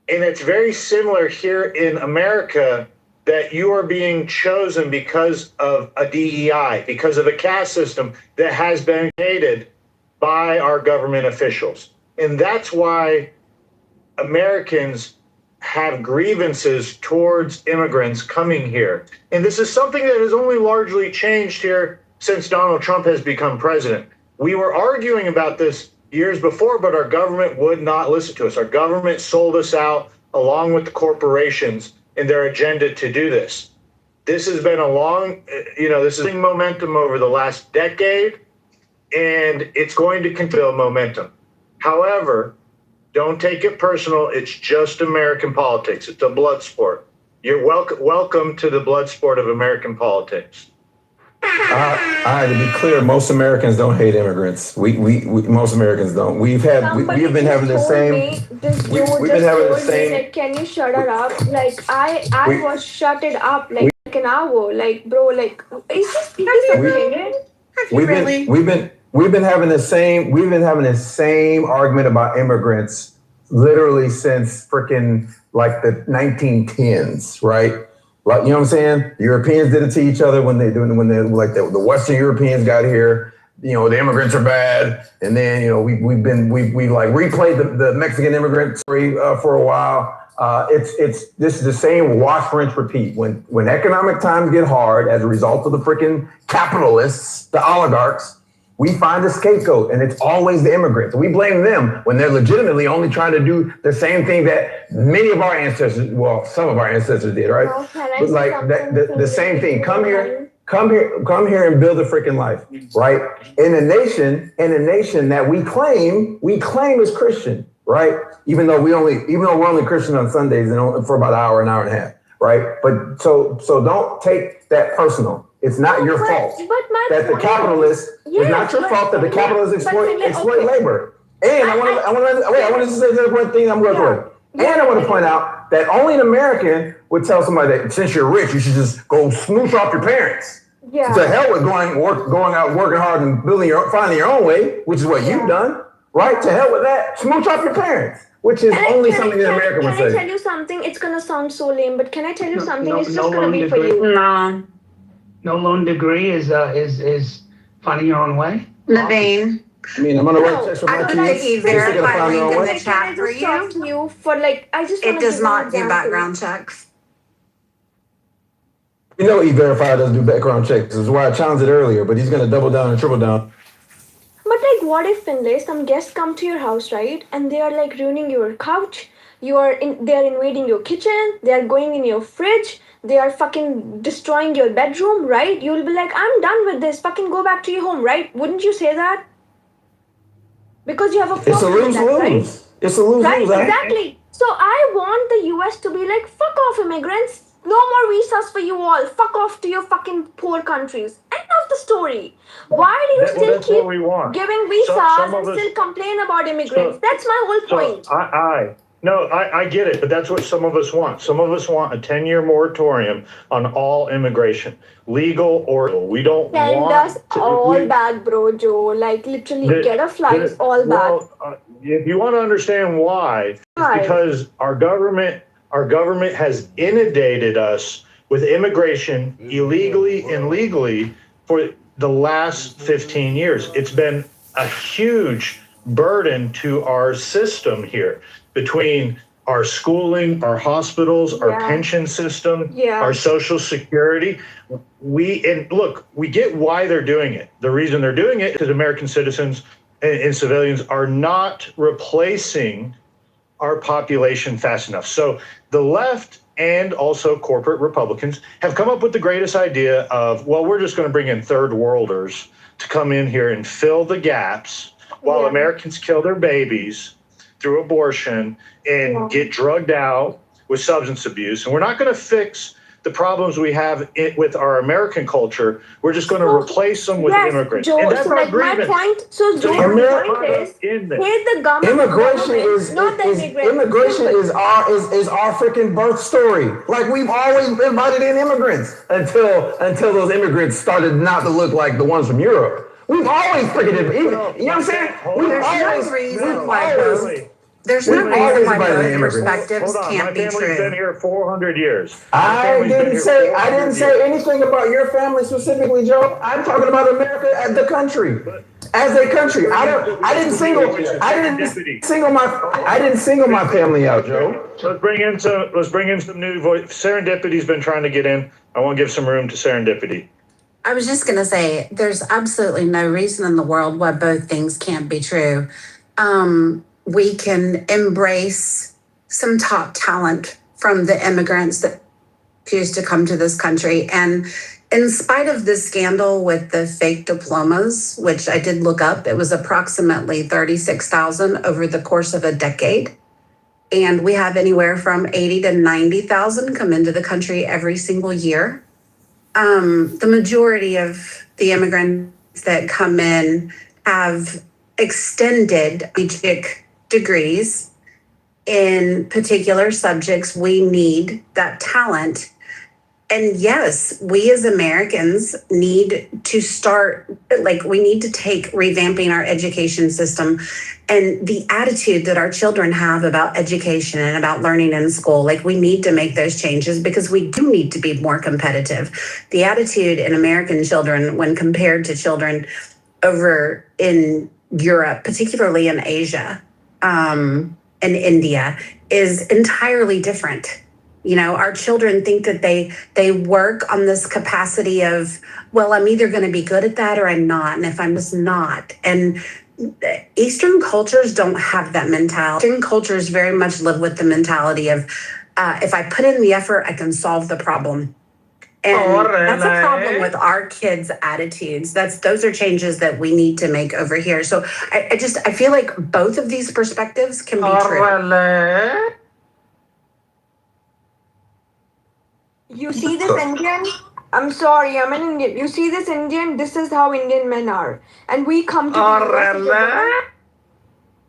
S16: And it's very similar here in America, that you are being chosen because of a DEI, because of a caste system that has been created by our government officials. And that's why Americans have grievances towards immigrants coming here. And this is something that has only largely changed here since Donald Trump has become president. We were arguing about this years before, but our government would not listen to us. Our government sold us out along with the corporations and their agenda to do this. This has been a long, this is momentum over the last decade, and it's going to continue momentum. However, don't take it personal. It's just American politics. It's a blood sport. You're welcome to the blood sport of American politics.
S18: To be clear, most Americans don't hate immigrants. We most Americans don't. We have been having the same. We've been having the same.
S19: Like, can you shut it up? Like I was shut it up like an hour. Like, bro, like is this okay?
S18: We've been having the same argument about immigrants literally since freaking like the 1910s, right? Like, you know what I'm saying? Europeans did it to each other when the Western Europeans got here. You know, the immigrants are bad, and then we like replayed the Mexican immigrant story for a while. This is the same wash, rinse, repeat. When economic times get hard as a result of the freaking capitalists, the oligarchs, we find a scapegoat, and it's always the immigrants. We blame them when they're legitimately only trying to do the same thing that many of our ancestors, well, some of our ancestors did, right? But like the same thing. Come here and build a freaking life, right? In a nation that we claim is Christian, right? Even though we're only Christian on Sundays and for about an hour and a half, right? But so don't take that personal. It's not your fault that the capitalists. It's not your fault that the capitalists exploit labor. And I want to say the one thing I'm going to do. And I want to point out that only an American would tell somebody that since you're rich, you should just go smooch off your parents.
S19: Yeah.
S18: To hell with going out, working hard, and finding your own way, which is what you've done, right? To hell with that. Smooch off your parents, which is only something that America would say.
S19: Can I tell you something? It's gonna sound so lame, but can I tell you something? It's just gonna be for you.
S13: No loan degree is finding your own way.
S7: Levine.
S18: I mean, I'm gonna write checks for my kids.
S7: I put the verify link in the chat for
S19: you. For like, I just.
S7: It does not do background checks.
S18: You know, E-Verify doesn't do background checks. This is why I challenged it earlier, but he's gonna double down and triple down.
S19: But like, what if Finlay, some guests come to your house, right, and they are like ruining your couch? They are invading your kitchen. They are going in your fridge. They are fucking destroying your bedroom, right? You'll be like, I'm done with this. Fucking go back to your home, right? Wouldn't you say that? Because you have a problem.
S18: It's a lose-lose. Right? It's a lose-lose.
S19: Right, exactly. So I want the US to be like, fuck off, immigrants. No more visas for you all. Fuck off to your fucking poor countries. End of the story. Why do you still keep giving visas and still complain about immigrants? That's my whole point.
S16: I get it, but that's what some of us want. Some of us want a 10-year moratorium on all immigration, legal or we don't
S19: Send
S16: want.
S19: us all back, bro, Joe. Like literally get a flight all back.
S16: If you want to understand why, it's because our government has inundated us with immigration illegally and legally for the last 15 years. It's been a huge burden to our system here between our schooling, our hospitals, our pension system, our social security. We get why they're doing it. The reason they're doing it is because American citizens and civilians are not replacing our population fast enough. So the left and also corporate Republicans have come up with the greatest idea of, well, we're just going to bring in third worlders to come in here and fill the gaps while Americans kill their babies through abortion and get drugged out with substance abuse. And we're not going to fix the problems we have with our American culture. We're just going to replace them with immigrants.
S19: Joe,
S16: and that's
S19: my point. So Joe, my point is, hate the government.
S18: Immigration is our freaking birth story. Like we've always invited in immigrants until those immigrants started not to look like the ones from Europe. We've always freaking, you know what I'm saying?
S7: There's no reason why both perspectives can't be
S16: My family's been here 400 years.
S18: I didn't say anything about your family specifically, Joe. I'm talking about America as the country. As a country. I didn't single my family out, Joe.
S16: Let's bring in some new voice. Serendipity's been trying to get in. I want to give some room to Serendipity.
S7: I was just going to say, there's absolutely no reason in the world why both things can't be true. We can embrace some top talent from the immigrants that choose to come to this country. And in spite of the scandal with the fake diplomas, which I did look up, it was approximately 36,000 over the course of a decade. And we have anywhere from 80 to 90,000 come into the country every single year. The majority of the immigrants that come in have extended degrees in particular subjects. We need that talent. And yes, we as Americans need to start, we need to take revamping our education system and the attitude that our children have about education and about learning in school. We need to make those changes because we do need to be more competitive. The attitude in American children when compared to children over in Europe, particularly in Asia, and India, is entirely different. Our children think that they work on this capacity of, well, I'm either going to be good at that or I'm not. And if I'm just not. And Eastern cultures don't have that mentality. Eastern cultures very much live with the mentality of, if I put in the effort, I can solve the problem. And that's a problem with our kids' attitudes. Those are changes that we need to make over here. So I feel like both of these perspectives can be true.
S6: You see this Indian? I'm sorry, I'm an Indian. You see this Indian? This is how Indian men are. And we come to the US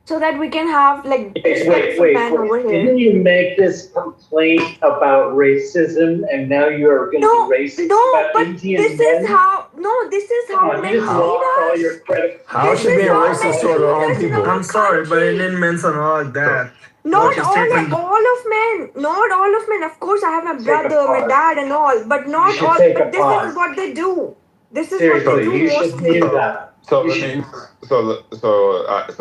S6: so that we can have
S21: Wait.
S6: men over here.
S21: Didn't you make this complaint about racism and now you're going to be racist about Indian men?
S6: This is how men
S21: you just lost all your credit.
S9: How should be a racist toward our own people?
S20: I'm sorry, but Indian men are not like that.
S6: Not all of men. Of course, I have my brother, my dad, and all, but not all. But this is what they do. This is what they do
S21: you should
S6: mostly.
S21: do that.
S12: So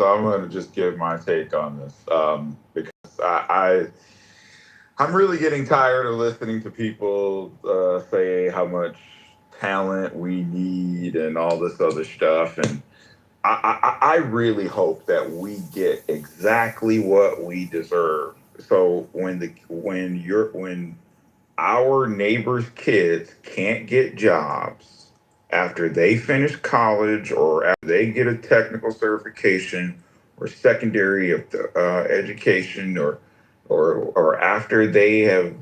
S12: I'm going to just give my take on this because I'm really getting tired of listening to people say how much talent we need and all this other stuff, and I really hope that we get exactly what we deserve. So when our neighbors' kids can't get jobs after they finish college or after they get a technical certification or secondary education or after they have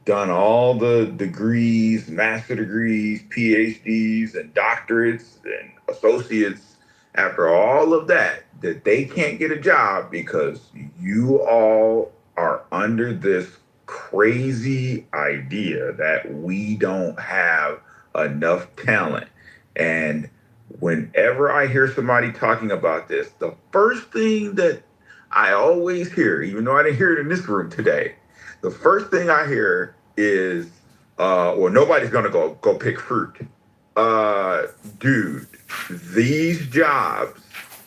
S12: done all the degrees, master degrees, PhDs, and doctorates and associates, after all of that they can't get a job because you all are under this crazy idea that we don't have enough talent. And whenever I hear somebody talking about this, the first thing that I always hear, even though I didn't hear it in this room today, the first thing I hear is, well, nobody's gonna go pick fruit. Dude, these jobs,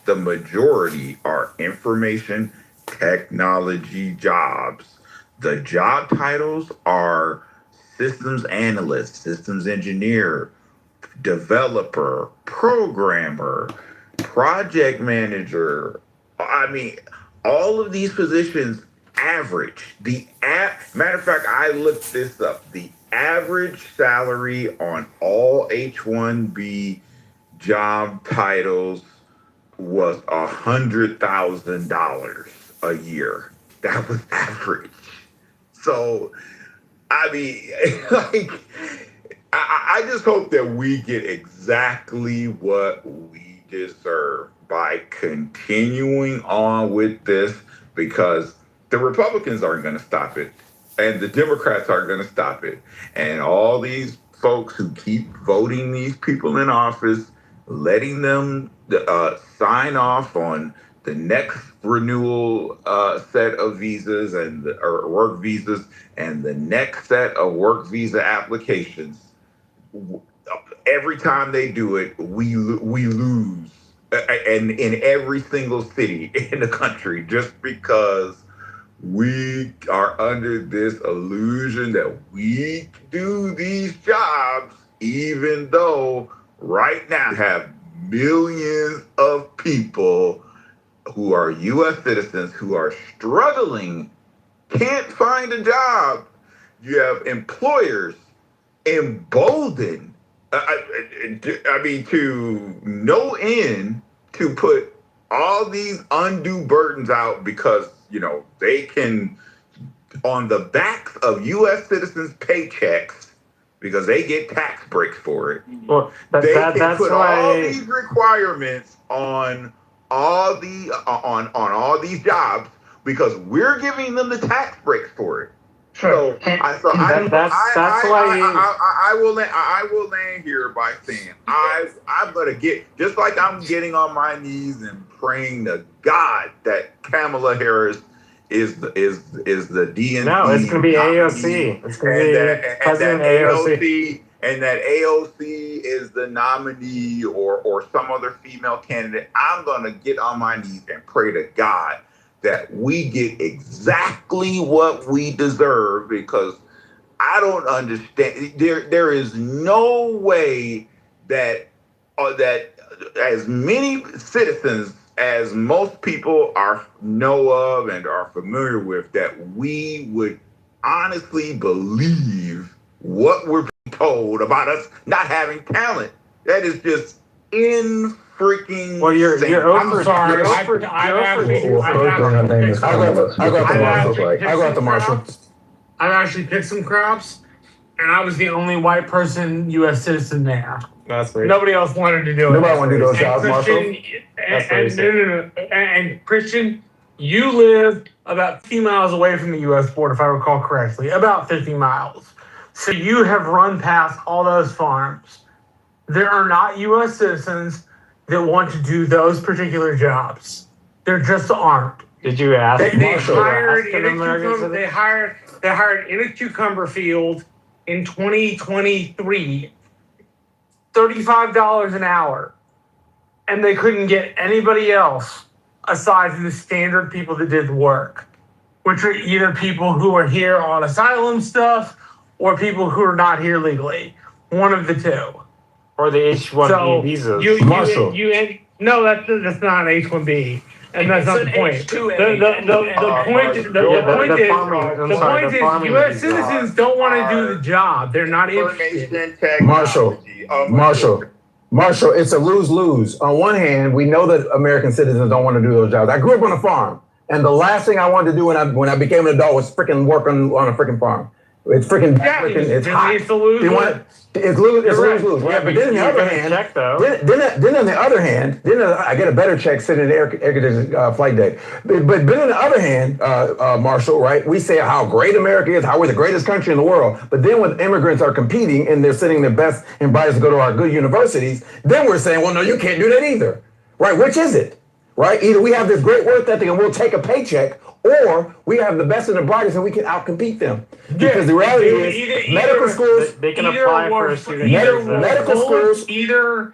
S12: the majority are information technology jobs. The job titles are systems analyst, systems engineer, developer, programmer, project manager. I mean, all of these positions average. Matter of fact, I looked this up. The average salary on all H-1B job titles was $100,000 a year. That was average. So, I mean, I just hope that we get exactly what we deserve by continuing on with this, because the Republicans aren't going to stop it and the Democrats aren't going to stop it. And all these folks who keep voting these people in office, letting them sign off on the next renewal set of visas or work visas and the next set of work visa applications, every time they do it, we lose, and in every single city in the country, just because we are under this illusion that we do these jobs, even though right now we have millions of people who are U.S. citizens who are struggling can't find a job. You have employers emboldened, I mean, to no end to put all these undue burdens out because, they can, on the backs of U.S. citizens' paychecks, because they get tax breaks for it.
S8: Well,
S12: They can
S8: that's
S12: put
S8: why
S12: all these requirements on all these jobs because we're giving them the tax breaks for it.
S8: Sure.
S12: I will land here by saying I'm gonna get, just like I'm getting on my knees and praying to God that Kamala Harris is the DNC.
S8: No, it's going to be AOC. It's going to be President AOC.
S12: And that AOC is the nominee or some other female candidate. I'm going to get on my knees and pray to God that we get exactly what we deserve, because I don't understand. There is no way that as many citizens as most people know of and are familiar with, that we would honestly believe what we're told about us not having talent. That is just freaking.
S8: Well, you're over.
S12: I'm sorry.
S8: I've actually picked some crops, and I was the only white person, U.S. citizen there.
S10: That's right.
S8: Nobody else wanted to do it.
S18: Nobody wanted to do those jobs, Marshall.
S8: And Christian, you live about 50 miles away from the U.S. border, if I recall correctly, about 50 miles. So you have run past all those farms. There are not U.S. citizens that want to do those particular jobs. There just aren't.
S10: Did you ask?
S8: They hired in a cucumber field in 2023, $35 an hour, and they couldn't get anybody else aside from the standard people that did the work, which are either people who are here on asylum stuff or people who are not here legally. One of the two.
S10: Or the H-1B visas.
S8: Marshall. No, that's not H-1B. And that's not the point. The point is, U.S. citizens don't want to do the job. They're not interested.
S18: Marshall, it's a lose-lose. On one hand, we know that American citizens don't want to do those jobs. I grew up on a farm, and the last thing I wanted to do when I became an adult was freaking work on a freaking farm. It's freaking, it's hot. It's lose-lose. Yeah, but then on the other hand, I get a better check sitting in the air conditioned flight deck. But on the other hand, Marshall, right? We say how great America is, how we're the greatest country in the world. But then when immigrants are competing and they're sitting their best and brightest to go to our good universities, then we're saying, well, no, you can't do that either. Right? Which is it? Right? Either we have this great work ethic and we'll take a paycheck, or we have the best and the brightest and we can outcompete them. Because the reality is, medical schools,
S10: they can apply for a student.
S18: Medical schools,
S8: either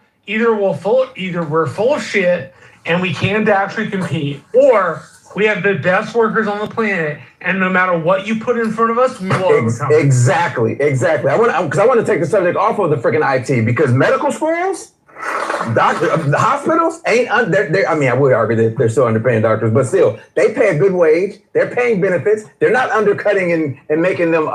S8: we're full of shit and we can't actually compete, or we have the best workers on the planet, and no matter what you put in front of us, we will overcome.
S18: Exactly. I want to take the subject off of the freaking IT, because medical schools, the hospitals ain't. I would argue that they're still underpaying doctors, but still, they pay a good wage. They're paying benefits. They're not undercutting and making them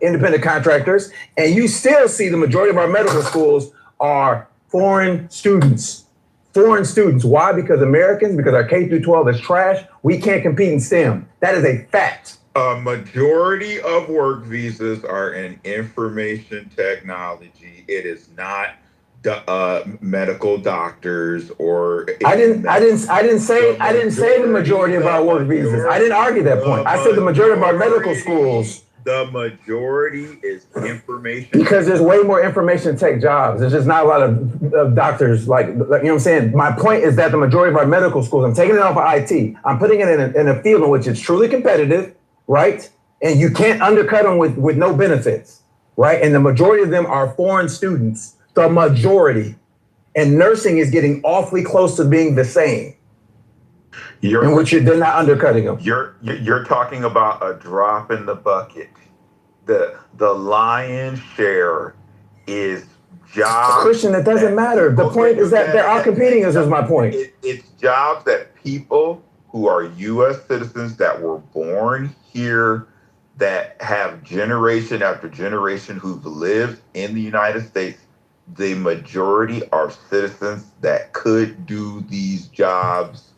S18: independent contractors. And you still see the majority of our medical schools are foreign students. Why? Because our K through 12 is trash. We can't compete in STEM. That is a fact.
S12: A majority of work visas are in information technology. It is not medical doctors or.
S18: I didn't say the majority of our work visas. I didn't argue that point. I said the majority of our medical schools.
S12: The majority is information.
S18: Because there's way more information tech jobs. There's just not a lot of doctors, like, you know what I'm saying? My point is that the majority of our medical schools, I'm taking it off of IT. I'm putting it in a field in which it's truly competitive, right? And you can't undercut them with no benefits, right? And the majority of them are foreign students, the majority. And nursing is getting awfully close to being the same. In which they're not undercutting them.
S12: You're talking about a drop in the bucket. The lion's share is jobs.
S18: Christian, it doesn't matter. The point is that they're all competing. This is my point.
S12: It's jobs that people who are U.S. citizens that were born here that have generation after generation who've lived in the United States. The majority are citizens that could do these jobs,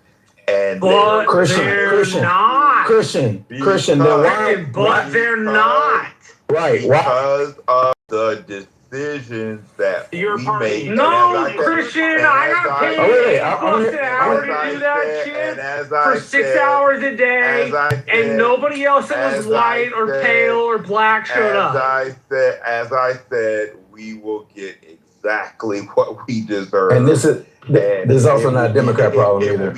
S12: and
S8: But
S18: Christian,
S8: they're not.
S18: Christian, then why?
S8: But they're not.
S18: Right. Why?
S12: Because of the decisions that
S8: Your
S12: we
S8: party.
S12: make.
S8: No, Christian, I gotta pay $8 an hour to do that shit for 6 hours a day, and nobody else that was white or pale or black showed up.
S12: As I said, we will get exactly what we deserve.
S18: And this is also not a Democrat problem either.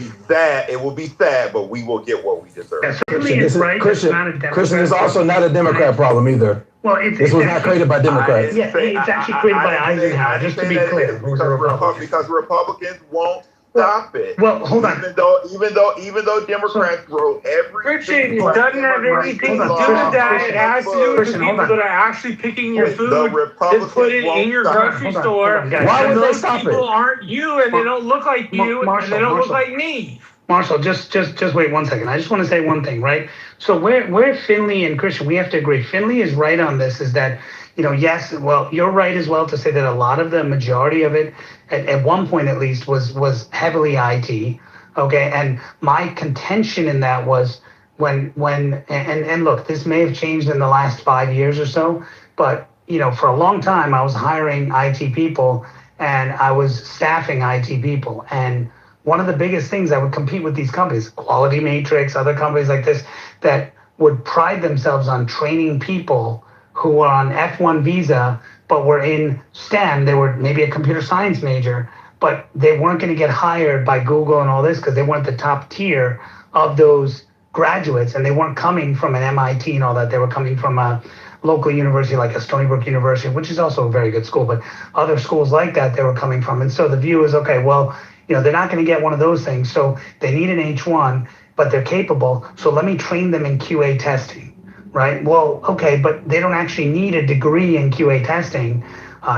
S12: It will be sad, but we will get what we deserve.
S18: Christian, Christian is also not a Democrat problem either.
S13: Well,
S18: this was not created by Democrats.
S13: Yeah, it's actually created by Eisenhower, just to be clear.
S12: Because Republicans won't stop it.
S13: Well, hold on.
S12: Even though Democrats wrote every
S8: Christian, it doesn't have anything to do with that. It has to do with the people that are actually picking your food and put it in your grocery store.
S18: Why would they stop it?
S8: Those people aren't you, and they don't look like you, and they don't look like me.
S13: Marshall, just wait 1 second. I just want to say one thing, right? So where Finley and Christian, we have to agree. Finley is right on this, is that, yes, well, you're right as well to say that a lot of the majority of it, at one point at least, was heavily IT, okay? And my contention in that was when look, this may have changed in the last 5 years or so, but, for a long time, I was hiring IT people and I was staffing IT people. And one of the biggest things I would compete with these companies, Quality Matrix, other companies like this, that would pride themselves on training people who were on F1 visa, but were in STEM. They were maybe a computer science major, but they weren't going to get hired by Google and all this because they weren't the top tier of those graduates, and they weren't coming from an MIT and all that. They were coming from a local university like a Stony Brook University, which is also a very good school, but other schools like that they were coming from. And so the view is, okay, well, they're not going to get one of those things. So they need an H1, but they're capable. So let me train them in QA testing, right? Well, okay, but they don't actually need a degree in QA testing.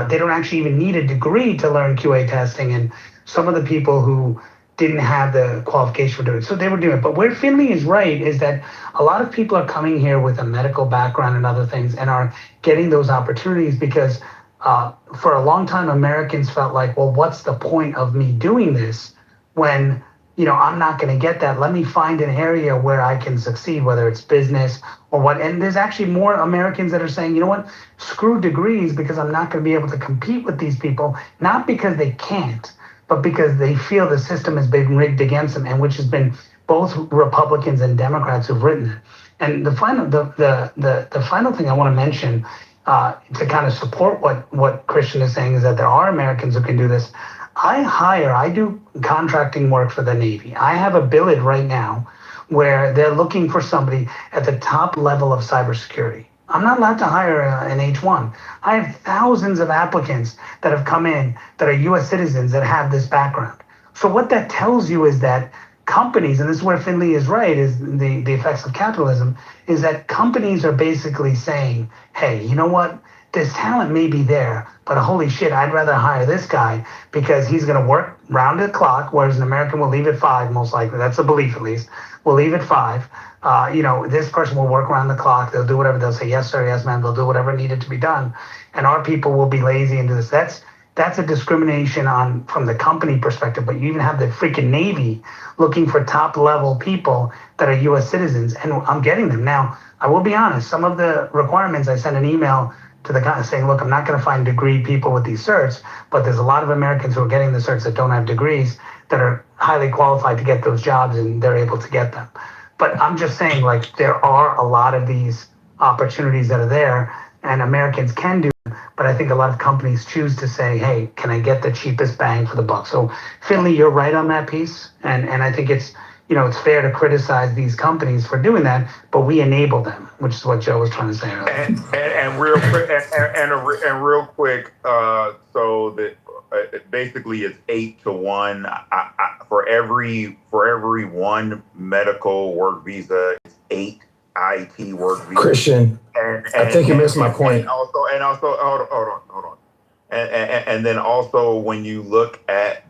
S13: They don't actually even need a degree to learn QA testing. And some of the people who didn't have the qualification for doing it, so they were doing it. But where Finley is right is that a lot of people are coming here with a medical background and other things and are getting those opportunities because for a long time, Americans felt like, well, what's the point of me doing this when, I'm not going to get that. Let me find an area where I can succeed, whether it's business or what. And there's actually more Americans that are saying, you know what, screw degrees because I'm not going to be able to compete with these people, not because they can't, but because they feel the system has been rigged against them, and which has been both Republicans and Democrats who've written it. And the final thing I want to mention, to kind of support what Christian is saying, is that there are Americans who can do this. I do contracting work for the Navy. I have a billet right now where they're looking for somebody at the top level of cybersecurity. I'm not allowed to hire an H1. I have thousands of applicants that have come in that are US citizens that have this background. So what that tells you is that companies, and this is where Finley is right, is the effects of capitalism, is that companies are basically saying, hey, you know what? This talent may be there, but holy shit, I'd rather hire this guy because he's going to work round the clock, whereas an American will leave at 5, most likely. That's the belief, at least. Will leave at 5. This person will work around the clock. They'll do whatever. They'll say, yes, sir, yes, ma'am. They'll do whatever needed to be done. And our people will be lazy and do this. That's a discrimination from the company perspective, but you even have the freaking Navy looking for top level people that are US citizens, and I'm getting them. Now, I will be honest, some of the requirements, I sent an email to the guy saying, look, I'm not going to find degree people with these certs, but there's a lot of Americans who are getting the certs that don't have degrees that are highly qualified to get those jobs, and they're able to get them. But I'm just saying, like, there are a lot of these opportunities that are there, and Americans can do them, but I think a lot of companies choose to say, hey, can I get the cheapest bang for the buck? So, Finley, you're right on that piece, and I think it's fair to criticize these companies for doing that, but we enable them, which is what Joe was trying to say earlier.
S12: And real quick, so that basically it's 8-to-1. For every one medical work visa, it's 8 IT work visas.
S18: Christian, I think you missed my point.
S12: And also, hold on. And then also, when you look at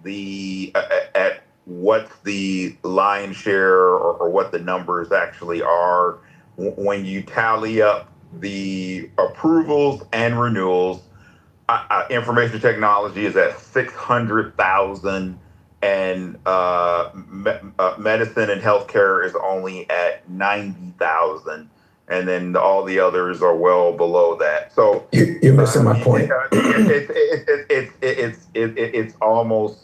S12: what's the lion's share or what the numbers actually are when you tally up the approvals and renewals, information technology is at 600,000, and medicine and healthcare is only at 90,000, and then all the others are well below that. So
S18: you're missing my point.
S12: It's almost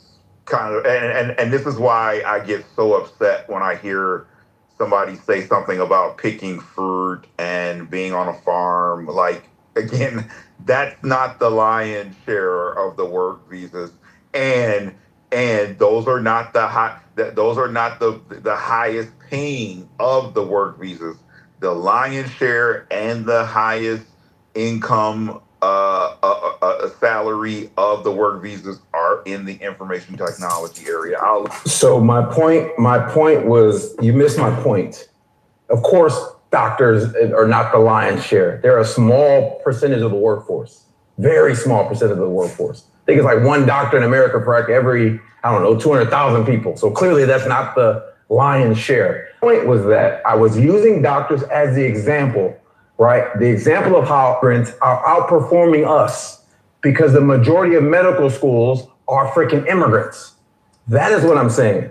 S12: kind of, and this is why I get so upset when I hear somebody say something about picking fruit and being on a farm. Like, again, that's not the lion's share of the work visas, and those are not the highest paying of the work visas. The lion's share and the highest income salary of the work visas are in the information technology area.
S18: So my point was, you missed my point. Of course, doctors are not the lion's share. They're a small percentage of the workforce, very small percentage of the workforce. I think it's like one doctor in America for every, 200,000 people. So clearly that's not the lion's share. The point was that I was using doctors as the example, right? The example of how immigrants are outperforming us because the majority of medical schools are freaking immigrants. That is what I'm saying.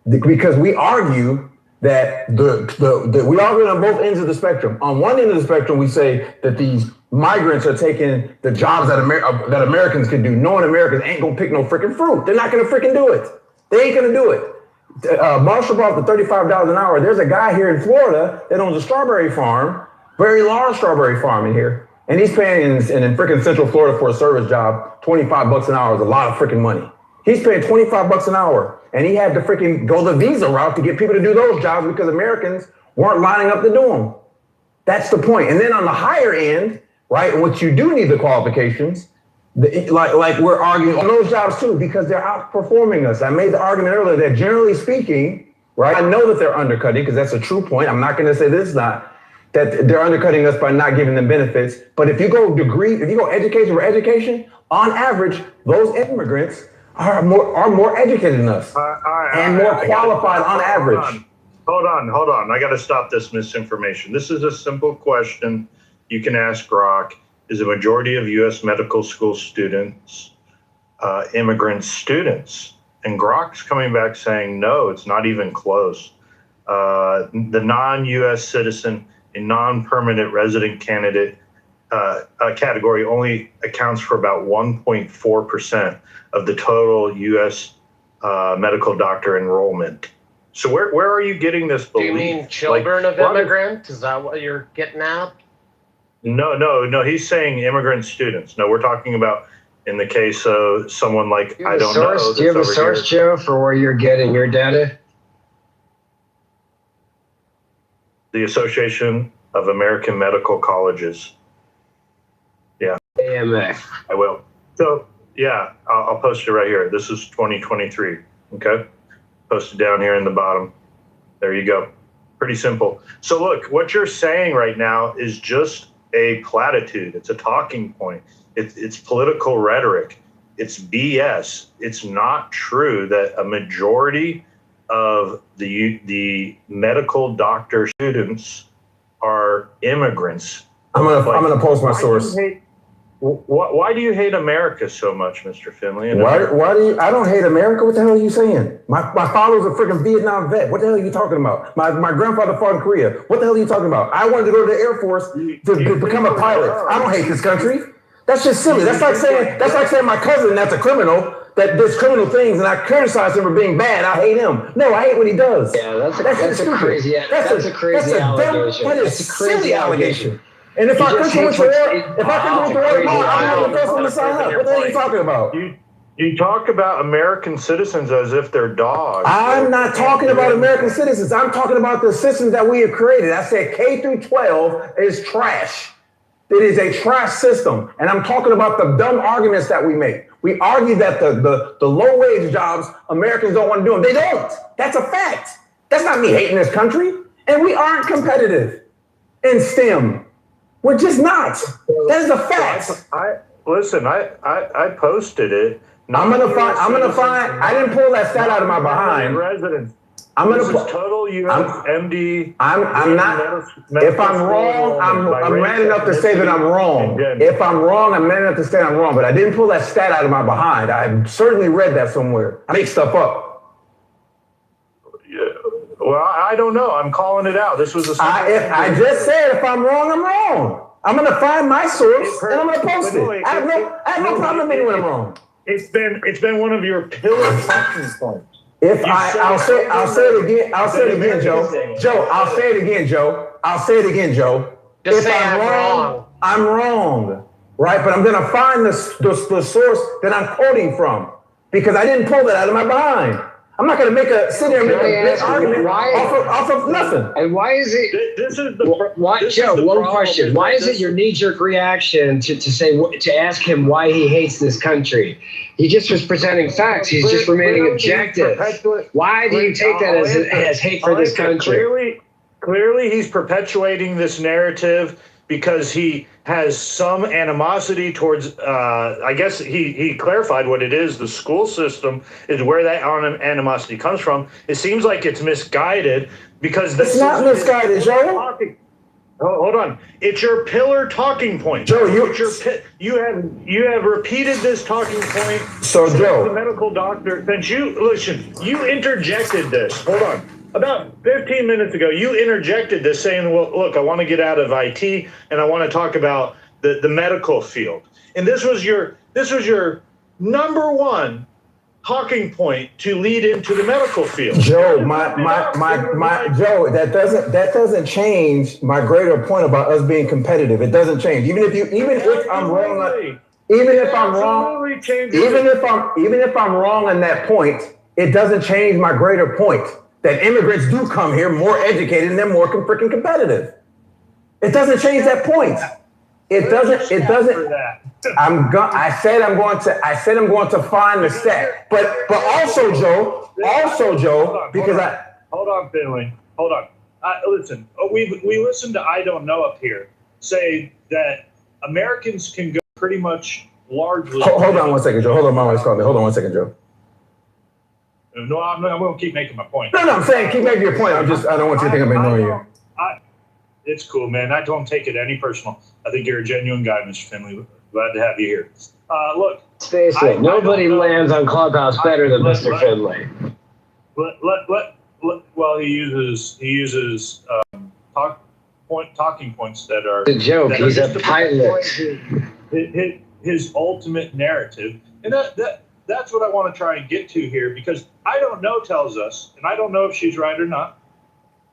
S18: Because we argue that we argue on both ends of the spectrum. On one end of the spectrum, we say that these migrants are taking the jobs that Americans can do, knowing Americans ain't gonna pick no freaking fruit. They're not gonna freaking do it. They ain't gonna do it. Marshall brought the $35 an hour. There's a guy here in Florida that owns a strawberry farm, very large strawberry farm in here, and he's paying in freaking Central Florida for a service job, $25 an hour is a lot of freaking money. He's paying $25 an hour, and he had to freaking go the visa route to get people to do those jobs because Americans weren't lining up to do them. That's the point. And then on the higher end, right, which you do need the qualifications, like we're arguing on those jobs too, because they're outperforming us. I made the argument earlier that generally speaking, right, I know that they're undercutting because that's a true point. I'm not going to say this is not, that they're undercutting us by not giving them benefits. But if you go education for education, on average, those immigrants are more educated than us and more qualified on average.
S16: Hold on. I got to stop this misinformation. This is a simple question you can ask Grok. Is a majority of U.S. medical school students immigrant students? And Grok's coming back saying, no, it's not even close. The non-U.S. citizen and non-permanent resident candidate category only accounts for about 1.4% of the total U.S. Medical doctor enrollment. So where are you getting this belief?
S2: Do you mean children of immigrants? Is that what you're getting at?
S16: No. He's saying immigrant students. No, we're talking about in the case of someone like, I don't know.
S20: Do you have a source, Joe, for where you're getting your data?
S16: The Association of American Medical Colleges. Yeah.
S20: AMA.
S16: I will. So, yeah, I'll post it right here. This is 2023. Okay. Posted down here in the bottom. There you go. Pretty simple. So look, what you're saying right now is just a platitude. It's a talking point. It's political rhetoric. It's BS. It's not true that a majority of the medical doctor students are immigrants.
S18: I'm gonna post my source.
S16: Why do you hate America so much, Mr. Finley?
S18: Why do you? I don't hate America. What the hell are you saying? My father's a freaking Vietnam vet. What the hell are you talking about? My grandfather fought in Korea. What the hell are you talking about? I wanted to go to the Air Force to become a pilot. I don't hate this country. That's just silly. That's like saying my cousin that's a criminal that does criminal things and I criticize him for being bad. I hate him. No, I hate what he does.
S20: Yeah, that's a crazy allegation.
S18: That is a silly allegation. And if our country went to war, I'm not the first one to sign up. What the hell are you talking about?
S16: You talk about American citizens as if they're dogs.
S18: I'm not talking about American citizens. I'm talking about the systems that we have created. I said K through 12 is trash. It is a trash system. And I'm talking about the dumb arguments that we make. We argue that the low wage jobs, Americans don't want to do them. They don't. That's a fact. That's not me hating this country. And we aren't competitive in STEM. We're just not. That is a fact.
S16: I posted it.
S18: I'm gonna find. I didn't pull that stat out of my behind.
S16: Residents. This is total USMD.
S18: I'm not. If I'm wrong, I'm man enough to say that I'm wrong. If I'm wrong, I'm man enough to say I'm wrong. But I didn't pull that stat out of my behind. I certainly read that somewhere. I make stuff up.
S16: Yeah. Well, I don't know. I'm calling it out. This was a.
S18: I just said if I'm wrong, I'm wrong. I'm gonna find my source and I'm gonna post it. I have no problem admitting when I'm wrong.
S16: It's been one of your pillar talking points.
S18: I'll say it again. I'll say it again, Joe. Joe, I'll say it again, Joe. I'll say it again, Joe.
S2: Just
S18: if
S2: say
S18: I'm
S2: I'm
S18: wrong, I'm wrong, right? But I'm gonna find the source that I'm quoting from because I didn't pull that out of my behind. I'm not gonna sit there and make a argument off of nothing.
S4: And why is it?
S16: This is the
S4: Joe, one question. Why is it your knee-jerk reaction to ask him why he hates this country? He just was presenting facts. He's just remaining objective. Why do you take that as hate for this country?
S16: Clearly, he's perpetuating this narrative because he has some animosity towards, I guess he clarified what it is. The school system is where that animosity comes from. It seems like it's misguided because
S18: it's not misguided, Joe.
S16: Hold on. It's your pillar talking point.
S18: Joe,
S16: you have repeated this talking point.
S18: So Joe,
S16: the medical doctor, since you interjected this. Hold on. About 15 minutes ago, you interjected this saying, well, look, I want to get out of IT and I want to talk about the medical field. And this was your number one talking point to lead into the medical field.
S18: Joe, Joe, that doesn't change my greater point about us being competitive. It doesn't change. Even if I'm wrong on that point, it doesn't change my greater point that immigrants do come here more educated and they're more freaking competitive. It doesn't change that point. It doesn't. I said I'm going to find the stat. But also Joe, because
S16: hold on, Finley. Hold on. Listen, we listened to I Don't Know up here say that Americans can go pretty much largely.
S18: Hold on 1 second, Joe. Hold on, my wife's calling me. Hold on 1 second, Joe.
S16: No, I'm going to keep making my point.
S18: No, I'm saying keep making your point. I don't want you to think I'm ignoring you.
S16: It's cool, man. I don't take it any personal. I think you're a genuine guy, Mr. Finley. Glad to have you here. Look.
S4: Face it, nobody lands on Clubhouse better than Mr. Finley.
S16: Well, he uses talking points that are
S4: the joke. He's a pilot.
S16: His ultimate narrative, and that's what I want to try and get to here, because I Don't Know tells us, and I don't know if she's right or not,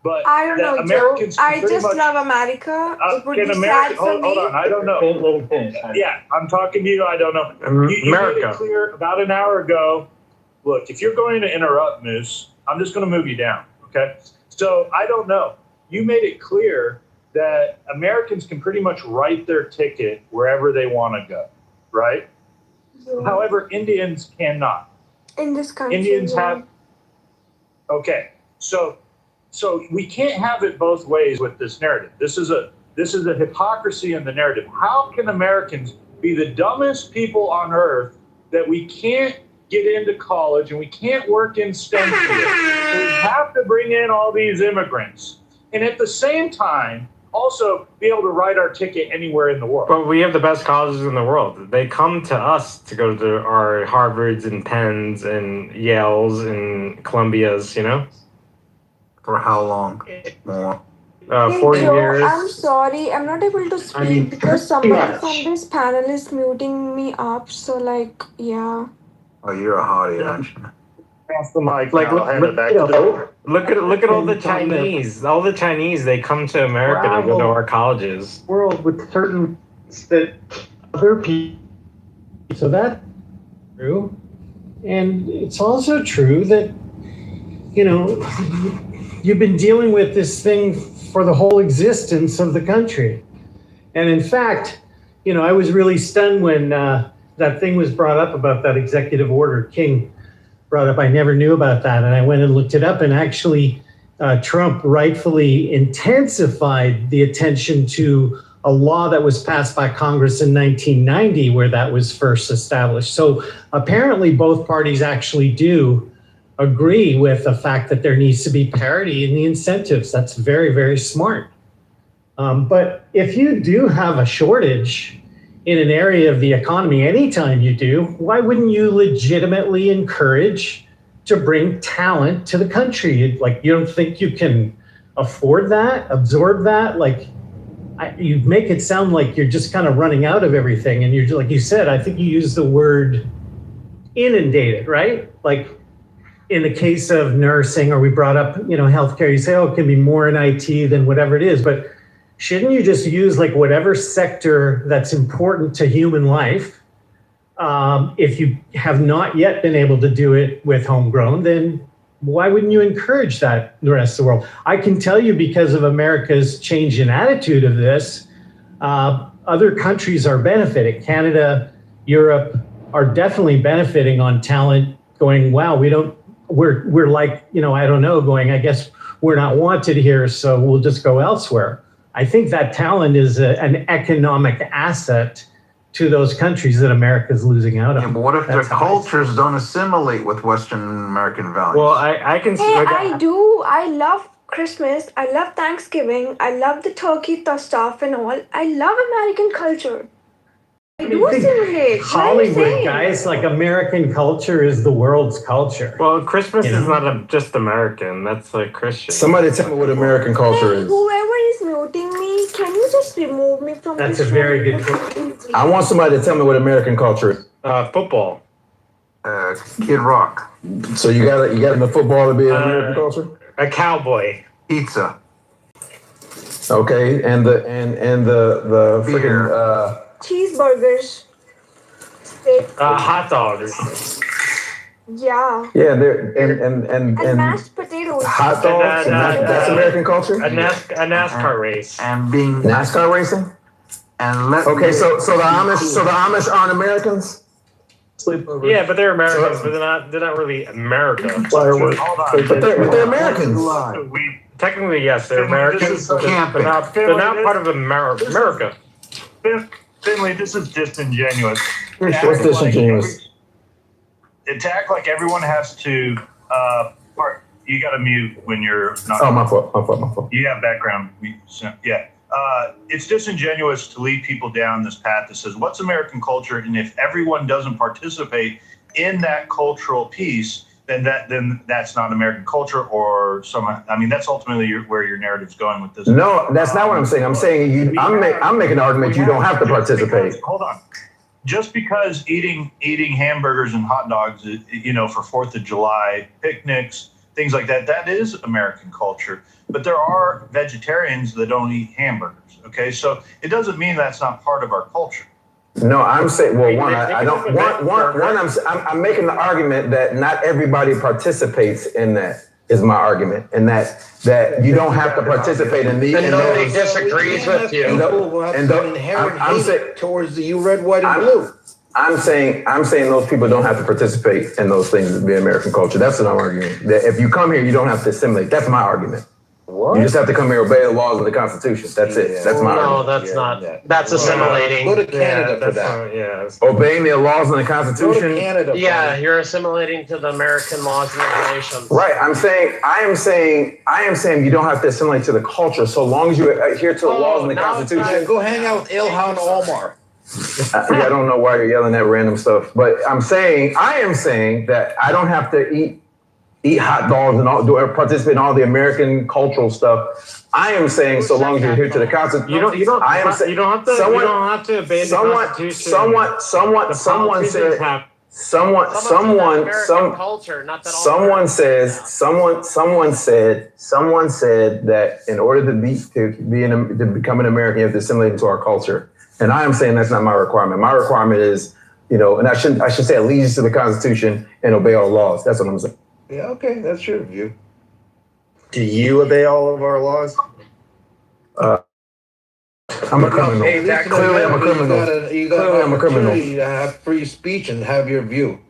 S16: but
S6: I don't know,
S16: Americans
S6: Joe. I just love America. It would be sad for me.
S16: Hold on, I don't know. Yeah, I'm talking to you. I don't know. You made it clear about an hour ago. Look, if you're going to interrupt, Moose, I'm just going to move you down. Okay. So I don't know. You made it clear that Americans can pretty much write their ticket wherever they want to go, right? Yeah. However, Indians cannot.
S6: In this country,
S16: Indians have. Okay, so we can't have it both ways with this narrative. This is a hypocrisy in the narrative. How can Americans be the dumbest people on earth that we can't get into college and we can't work in STEM fields? So we have to bring in all these immigrants, and at the same time, also be able to write our ticket anywhere in the world.
S8: But we have the best colleges in the world. They come to us to go to our Harvards and Penns and Yales and Columbias, you know?
S9: For how long? More?
S8: 40 years.
S6: I'm sorry, I'm not able to speak because somebody from this panel is muting me up. So, yeah.
S9: Oh, you're a hottie, actually.
S16: Pass the mic.
S8: Look at all the Chinese. All the Chinese, they come to America to go to our colleges.
S21: World with certain that other people. So that's true, and it's also true that you've been dealing with this thing for the whole existence of the country, and in fact, I was really stunned when that thing was brought up about that executive order King brought up. I never knew about that. And I went and looked it up, and actually Trump rightfully intensified the attention to a law that was passed by Congress in 1990 where that was first established. So apparently both parties actually do agree with the fact that there needs to be parity in the incentives. That's very, very smart. But if you do have a shortage in an area of the economy, anytime you do, why wouldn't you legitimately encourage to bring talent to the country? Like, you don't think you can afford that, absorb that? Like, you make it sound like you're just kind of running out of everything. And you're just, like you said, I think you used the word inundated, right? Like, in the case of nursing, or we brought up, healthcare, you say, oh, it can be more in IT than whatever it is. But shouldn't you just use like whatever sector that's important to human life? If you have not yet been able to do it with homegrown, then why wouldn't you encourage that in the rest of the world? I can tell you, because of America's change in attitude of this, other countries are benefiting. Canada, Europe are definitely benefiting on talent going, wow, we're like, I don't know, going, I guess we're not wanted here, so we'll just go elsewhere. I think that talent is an economic asset to those countries that America's losing out on.
S14: Yeah, but what if their cultures don't assimilate with Western American values?
S22: Well, I can see.
S19: Hey, I do. I love Christmas. I love Thanksgiving. I love the turkey stuff and all. I love American culture. I do assimilate.
S21: Hollywood, guys, like American culture is the world's culture.
S22: Well, Christmas is not just American. That's like Christian.
S18: Somebody tell me what American culture is.
S19: Whoever is muting me, can you just remove me from
S21: That's
S19: this
S21: a very
S19: room?
S21: good question.
S18: I want somebody to tell me what American culture is.
S22: Football.
S14: Kid Rock.
S18: So you got in the football to be an American culture?
S22: A cowboy.
S14: Pizza.
S18: Okay, and the freaking
S19: Cheeseburgers. Steak.
S22: Hot dogs.
S19: Yeah.
S18: yeah, there
S19: And
S18: and
S19: mashed potatoes.
S18: hot dogs.
S22: And,
S18: that's American culture.
S22: A NASCAR race.
S14: And being
S18: NASCAR racing.
S14: and let
S18: Okay, so the Amish aren't Americans.
S22: Yeah, but they're Americans, but they're not really America.
S16: Hold on.
S18: But they're Americans.
S22: Technically, yes, they're Americans, but
S14: camping.
S22: they're not part of America.
S16: Finley, this is disingenuous.
S18: What's disingenuous?
S16: To act like everyone has to you got to mute when you're not.
S18: Oh, my fault.
S16: You have background. Yeah. It's disingenuous to lead people down this path that says, what's American culture? And if everyone doesn't participate in that cultural piece, then that's not American culture or that's ultimately where your narrative's going with this.
S18: No, that's not what I'm saying. I'm saying I'm making an argument you don't have to participate.
S16: Hold on. Just because eating hamburgers and hot dogs, for 4th of July picnics, things like that is American culture. But there are vegetarians that don't eat hamburgers. Okay, so it doesn't mean that's not part of our culture.
S18: No, I'm saying, well, I don't. I'm making the argument that not everybody participates in that. Is my argument, and that you don't have to participate in these.
S2: And nobody disagrees with you.
S18: I'm saying
S14: towards the red, white, and blue.
S18: I'm saying those people don't have to participate in those things to be American culture. That's what I'm arguing. That if you come here, you don't have to assimilate. That's my argument. What? You just have to come here, obey the laws of the Constitution. That's it. That's my argument.
S2: No, that's not. That's assimilating.
S14: Go to Canada for that.
S18: Obeying the laws and the Constitution.
S14: Go to Canada.
S2: Yeah, you're assimilating to the American laws and regulations.
S18: Right. I am saying you don't have to assimilate to the culture so long as you adhere to the laws and the Constitution.
S14: Go hang out with Ilhan Omar.
S18: I don't know why you're yelling at random stuff, but I am saying that I don't have to eat hot dogs and participate in all the American cultural stuff. I am saying so long as you adhere to the Constitution. You don't have to obey the Constitution. Someone said that in order to become an American, you have to assimilate into our culture. And I am saying that's not my requirement. My requirement is, and I should say allegiance to the Constitution and obey all laws. That's what I'm saying.
S14: Yeah, okay, that's your view.
S10: Do you obey all of our laws?
S18: I'm a criminal. Clearly, I'm a criminal.
S14: You got an opportunity to have free speech and have your view.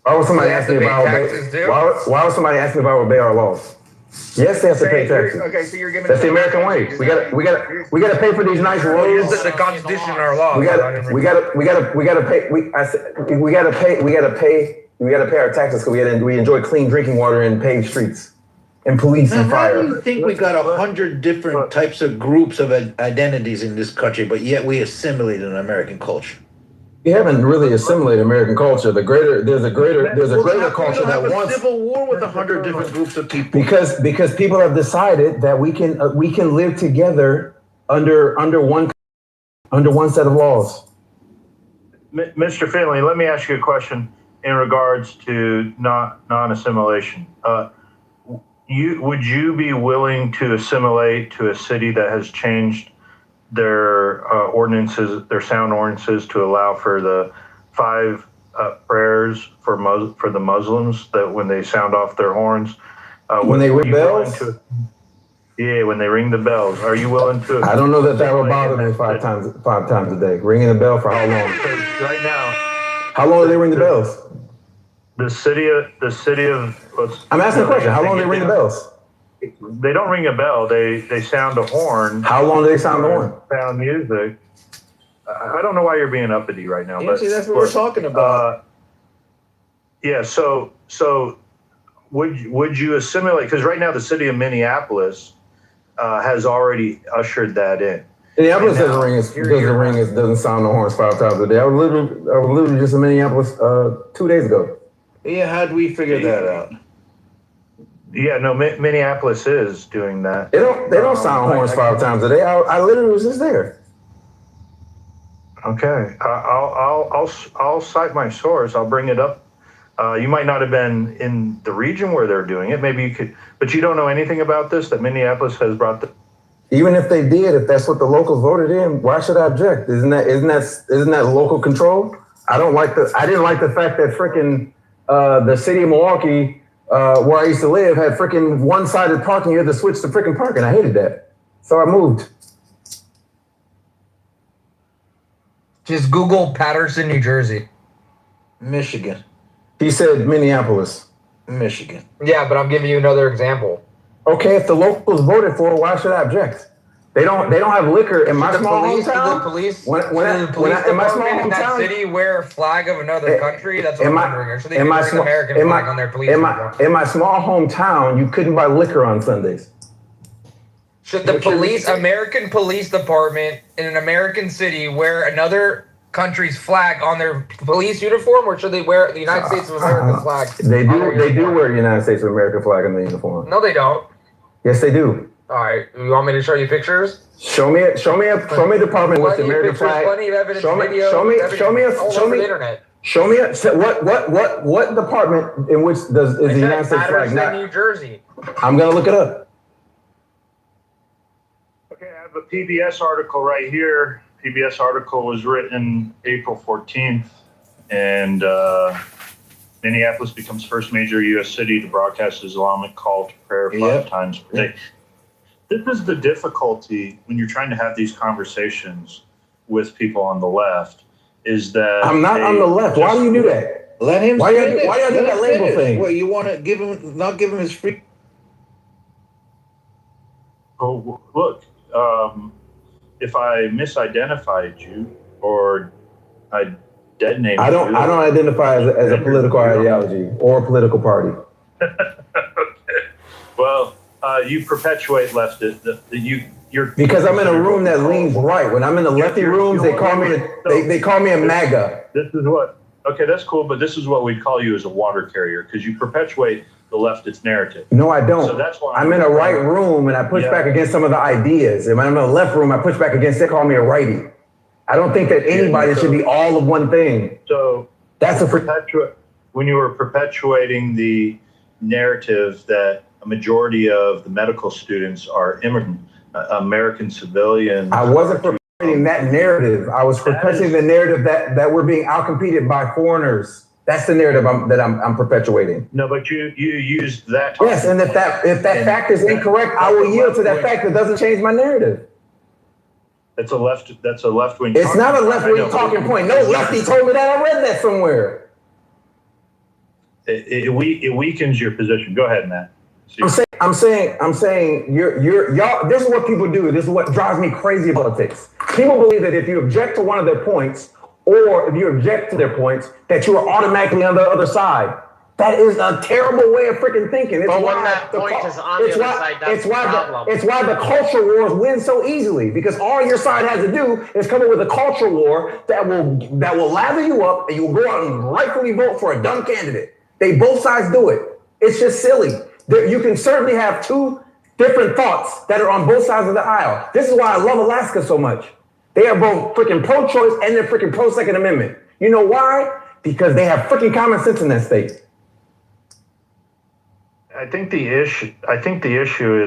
S18: Why would somebody ask me about obey our laws? Yes, they have to pay
S14: Say you're-
S18: taxes.
S14: Okay, so you're giving.
S18: That's the American way. We gotta pay for these nice roads.
S15: The Constitution and our laws.
S18: We gotta pay. We gotta pay our taxes because we enjoy clean drinking water and paved streets, and police
S5: Now,
S18: and
S5: how do
S18: fire.
S5: you think we got 100 different types of groups of identities in this country, but yet we assimilated an American culture?
S18: We haven't really assimilated American culture. There's a greater culture that wants
S5: civil war with 100 different groups of people.
S18: because people have decided that we can live together under one set of laws.
S16: Mr. Finley, let me ask you a question in regards to non-assimilation. Would you be willing to assimilate to a city that has changed their ordinances, their sound ordinances, to allow for the 5 prayers for the Muslims, that when they sound off their horns,
S18: When they ring bells?
S16: When they ring the bells, are you willing to?
S18: I don't know that would bother me 5 times a day. Ringing a bell for how long?
S16: Right now.
S18: How long do they ring the bells?
S16: The city of.
S18: I'm asking a question. How long do they ring the bells?
S16: They don't ring a bell. They sound a horn.
S18: How long do they sound the horn?
S16: Sound music. I don't know why you're being uppity right now.
S5: Yeah,
S16: but
S5: see, that's what we're talking about.
S16: Yeah. So would you assimilate? Because right now the city of Minneapolis has already ushered that in.
S18: Minneapolis doesn't sound the horns 5 times a day. I was literally just in Minneapolis 2 days ago.
S5: Yeah, how'd we figure that out?
S16: Yeah, no, Minneapolis is doing that.
S18: They don't sound horns 5 times a day. I literally was just there.
S16: Okay, I'll cite my source. I'll bring it up. You might not have been in the region where they're doing it. Maybe you could, but you don't know anything about this, that Minneapolis has brought the.
S18: Even if they did, if that's what the locals voted in, why should I object? Isn't that local control? I didn't like the fact that frickin' the city of Milwaukee, where I used to live, had frickin' one-sided parking. You had to switch to frickin' parking. I hated that, so I moved.
S15: Just Google Patterson, New Jersey.
S5: Michigan.
S18: He said Minneapolis.
S5: Michigan.
S15: Yeah, but I'm giving you another example.
S18: Okay, if the locals voted for it, why should I object? They don't have liquor in my small hometown.
S15: The police,
S18: when I in my small
S15: in that
S18: hometown,
S15: city wear a flag of another country. That's what I'm wondering. Or should they
S18: in
S15: wear
S18: my
S15: an American flag on their police uniform?
S18: in my small hometown, you couldn't buy liquor on Sundays.
S15: Should the American police department in an American city wear another country's flag on their police uniform, or should they wear the United States of America flag?
S18: They do wear the United States of America flag on the uniform.
S15: No, they don't.
S18: Yes, they do.
S15: All right, you want me to show you pictures?
S18: Show me a department with the American flag.
S15: Plenty of evidence.
S18: Show me
S15: the internet.
S18: Show me what department in which is the United States flag not?
S15: New Jersey.
S18: I'm gonna look it up.
S16: Okay, I have a PBS article right here. PBS article was written April 14th, and Minneapolis becomes first major U.S. city to broadcast Islamic call to prayer 5 times per day. This is the difficulty when you're trying to have these conversations with people on the left, is that
S18: I'm not on the left. Why do you do that?
S5: Let him.
S18: Why you do that label thing?
S5: What, you want to not give him his free?
S16: Oh, look, if I misidentified you or I dead named
S18: I don't identify as a political ideology or a political party.
S16: Well, you perpetuate leftist. You're
S18: because I'm in a room that leans right. When I'm in the lefty rooms, they call me a MAGA.
S16: This is what. Okay, that's cool, but this is what we'd call you as a water carrier, because you perpetuate the leftist narrative.
S18: No, I don't.
S16: So that's why
S18: I'm in a right room and I push back against some of the ideas. And when I'm in a left room, I push back against. They call me a righty. I don't think that anybody should be all of one thing.
S16: So
S18: that's
S16: when you were perpetuating the narrative that a majority of the medical students are immigrant American civilians.
S18: I wasn't perpetuating that narrative. I was perpetuating the narrative that we're being outcompeted by foreigners. That's the narrative I'm perpetuating.
S16: No, but you used that.
S18: Yes, and if that fact is incorrect, I will yield to that fact. It doesn't change my narrative.
S16: That's a left wing.
S18: It's not a left wing talking point. No lefty told me that. I read that somewhere.
S16: It weakens your position. Go ahead, Matt.
S18: I'm saying y'all, this is what people do. This is what drives me crazy about politics. People believe that if you object to one of their points, or if you object to their points, that you are automatically on the other side. That is a terrible way of freaking thinking.
S2: But when that point is on the other side, that's the problem.
S18: It's why the culture wars win so easily, because all your side has to do is come up with a culture war that will lather you up, and you will go out and rightfully vote for a dumb candidate. Both sides do it. It's just silly. You can certainly have two different thoughts that are on both sides of the aisle. This is why I love Alaska so much. They are both freaking pro-choice and they're freaking pro-Second Amendment. You know why? Because they have freaking common sense in that state.
S16: I think the issue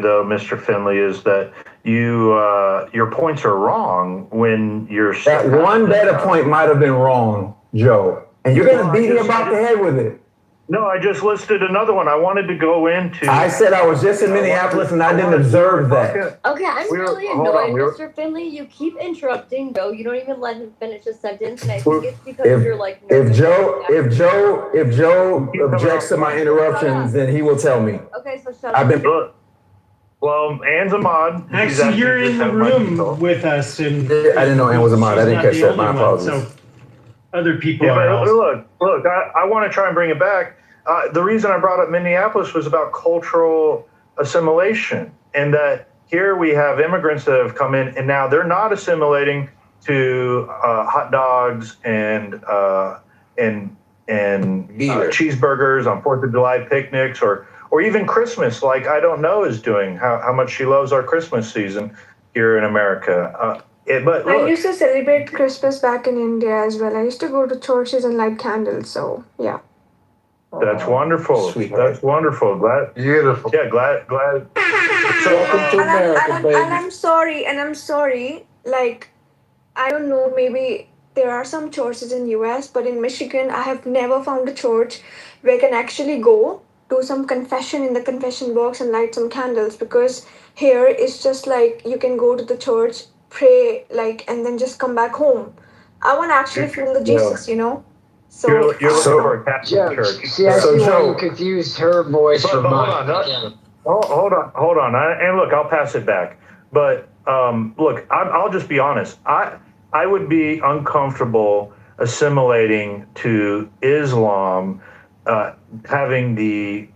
S16: though, Mr. Finley, is that your points are wrong when you're
S18: that one data point might have been wrong, Joe, and you're gonna beat me about the head with it.
S16: No, I just listed another one. I wanted to go into.
S18: I said I was just in Minneapolis and I didn't observe that.
S3: Okay, I'm really annoyed, Mr. Finley. You keep interrupting Joe. You don't even let him finish a sentence, and I think it's because you're like.
S18: If Joe objects to my interruptions, then he will tell me.
S3: Okay, so shut
S18: I've
S3: up.
S18: been.
S16: Well, Anne's a mod.
S21: Actually, you're in the room with us, and
S18: I didn't know Anne was a mod. I didn't catch that. My apologies.
S21: So other people
S16: Yeah,
S21: are
S16: but
S21: also.
S16: look. I want to try and bring it back. The reason I brought up Minneapolis was about cultural assimilation, and that here we have immigrants that have come in, and now they're not assimilating to hot dogs and cheeseburgers on 4th of July picnics, or even Christmas, like I don't know is doing. How much she loves our Christmas season here in America. But
S6: I
S16: look,
S6: used to celebrate Christmas back in India as well. I used to go to churches and light candles. So yeah.
S16: that's wonderful. That's wonderful. Glad.
S9: Beautiful.
S16: Yeah, glad. So,
S6: I'm sorry. Like, I don't know. Maybe there are some churches in US, but in Michigan, I have never found a church where I can actually go do some confession in the confession box and light some candles. Because here it's just like you can go to the church, pray, like, and then just come back home. I want to actually feel the Jesus, you know. So
S16: you're looking for a Catholic church.
S4: See, I see why you confused her voice from mine.
S16: Hold on. And look, I'll pass it back. But look, I'll just be honest. I would be uncomfortable assimilating to Islam, having the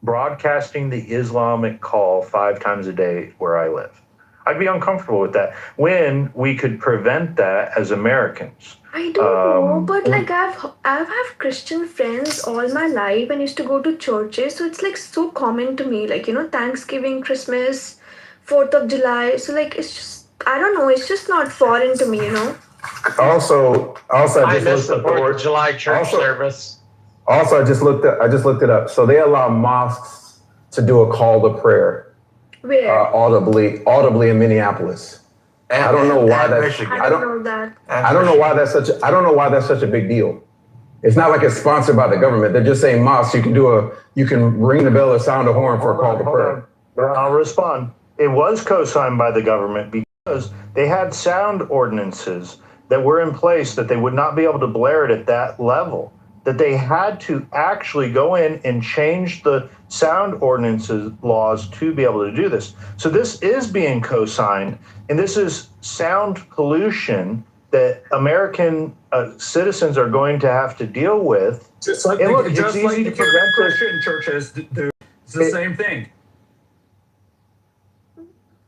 S16: broadcasting the Islamic call 5 times a day where I live. I'd be uncomfortable with that when we could prevent that as Americans.
S6: I don't know, but like I've had Christian friends all my life and used to go to churches, so it's like so common to me, like, you know, Thanksgiving, Christmas, 4th of July. So like it's just, I don't know, it's just not foreign to me, you know.
S18: Also,
S2: I missed the 4th of July church service.
S18: Also, I just looked it up. So they allow mosques to do a call to prayer.
S6: Where?
S18: Audibly in Minneapolis. I don't know why that's.
S6: I don't know that.
S18: I don't know why that's such a big deal. It's not like it's sponsored by the government. They're just saying mosques. You can ring the bell or sound a horn for a call to prayer.
S16: I'll respond. It was co-signed by the government because they had sound ordinances that were in place that they would not be able to blare it at that level. That they had to actually go in and change the sound ordinances laws to be able to do this. So this is being co-signed, and this is sound pollution that American citizens are going to have to deal with.
S17: Just like the Christian churches do. It's the same thing.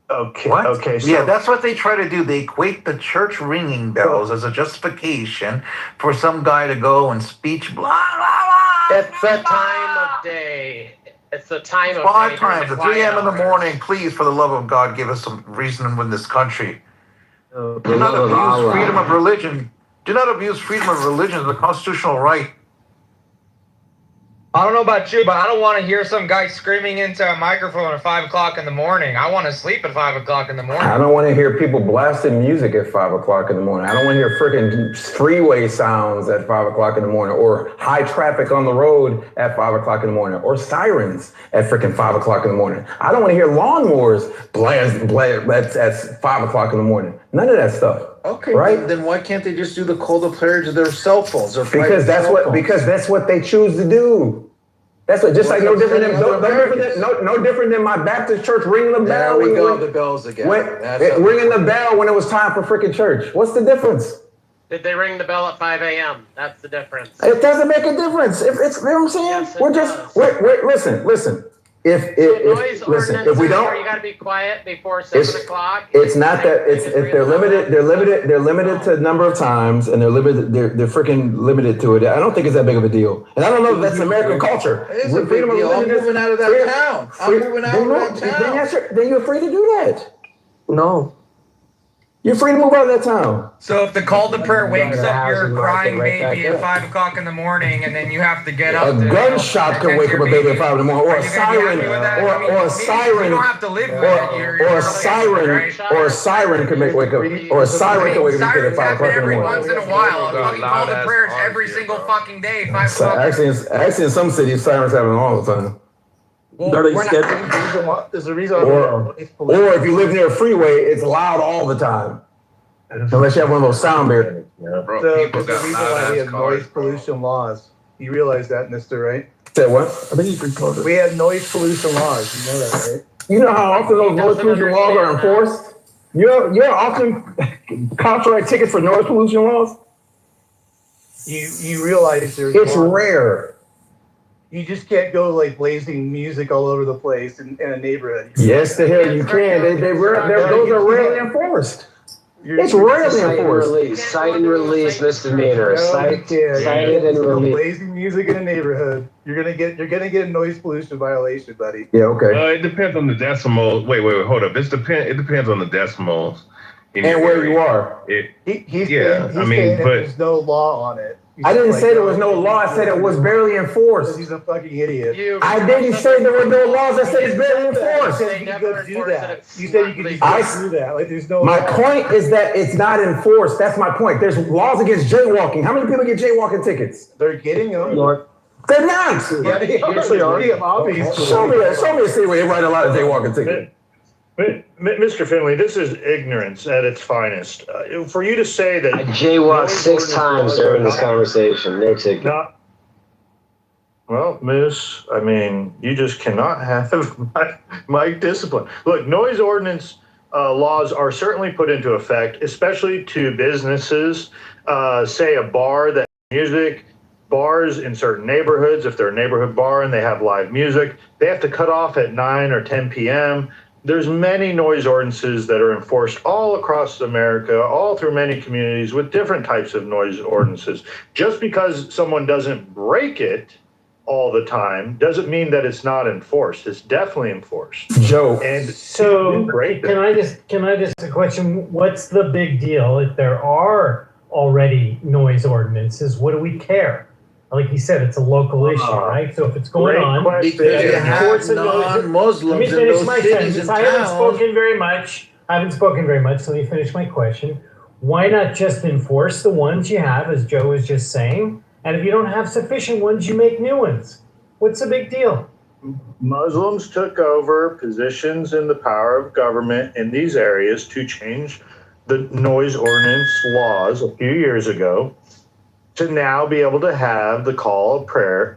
S16: Okay.
S5: What?
S16: Okay. So,
S5: yeah, that's what they try to do. They equate the church ringing bells as a justification for some guy to go and speech blah blah blah.
S2: It's the time of day. It's the time of
S5: 5
S2: day.
S5: times at 3 a.m. in the morning. Please, for the love of God, give us some reason to win this country. Do not abuse freedom of religion. Do not abuse freedom of religion as a constitutional right.
S15: I don't know about you, but I don't want to hear some guy screaming into a microphone at 5 o'clock in the morning. I want to sleep at 5 o'clock in the morning.
S18: I don't want to hear people blasting music at 5 o'clock in the morning. I don't want to hear freaking freeway sounds at 5 o'clock in the morning, or high traffic on the road at 5 o'clock in the morning, or sirens at freaking 5 o'clock in the morning. I don't want to hear lawnmowers blast at 5 o'clock in the morning. None of that stuff.
S5: Okay,
S18: right?
S5: Then why can't they just do the call to prayer to their cell phones? Or
S18: Because that's what they choose to do. That's what, just like no different than my Baptist church ringing the bell.
S14: There we go, the bells again.
S18: Ringing the bell when it was time for freaking church. What's the difference?
S2: Did they ring the bell at 5 a.m.? That's the difference.
S18: It doesn't make a difference. If it's, you know what I'm saying?
S2: Yes,
S18: Listen. If we don't,
S2: you got to be quiet before 7 o'clock.
S18: It's not that. If they're limited. They're limited to number of times, and they're limited. They're freaking limited to it. I don't think it's that big of a deal, and I don't know if that's American culture.
S14: It is a big deal. I'm moving out of that town. I'm moving out of that town.
S18: Then you're free to do that.
S10: No.
S18: You're free to move out of that town.
S15: So if the call to prayer wakes up your crying baby at 5 o'clock in the morning, and then you have to get up.
S18: A gunshot could wake up a baby at 5 in the morning, or a siren, or a siren,
S15: you don't have to live with it.
S18: or a siren could wake up, or a siren could wake up at 5 o'clock in the morning.
S15: Every once in a while, a fucking call to prayers every single fucking day. 5 o'clock.
S18: Actually, in some cities, sirens happen all the time.
S10: Are they scheduled? There's a reason.
S18: Or if you live near a freeway, it's loud all the time. Unless you have one of those sound barriers.
S10: So there's a reason why we have noise pollution laws. You realize that, mister, right?
S18: Say what?
S10: I think you can call it. We have noise pollution laws. You know that, right?
S18: You know how often those noise pollution laws are enforced? You know often cops write tickets for noise pollution laws?
S10: You realize
S18: it's rare.
S10: You just can't go like blazing music all over the place in a neighborhood.
S18: Yes, the hell you can. Those are rarely enforced. It's rarely enforced.
S4: Cite and release misdemeanor. Cite and release.
S10: Blazing music in a neighborhood. You're gonna get a noise pollution violation, buddy.
S18: Yeah, okay.
S1: It depends on the decimals. Wait, hold up. It depends on the decimals.
S18: And where you are.
S10: He's saying there's no law on it.
S18: I didn't say there was no law. I said it was barely enforced.
S10: He's a fucking idiot.
S18: I didn't say there were no laws. I said it's barely enforced.
S10: You said you could do that. You said you could just do that. Like there's no.
S18: My point is that it's not enforced. That's my point. There's laws against jaywalking. How many people get jaywalking tickets?
S10: They're getting them.
S18: They're not.
S10: Yeah, they actually are.
S18: Show me a city where they write a lot of jaywalking tickets.
S16: Mr. Finley, this is ignorance at its finest. For you to say that
S4: I jaywalked 6 times during this conversation. No ticket.
S16: Well, Moose, I mean, you just cannot have my discipline. Look, noise ordinance laws are certainly put into effect, especially to businesses. Say a bar that music. Bars in certain neighborhoods, if they're a neighborhood bar and they have live music, they have to cut off at 9 or 10 p.m. There's many noise ordinances that are enforced all across America, all through many communities with different types of noise ordinances. Just because someone doesn't break it all the time doesn't mean that it's not enforced. It's definitely enforced.
S18: Joe.
S16: And
S21: so can I just a question? What's the big deal if there are already noise ordinances? What do we care? Like you said, it's a local issue, right? So if it's going on,
S14: because you have non-Muslims
S21: let me
S14: in
S21: finish
S14: those
S21: my
S14: cities
S21: sentence.
S14: and
S21: I haven't
S14: towns.
S21: spoken very much. So let me finish my question. Why not just enforce the ones you have, as Joe was just saying? And if you don't have sufficient ones, you make new ones. What's the big deal?
S16: Muslims took over positions in the power of government in these areas to change the noise ordinance laws a few years ago to now be able to have the call of prayer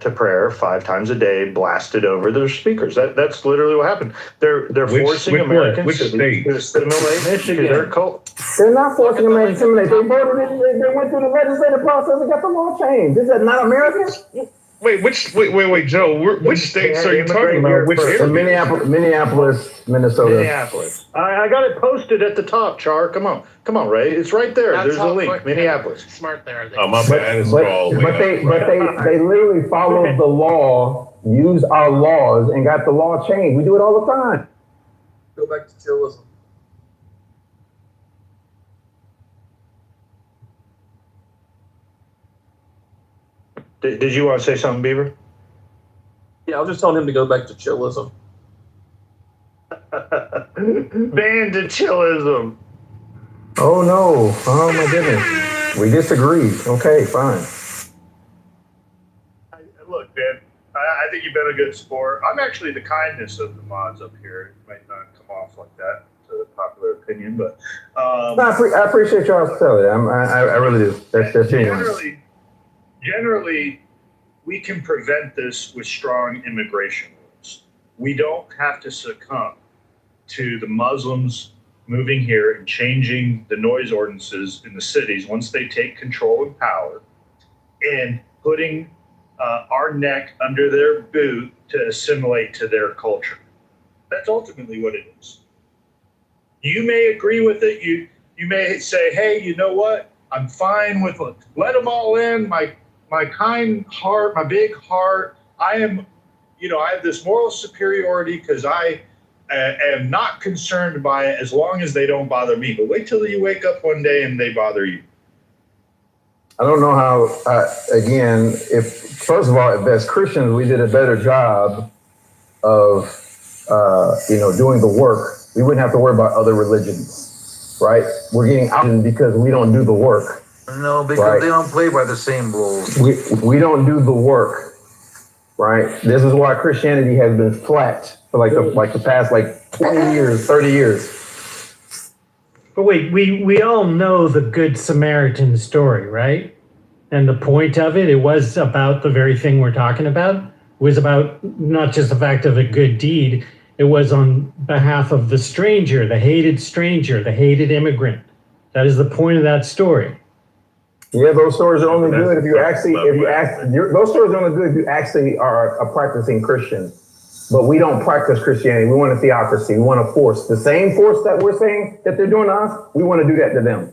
S16: 5 times a day blasted over their speakers. That's literally what happened. They're forcing Americans to assimilate to their cult.
S18: They're not forcing them to assimilate. They went through the legislative process and got the law changed. Is that not American?
S1: Wait, Joe. Which states are you talking about? Which
S18: Minneapolis, Minnesota.
S16: Minneapolis. I got it posted at the top, Char. Come on, Ray. It's right there. There's a link. Minneapolis.
S2: Smart there.
S1: Oh, my bad.
S18: But they literally followed the law, used our laws, and got the law changed. We do it all the time.
S10: Go back to chillism.
S16: Did you want to say something, Beaver?
S10: Yeah, I was just telling him to go back to chillism.
S16: Banned to chillism.
S18: Oh no! Oh my goodness! We disagree. Okay, fine.
S16: Look, Ben, I think you've been a good sport. I'm actually the kindness of the mods up here. It might not come off like that to the popular opinion, but
S18: I appreciate y'all's hospitality. I really do. That's genuine.
S16: Generally, we can prevent this with strong immigration rules. We don't have to succumb to the Muslims moving here and changing the noise ordinances in the cities once they take control and power, and putting our neck under their boot to assimilate to their culture. That's ultimately what it is. You may agree with it. You may say, hey, you know what? I'm fine with it. Let them all in. My kind heart, my big heart. I am, I have this moral superiority because I am not concerned by it as long as they don't bother me. But wait till you wake up one day and they bother you.
S18: I don't know how, again, first of all, if as Christians, we did a better job of, doing the work, we wouldn't have to worry about other religions, right? We're getting out because we don't do the work.
S5: No, because they don't play by the same rules.
S18: We don't do the work, right? This is why Christianity has been flat for the past 20 years, 30 years.
S21: But wait, we all know the Good Samaritan story, right? And the point of it was about the very thing we're talking about. It was about not just the fact of a good deed, it was on behalf of the stranger, the hated immigrant. That is the point of that story.
S18: Yeah, those stories are only good if you actually are a practicing Christian. But we don't practice Christianity. We want a theocracy. We want a force. The same force that we're saying that they're doing to us, we want to do that to them.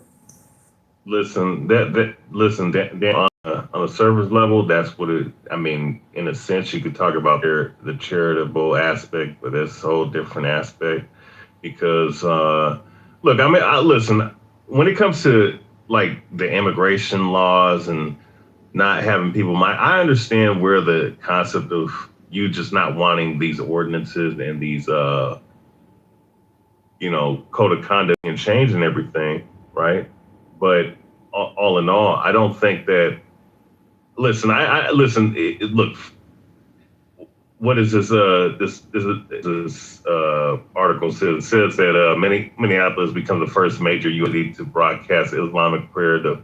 S7: Listen, on a service level, that's what it. I mean, in a sense, you could talk about the charitable aspect, but that's a whole different aspect. Because listen. When it comes to the immigration laws and not having people I understand where the concept of you just not wanting these ordinances and these code of conduct and change and everything, right? But all in all, I don't think that. Listen, look. What is this? This article says that Minneapolis becomes the first major USD to broadcast Islamic prayer, the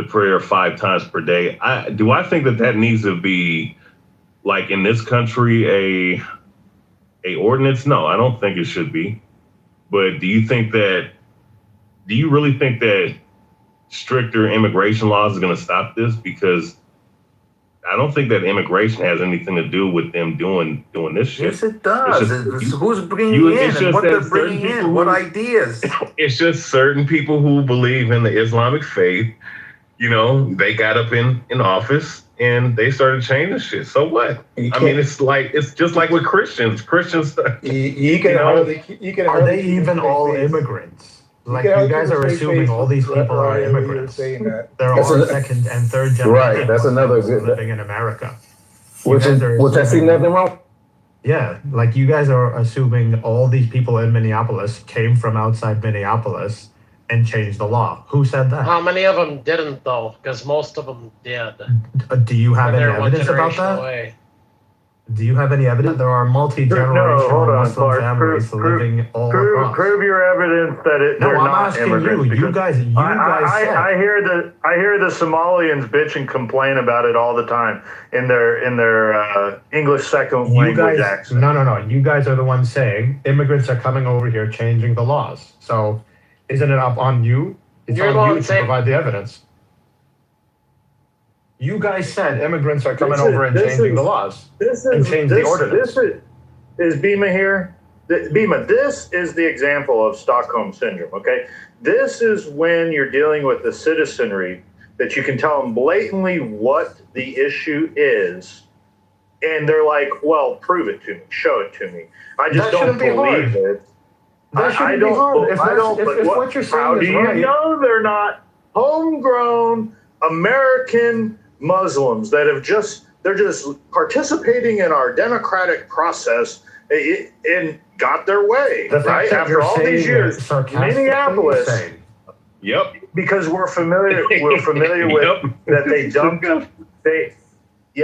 S7: prayer 5 times per day. Do I think that needs to be in this country a ordinance? No, I don't think it should be. But do you really think that stricter immigration laws are going to stop this? Because I don't think that immigration has anything to do with them doing this shit.
S5: Yes, it does. Who's bringing in and what they're bringing in, what ideas.
S7: It's just certain people who believe in the Islamic faith, they got up in office and they started changing shit. So what? I mean, it's just like with Christians. Christians,
S11: are they even all immigrants? You guys are assuming all these people are immigrants. They're all second and third generation.
S18: Right, that's another good
S11: living in America.
S18: Which I see nothing wrong.
S11: Yeah, you guys are assuming all these people in Minneapolis came from outside Minneapolis and changed the law. Who said that?
S2: How many of them didn't though? Because most of them did.
S11: Do you have any evidence about that?
S2: Away.
S11: Do you have any evidence? There are multi-generational Muslim families living all across.
S16: Prove your evidence that they're not immigrants.
S11: You guys said.
S16: I hear the Somalians bitch and complain about it all the time in their English second language accent.
S11: No. You guys are the ones saying immigrants are coming over here changing the laws. So, isn't it up on you? It's on you to provide the evidence. You guys said immigrants are coming over and changing the laws and change the ordinance.
S16: Is Bima here? Bima, this is the example of Stockholm Syndrome, okay? This is when you're dealing with the citizenry that you can tell them blatantly what the issue is, and they're like, well, prove it to me, show it to me. I just don't believe it.
S11: That shouldn't be hard. If what you're saying is right.
S16: How do you know they're not homegrown American Muslims that they're just participating in our democratic process and got their way, right? After all these years, Minneapolis.
S7: Yep.
S16: Because we're familiar with that they dumped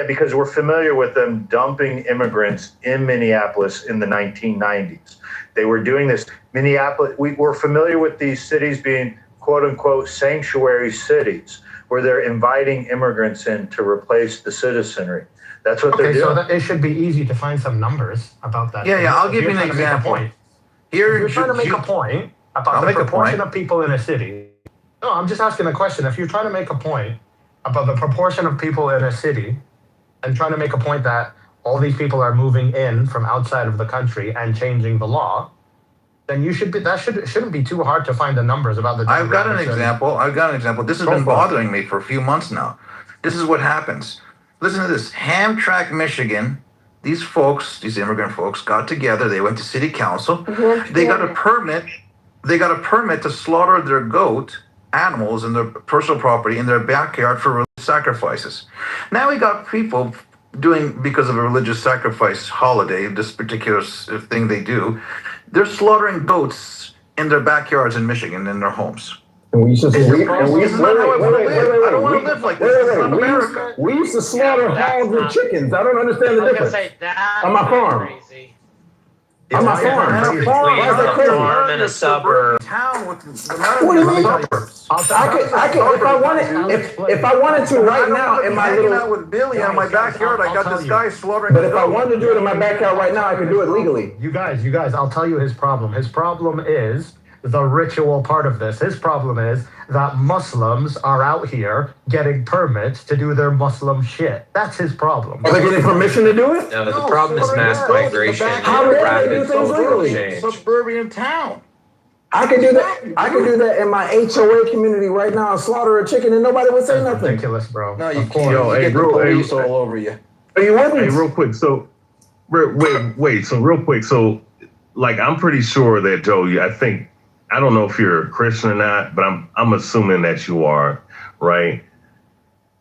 S16: because we're familiar with them dumping immigrants in Minneapolis in the 1990s. They were doing this. Minneapolis, we're familiar with these cities being quote unquote sanctuary cities where they're inviting immigrants in to replace the citizenry. That's what they're doing.
S11: So it should be easy to find some numbers about that.
S5: Yeah, I'll give you an example.
S11: Here, you're trying to make a point about the proportion of people in a city. No, I'm just asking a question. If you're trying to make a point about the proportion of people in a city and trying to make a point that all these people are moving in from outside of the country and changing the law, then shouldn't be too hard to find the numbers about the.
S5: I've got an example. This has been bothering me for a few months now. This is what happens. Listen to this. Hamtramck, Michigan. These immigrant folks, got together. They went to city council. They got a permit. They got a permit to slaughter their animals in their personal property in their backyard for religious sacrifices. Now we got people doing, because of a religious sacrifice holiday, this particular thing they do, they're slaughtering goats in their backyards in Michigan, in their homes.
S18: And we used to I don't
S5: want to live like this. It's not America.
S18: We used to slaughter hogs and chickens. I don't understand the difference. On my farm. On my farm. Why is that crazy?
S2: Farm in a suburb.
S18: What do you mean? If I wanted to right now in my little.
S5: Out with Billy on my backyard, I got this guy slaughtering.
S18: But if I wanted to do it in my backyard right now, I could do it legally.
S11: You guys, I'll tell you his problem. His problem is the ritual part of this. His problem is that Muslims are out here getting permits to do their Muslim shit. That's his problem.
S18: Are they getting permission to do it?
S2: No, the problem is mass migration
S18: How
S2: and
S18: do
S2: rapid
S18: they do things
S2: cultural
S18: legally?
S2: change.
S5: Suburban town.
S18: I can do that. I can do that in my HOA community right now and slaughter a chicken and nobody would say nothing.
S11: Ridiculous, bro.
S14: No, you can't. You get the police all over you.
S18: Are you with me?
S7: Hey, real quick. So, wait. So, real quick. So, like, I'm pretty sure that Joe. I don't know if you're a Christian or not, but I'm assuming that you are, right?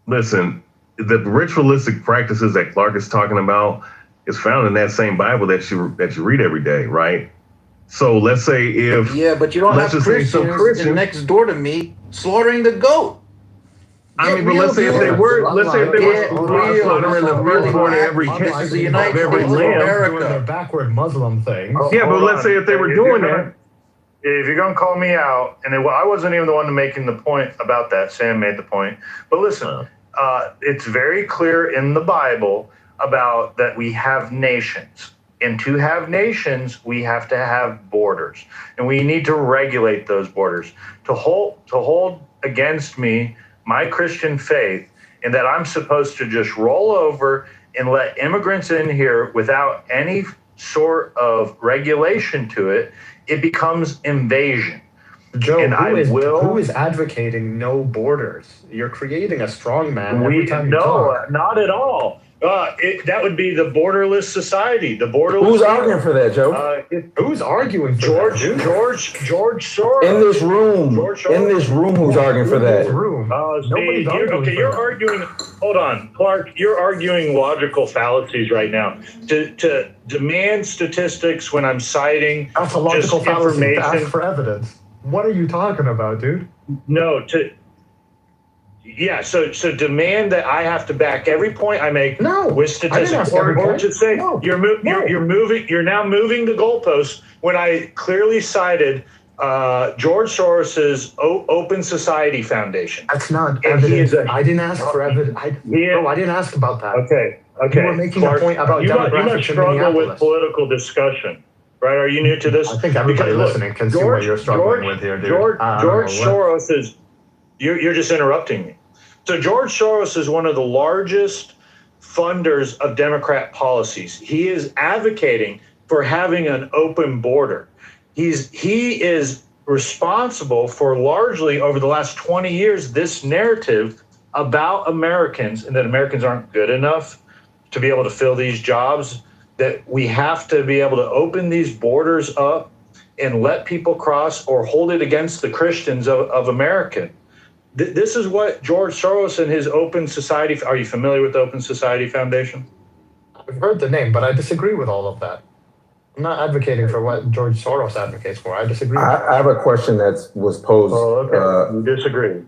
S7: Listen, the ritualistic practices that Clark is talking about is found in that same Bible that you read every day, right? So let's say if
S14: but you don't have Christians next door to me slaughtering the goat.
S7: I mean, but let's say if they were slaughtering the firstborn in every
S11: America. Their backward Muslim thing.
S7: Yeah, but let's say if they were doing that.
S16: If you're going to call me out, and I wasn't even the one making the point about that, Sam made the point. But listen, it's very clear in the Bible about that we have nations. And to have nations, we have to have borders. And we need to regulate those borders. To hold against me my Christian faith, and that I'm supposed to just roll over and let immigrants in here without any sort of regulation to it, it becomes invasion.
S11: Joe, who is advocating no borders? You're creating a strong man every time you talk.
S16: Not at all. That would be the borderless society. The borderless.
S18: Who's arguing for that, Joe?
S11: Who's arguing for
S16: George Soros.
S18: In this room. Who's arguing for that?
S16: You're arguing. Hold on, Clark. You're arguing logical fallacies right now. To demand statistics when I'm citing
S11: that's a logical fallacy. To ask
S16: information
S11: for evidence. What are you talking about, dude?
S16: No, so demand that I have to back every point I make with statistics, or just say you're now moving the goalposts when I clearly cited George Soros's Open Society Foundation.
S11: That's not evidence. I didn't ask for evidence. I didn't ask about that.
S16: Okay.
S11: You were making a point about demographics.
S16: You must struggle with political discussion. Right? Are you new to this?
S11: I think everybody listening can see what you're struggling with here, dude.
S16: George Soros is. You're just interrupting me. So George Soros is one of the largest funders of Democrat policies. He is advocating for having an open border. He is responsible for largely over the last 20 years this narrative about Americans and that Americans aren't good enough to be able to fill these jobs, that we have to be able to open these borders up and let people cross or hold it against the Christians of America. This is what George Soros and his Open Society. Are you familiar with the Open Society Foundation?
S11: I've heard the name, but I disagree with all of that. I'm not advocating for what George Soros advocates for. I disagree.
S18: I have a question that was posed.
S16: You disagree.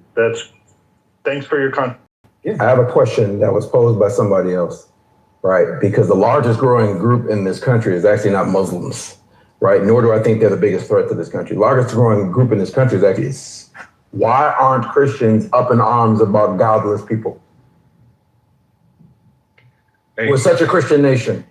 S16: Thanks for your
S18: I have a question that was posed by somebody else, right? Because the largest growing group in this country is actually not Muslims, right? Nor do I think they're the biggest threat to this country. Largest growing group in this country is actually Why aren't Christians up in arms about godless people? We're such a Christian nation.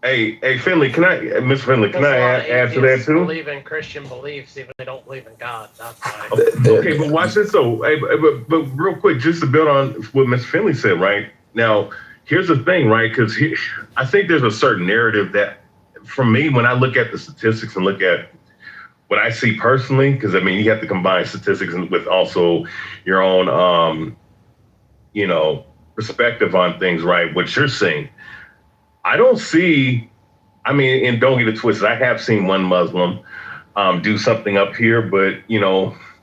S7: Hey, Finley, Mr. Finley, can I add to that too?
S2: Believe in Christian beliefs, even if they don't believe in God. That's why.
S7: Okay, but watch this though. Hey, but real quick, just to build on what Mr. Finley said, right? Now, here's the thing, right? Because I think there's a certain narrative that, for me, when I look at the statistics and look at what I see personally, because I mean, you have to combine statistics with also your own, perspective on things, right? What you're seeing. I don't see, and don't get it twisted, I have seen one Muslim do something up here, but,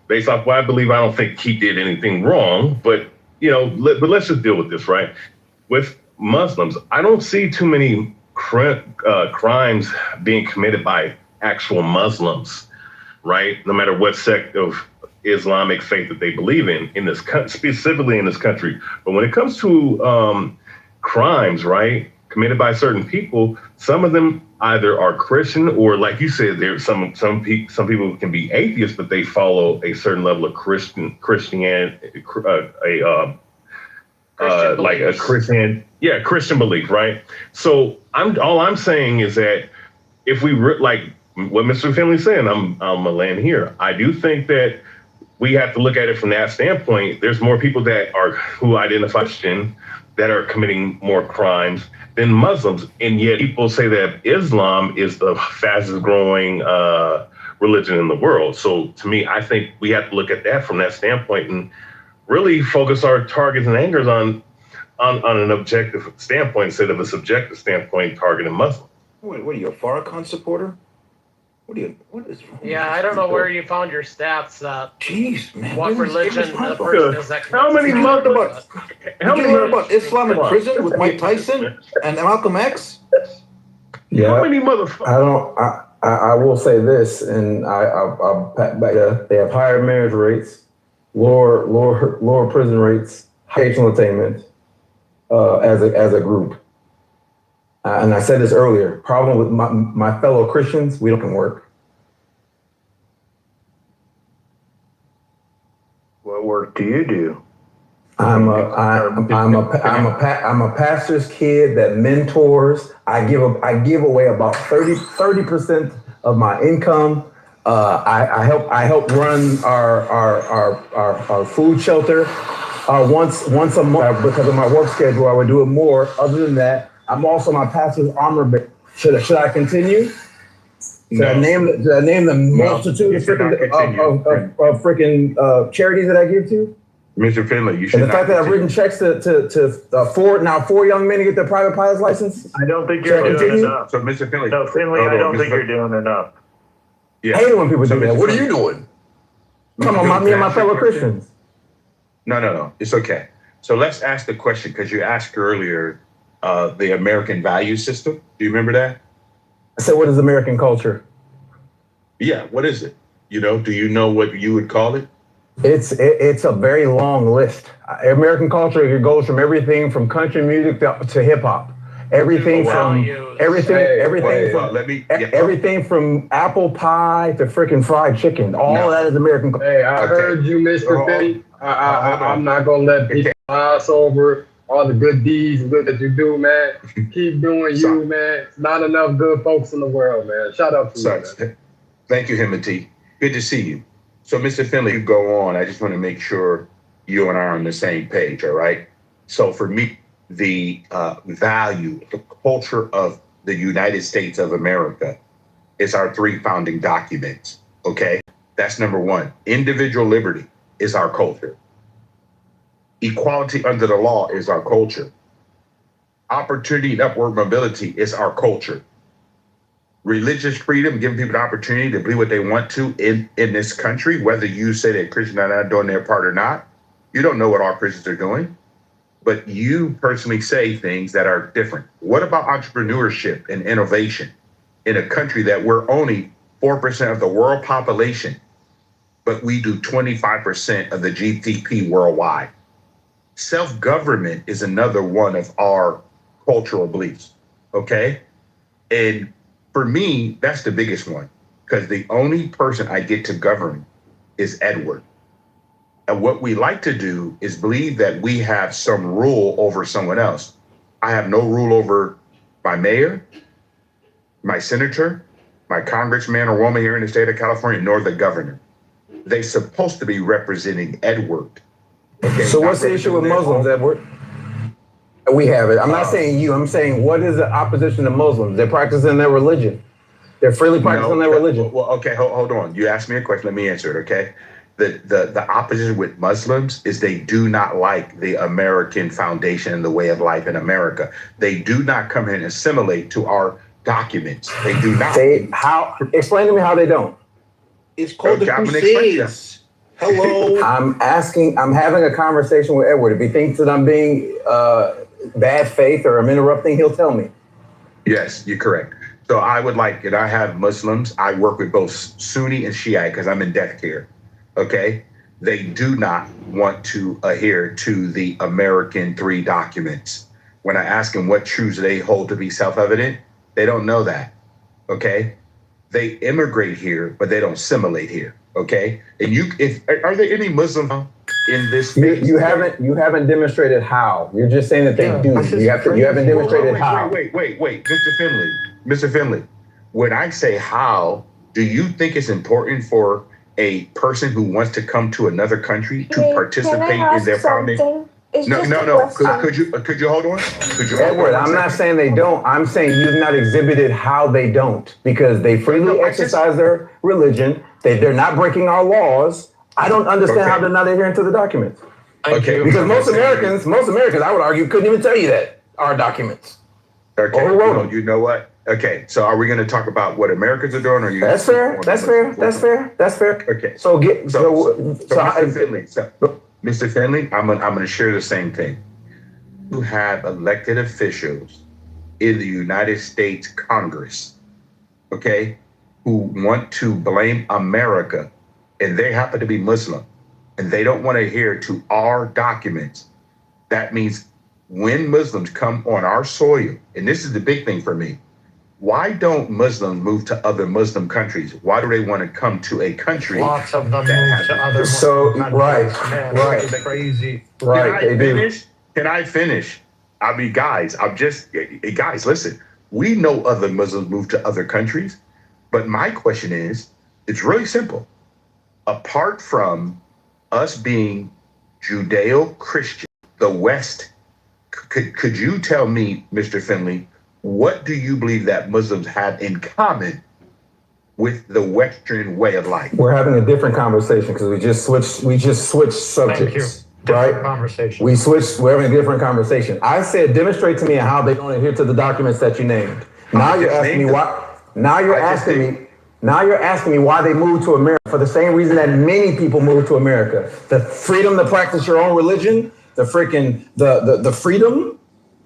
S7: based off what I believe, I don't think he did anything wrong, but, but let's just deal with this, right? With Muslims, I don't see too many crimes being committed by actual Muslims, right? No matter what sect of Islamic faith that they believe in this specifically in this country. But when it comes to crimes, right, committed by certain people, some of them either are Christian or, like you said, there's some people can be atheists, but they follow a certain level of Christianity, like a Christian belief, right? So all I'm saying is that if we like what Mr. Finley's saying, I'm gonna land here. I do think that we have to look at it from that standpoint. There's more people who identify Christian that are committing more crimes than Muslims. And yet people say that Islam is the fastest growing religion in the world. So to me, I think we have to look at that from that standpoint and really focus our targets and angers on an objective standpoint instead of a subjective standpoint targeting Muslims.
S5: What are you, a Farrakhan supporter?
S2: Yeah, I don't know where you found your stats.
S5: Jeez, man.
S2: What religion the person is that
S5: How many
S2: Muslims?
S5: How many about Islam in prison with Mike Tyson and Malcolm X?
S18: Yeah.
S7: How many motherfuckers?
S18: I will say this, and I'll pat back. They have higher marriage rates, lower prison rates, higher attainment as a group. And I said this earlier. Problem with my fellow Christians, we don't work.
S16: What work do you do?
S18: I'm a pastor's kid that mentors. I give away about 30% of my income. I help run our food shelter once a month because of my work schedule. I would do it more. Other than that, I'm also my pastor's armor bearer. Should I continue? Should I name the multitude of freaking charities that I give to?
S12: Mr. Finley, you should.
S18: And the fact that I've written checks to four young men to get their private pilot's license.
S16: I don't think you're doing enough.
S12: So, Mr. Finley.
S16: No, Finley, I don't think you're doing enough.
S12: Yeah.
S18: I hate it when people do that. What are you doing? Come on, me and my fellow Christians.
S12: No. It's okay. So let's ask the question because you asked earlier the American value system. Do you remember that?
S18: I said, what is American culture?
S12: Yeah, what is it? Do you know what you would call it?
S18: It's a very long list. American culture, it goes from everything from country music to hip hop. Everything from apple pie to freaking fried chicken. All that is American culture.
S10: Hey, I heard you, Mr. Finley. I'm not gonna let people pass over all the good deeds that you do, man. Keep doing you, man. Not enough good folks in the world, man. Shout out to you, man.
S12: Thank you, Himothy. Good to see you. So, Mr. Finley, you go on. I just want to make sure you and I are on the same page, all right? So for me, the value, the culture of the United States of America is our 3 founding documents, okay? That's number 1. Individual liberty is our culture. Equality under the law is our culture. Opportunity and upward mobility is our culture. Religious freedom, giving people the opportunity to believe what they want to in this country, whether you say that Christians are not doing their part or not. You don't know what all Christians are doing, but you personally say things that are different. What about entrepreneurship and innovation in a country that we're only 4% of the world population, but we do 25% of the GDP worldwide? Self-government is another one of our cultural beliefs, okay? And for me, that's the biggest one, because the only person I get to govern is Edward. And what we like to do is believe that we have some rule over someone else. I have no rule over my mayor, my senator, my congressman or woman here in the state of California, nor the governor. They're supposed to be representing Edward. Okay,
S18: So what's the issue with Muslims, Edward? We have it. I'm not saying you. I'm saying what is the opposition to Muslims? They're practicing their religion. They're freely practicing their religion.
S12: Well, okay, hold on. You asked me a question. Let me answer it, okay? The opposition with Muslims is they do not like the American foundation and the way of life in America. They do not come in and assimilate to our documents. They do not.
S18: Explain to me how they don't.
S14: It's called the Crusades. Hello.
S18: I'm having a conversation with Edward. If he thinks that I'm being bad faith or I'm interrupting, he'll tell me.
S12: Yes, you're correct. So I would like it. I have Muslims. I work with both Sunni and Shia because I'm in death care. Okay. They do not want to adhere to the American 3 documents. When I ask them what truths they hold to be self-evident, they don't know that. Okay. They immigrate here, but they don't assimilate here. Okay. And are there any Muslims in this space?
S18: You haven't demonstrated how. You're just saying that they do. You haven't demonstrated how.
S12: Wait, Mr. Finley. When I say how, do you think it's important for a person who wants to come to another country to participate in their founding? No. Could you hold on?
S18: Edward, I'm not saying they don't. I'm saying you've not exhibited how they don't, because they freely exercise their religion. They're not breaking our laws. I don't understand how they're not adhering to the documents.
S12: Okay.
S18: Because most Americans, I would argue, couldn't even tell you that our documents.
S12: Okay. Well, you know what? Okay. So are we going to talk about what Americans are doing, or you?
S18: That's fair. Okay. So
S12: Mr. Finley, I'm going to share the same thing. You have elected officials in the United States Congress, okay, who want to blame America, and they happen to be Muslim, and they don't want to adhere to our documents. That means when Muslims come on our soil, and this is the big thing for me, why don't Muslims move to other Muslim countries? Why do they want to come to a country?
S11: Lots of them move to other Muslim countries.
S18: Right.
S11: It's crazy.
S12: Can I finish? I mean, guys, guys, listen, we know other Muslims move to other countries, but my question is, it's really simple. Apart from us being Judeo-Christian, the West, could you tell me, Mr. Finley, what do you believe that Muslims have in common with the Western way of life?
S18: We're having a different conversation because we just switched subjects.
S11: Thank you. Different conversation.
S18: We're having a different conversation. I said, demonstrate to me how they don't adhere to the documents that you named. Now you're asking me why. Now you're asking me why they moved to America for the same reason that many people moved to America: the freedom to practice your own religion, the freedom.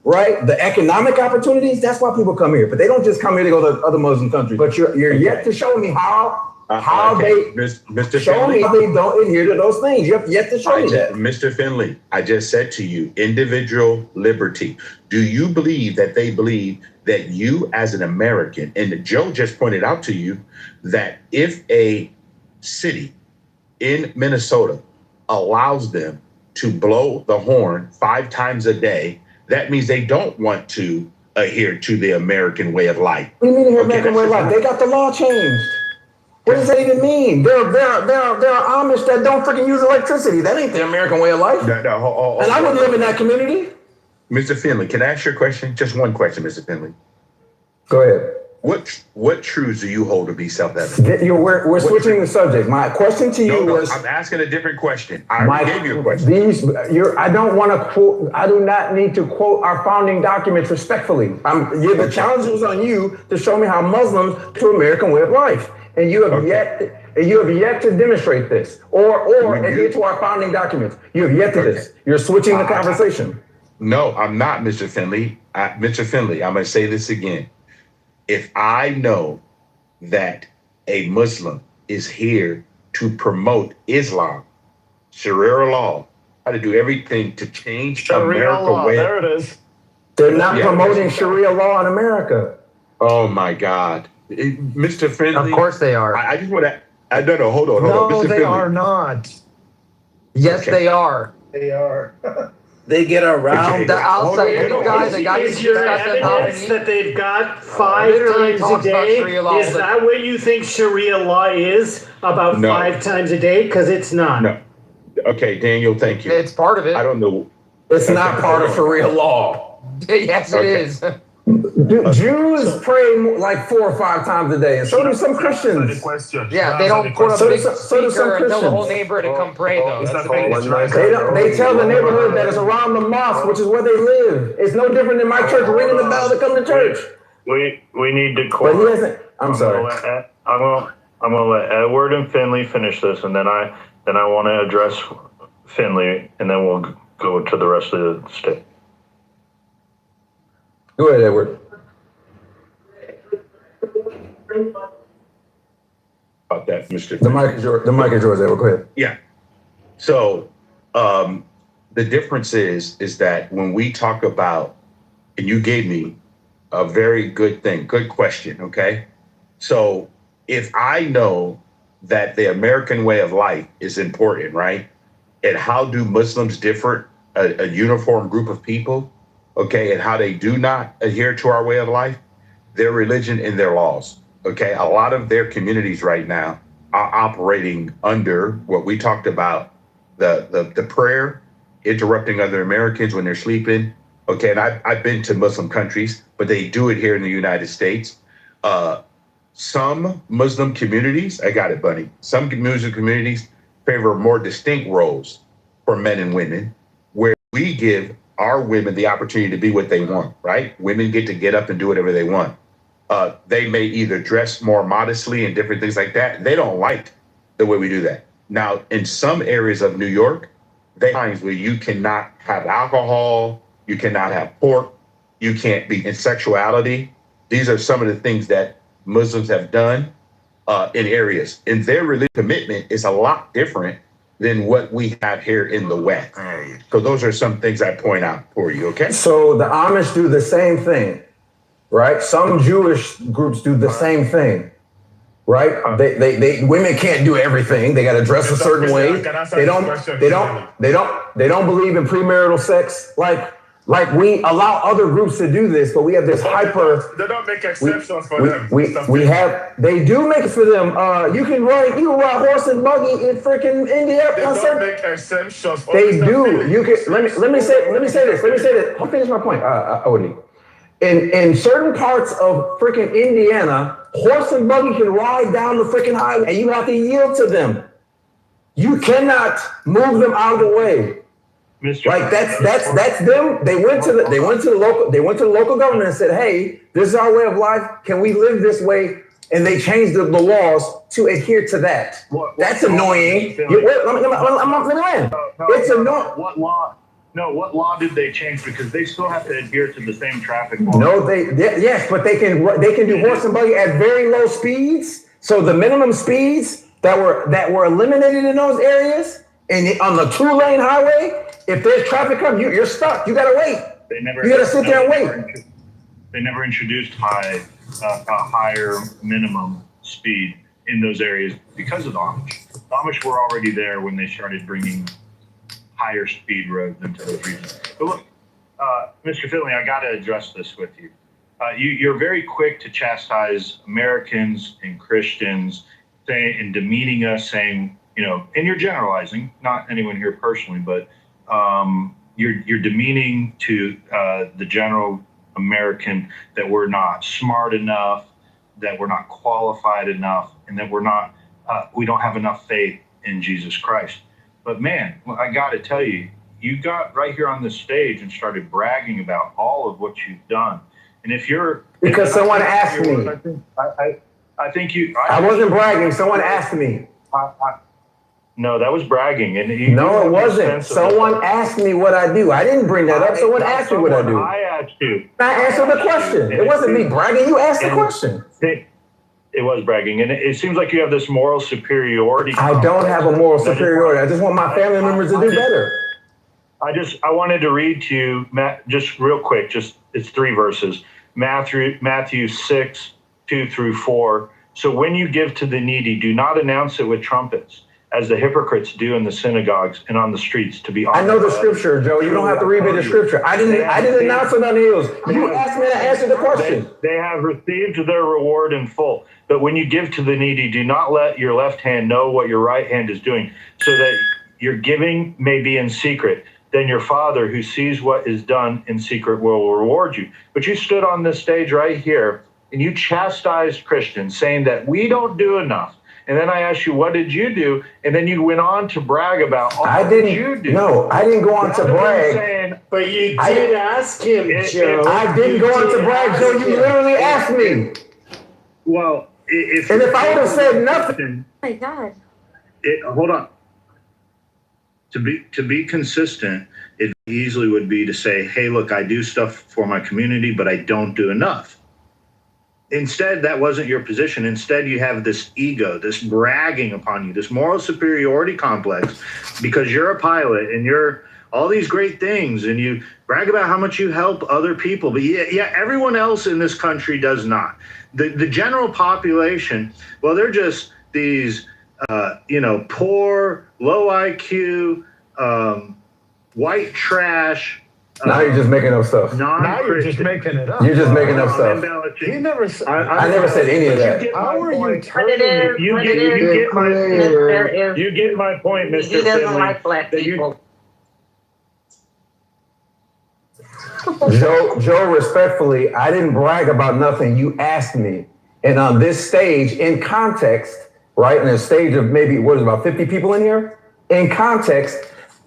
S18: Right? The economic opportunities, that's why people come here. But they don't just come here to go to other Muslim countries. But you're yet to show me how
S12: Mr.
S18: show
S12: Finley,
S18: me how they don't adhere to those things. You have yet to show me that.
S12: Mr. Finley, I just said to you, individual liberty. Do you believe that they believe that you as an American, and Joe just pointed out to you that if a city in Minnesota allows them to blow the horn 5 times a day, that means they don't want to adhere to the American way of life.
S18: What do you mean the American way of life? They got the law changed. What does that even mean? There are Amish that don't freaking use electricity. That ain't the American way of life. And I wouldn't live in that community.
S12: Mr. Finley, can I ask you a question? Just one question, Mr. Finley.
S18: Go ahead.
S12: What truths do you hold to be self-evident?
S18: We're switching the subject. My question to you was...
S12: I'm asking a different question. I already gave you a question.
S18: I don't want to quote... I do not need to quote our founding documents respectfully. The challenge was on you to show me how Muslims to American way of life. And you have yet to demonstrate this or adhere to our founding documents. You have yet to this. You're switching the conversation.
S12: No, I'm not, Mr. Finley. Mr. Finley, I'm going to say this again. If I know that a Muslim is here to promote Islam, Sharia law, how to do everything to change
S11: Sharia
S12: America
S11: law, there it is.
S18: They're not promoting Sharia law in America.
S12: Oh my God. Mr. Finley.
S15: Of course they are.
S12: I just want to, no, hold on.
S11: No,
S12: Mr.
S11: they
S12: Finley.
S11: are not.
S15: Yes, they are.
S9: They are. They get around.
S15: I'll say you guys. I got
S21: Is your evidence that they've got 5 times a day? Is that what you think Sharia law is? About 5 times a day? Because it's not.
S12: No. Okay, Daniel, thank you.
S15: It's part of it.
S12: I don't know.
S18: It's not part of Sharia law.
S15: Yes, it is.
S18: Jews pray like 4 or 5 times a day, and so do some Christians.
S15: Yeah, they don't put a big
S18: so do some
S15: speaker and tell the whole
S18: Christians.
S15: neighborhood to come pray though. That's the thing.
S18: They tell the neighborhood that it's around the mosque, which is where they live. It's no different than my church ringing the bell to come to church.
S16: We need to.
S18: But he hasn't. I'm sorry.
S16: I'm gonna let Edward and Finley finish this, and then I want to address Finley, and then we'll go to the rest of the state.
S18: Go ahead, Edward.
S12: About that, Mr.
S18: The mic is yours. The mic is yours, Edward. Go ahead.
S12: Yeah. So the difference is that when we talk about, and you gave me a very good question, okay? So if I know that the American way of life is important, right? And how do Muslims differ, a uniform group of people, okay, and how they do not adhere to our way of life, their religion and their laws, okay? A lot of their communities right now are operating under what we talked about, the prayer, interrupting other Americans when they're sleeping, okay? And I've been to Muslim countries, but they do it here in the United States. Some Muslim communities, I got it, Bunny. Some Muslim communities favor more distinct roles for men and women, where we give our women the opportunity to be what they want, right? Women get up and do whatever they want. They may either dress more modestly and different things like that. They don't like the way we do that. Now, in some areas of New York, there are times where you cannot have alcohol, you cannot have pork, you can't be in sexuality. These are some of the things that Muslims have done in areas. And their religious commitment is a lot different than what we have here in the West. So those are some things I point out for you, okay?
S18: So the Amish do the same thing, right? Some Jewish groups do the same thing, right? They women can't do everything. They got to dress a certain way. They don't believe in premarital sex like we allow other groups to do this, but we have this hyper.
S13: They don't make exceptions for them.
S18: They do make it for them. You can ride horse and buggy in freaking India.
S13: They don't make exceptions.
S18: They do. You can let me say this. I'll finish my point, Odie. In certain parts of freaking Indiana, horse and buggy can ride down the freaking highway, and you have to yield to them. You cannot move them out of the way. Like that's them. They went to the local government and said, "Hey, this is our way of life. Can we live this way?" And they changed the laws to adhere to that. That's annoying. Let me land. It's annoying.
S16: What law? No, what law did they change? Because they still have to adhere to the same traffic law.
S18: No, yes, but they can do horse and buggy at very low speeds. So the minimum speeds that were eliminated in those areas, and on the 2-lane highway, if there's traffic coming, you're stuck. You gotta wait. You gotta sit there and wait.
S16: They never introduced a higher minimum speed in those areas because of the Amish. The Amish were already there when they started bringing higher speed roads into those regions. But look, Mr. Finley, I got to address this with you. You're very quick to chastise Americans and Christians, and demeaning us, saying, and you're generalizing, not anyone here personally, but you're demeaning to the general American, that we're not smart enough, that we're not qualified enough, and that we don't have enough faith in Jesus Christ. But man, I got to tell you, you got right here on this stage and started bragging about all of what you've done. And if you're
S18: because someone asked me,
S16: I think you.
S18: I wasn't bragging. Someone asked me.
S16: No, that was bragging. And
S18: no, it wasn't. Someone asked me what I do. I didn't bring that up. Someone asked me what I do.
S16: I asked you.
S18: I answered the question. It wasn't me bragging. You asked the question.
S16: It was bragging. And it seems like you have this moral superiority.
S18: I don't have a moral superiority. I just want my family members to do better.
S16: I wanted to read to you, Matt, just real quick, it's 3 verses. Matthew 6, 2 through 4. So when you give to the needy, do not announce it with trumpets, as the hypocrites do in the synagogues and on the streets to be
S18: I know the scripture, Joe. You don't have to read me the scripture. I didn't announce it on the hills. You asked me to answer the question.
S16: They have received their reward in full. But when you give to the needy, do not let your left hand know what your right hand is doing, so that your giving may be in secret. Then your Father who sees what is done in secret will reward you. But you stood on this stage right here and you chastised Christians saying that we don't do enough. And then I asked you, what did you do? And then you went on to brag about all that you do.
S18: No, I didn't go on to brag.
S21: But you did ask him, Joe.
S18: I didn't go on to brag, Joe. You literally asked me.
S16: Well, if
S18: I would have said nothing.
S3: Oh my God.
S16: Hold on. To be consistent, it easily would be to say, hey, look, I do stuff for my community, but I don't do enough. Instead, that wasn't your position. Instead, you have this ego, this bragging upon you, this moral superiority complex, because you're a pilot and you're all these great things, and you brag about how much you help other people. But yeah, everyone else in this country does not. The general population, well, they're just these, poor, low IQ, white trash.
S18: Now you're just making up stuff.
S11: Now you're just making it up.
S18: You're just making up stuff.
S11: You never said.
S18: I never said any of that.
S11: How are you
S16: turning it? You get my point, Mr.
S2: He doesn't
S16: Finley.
S2: like black people.
S18: Joe, respectfully, I didn't brag about nothing. You asked me. And on this stage, in context, right, in a stage of maybe, about 50 people in here? In context,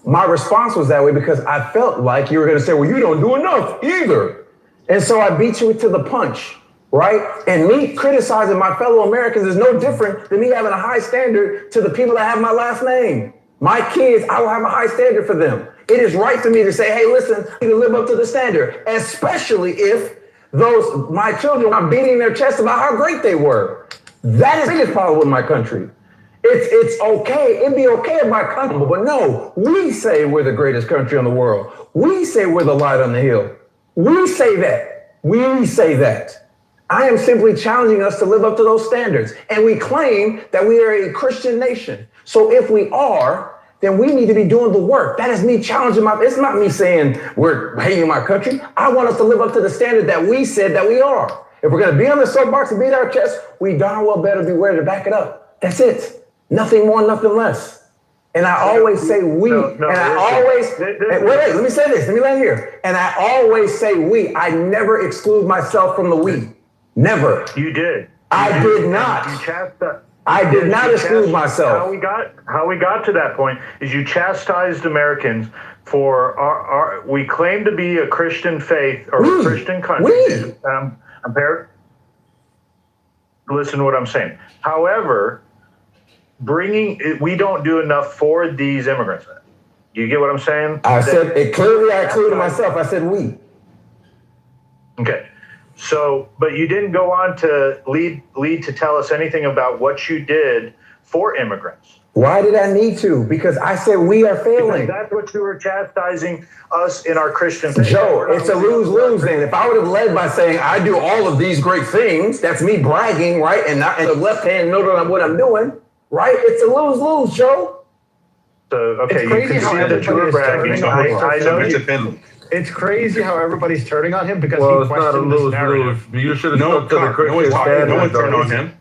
S18: my response was that way because I felt like you were going to say, well, you don't do enough either. And so I beat you to the punch, right? And me criticizing my fellow Americans is no different than me having a high standard to the people that have my last name. My kids, I will have a high standard for them. It is right for me to say, hey, listen, you need to live up to the standard, especially if my children are beating their chests about how great they were. That is the biggest problem with my country. It's okay. It'd be okay if my country, but no, we say we're the greatest country in the world. We say we're the light on the hill. We say that. We say that. I am simply challenging us to live up to those standards. And we claim that we are a Christian nation. So if we are, then we need to be doing the work. That is me challenging it's not me saying we're hating my country. I want us to live up to the standard that we said that we are. If we're going to be on the soapbox and beat our chest, we darn well better be ready to back it up. That's it. Nothing more, nothing less. And I always say we. Wait, let me say this. Let me land here. And I always say we. I never exclude myself from the we. Never.
S16: You did.
S18: I did not. I did not exclude myself.
S16: How we got to that point is you chastised Americans for we claim to be a Christian faith or a Christian country. Listen to what I'm saying. However, we don't do enough for these immigrants. You get what I'm saying?
S18: I said it clearly. I included myself. I said we.
S16: Okay. So, but you didn't go on to lead to tell us anything about what you did for immigrants.
S18: Why did I need to? Because I said we are failing.
S16: Because that's what you were chastising us in our Christian faith.
S18: Joe, it's a lose-lose then. If I would have led by saying I do all of these great things, that's me bragging, right? And the left hand know what I'm doing, right? It's a lose-lose, Joe.
S16: So, okay, you can see that you were bragging. I know
S12: Mr. Finley.
S11: It's crazy how everybody's turning on him because
S8: well,
S11: he
S8: it's not a
S11: questioned this narrative.
S8: lose-lose. You should have stuck to the Christian standard.
S12: No one's turning on him.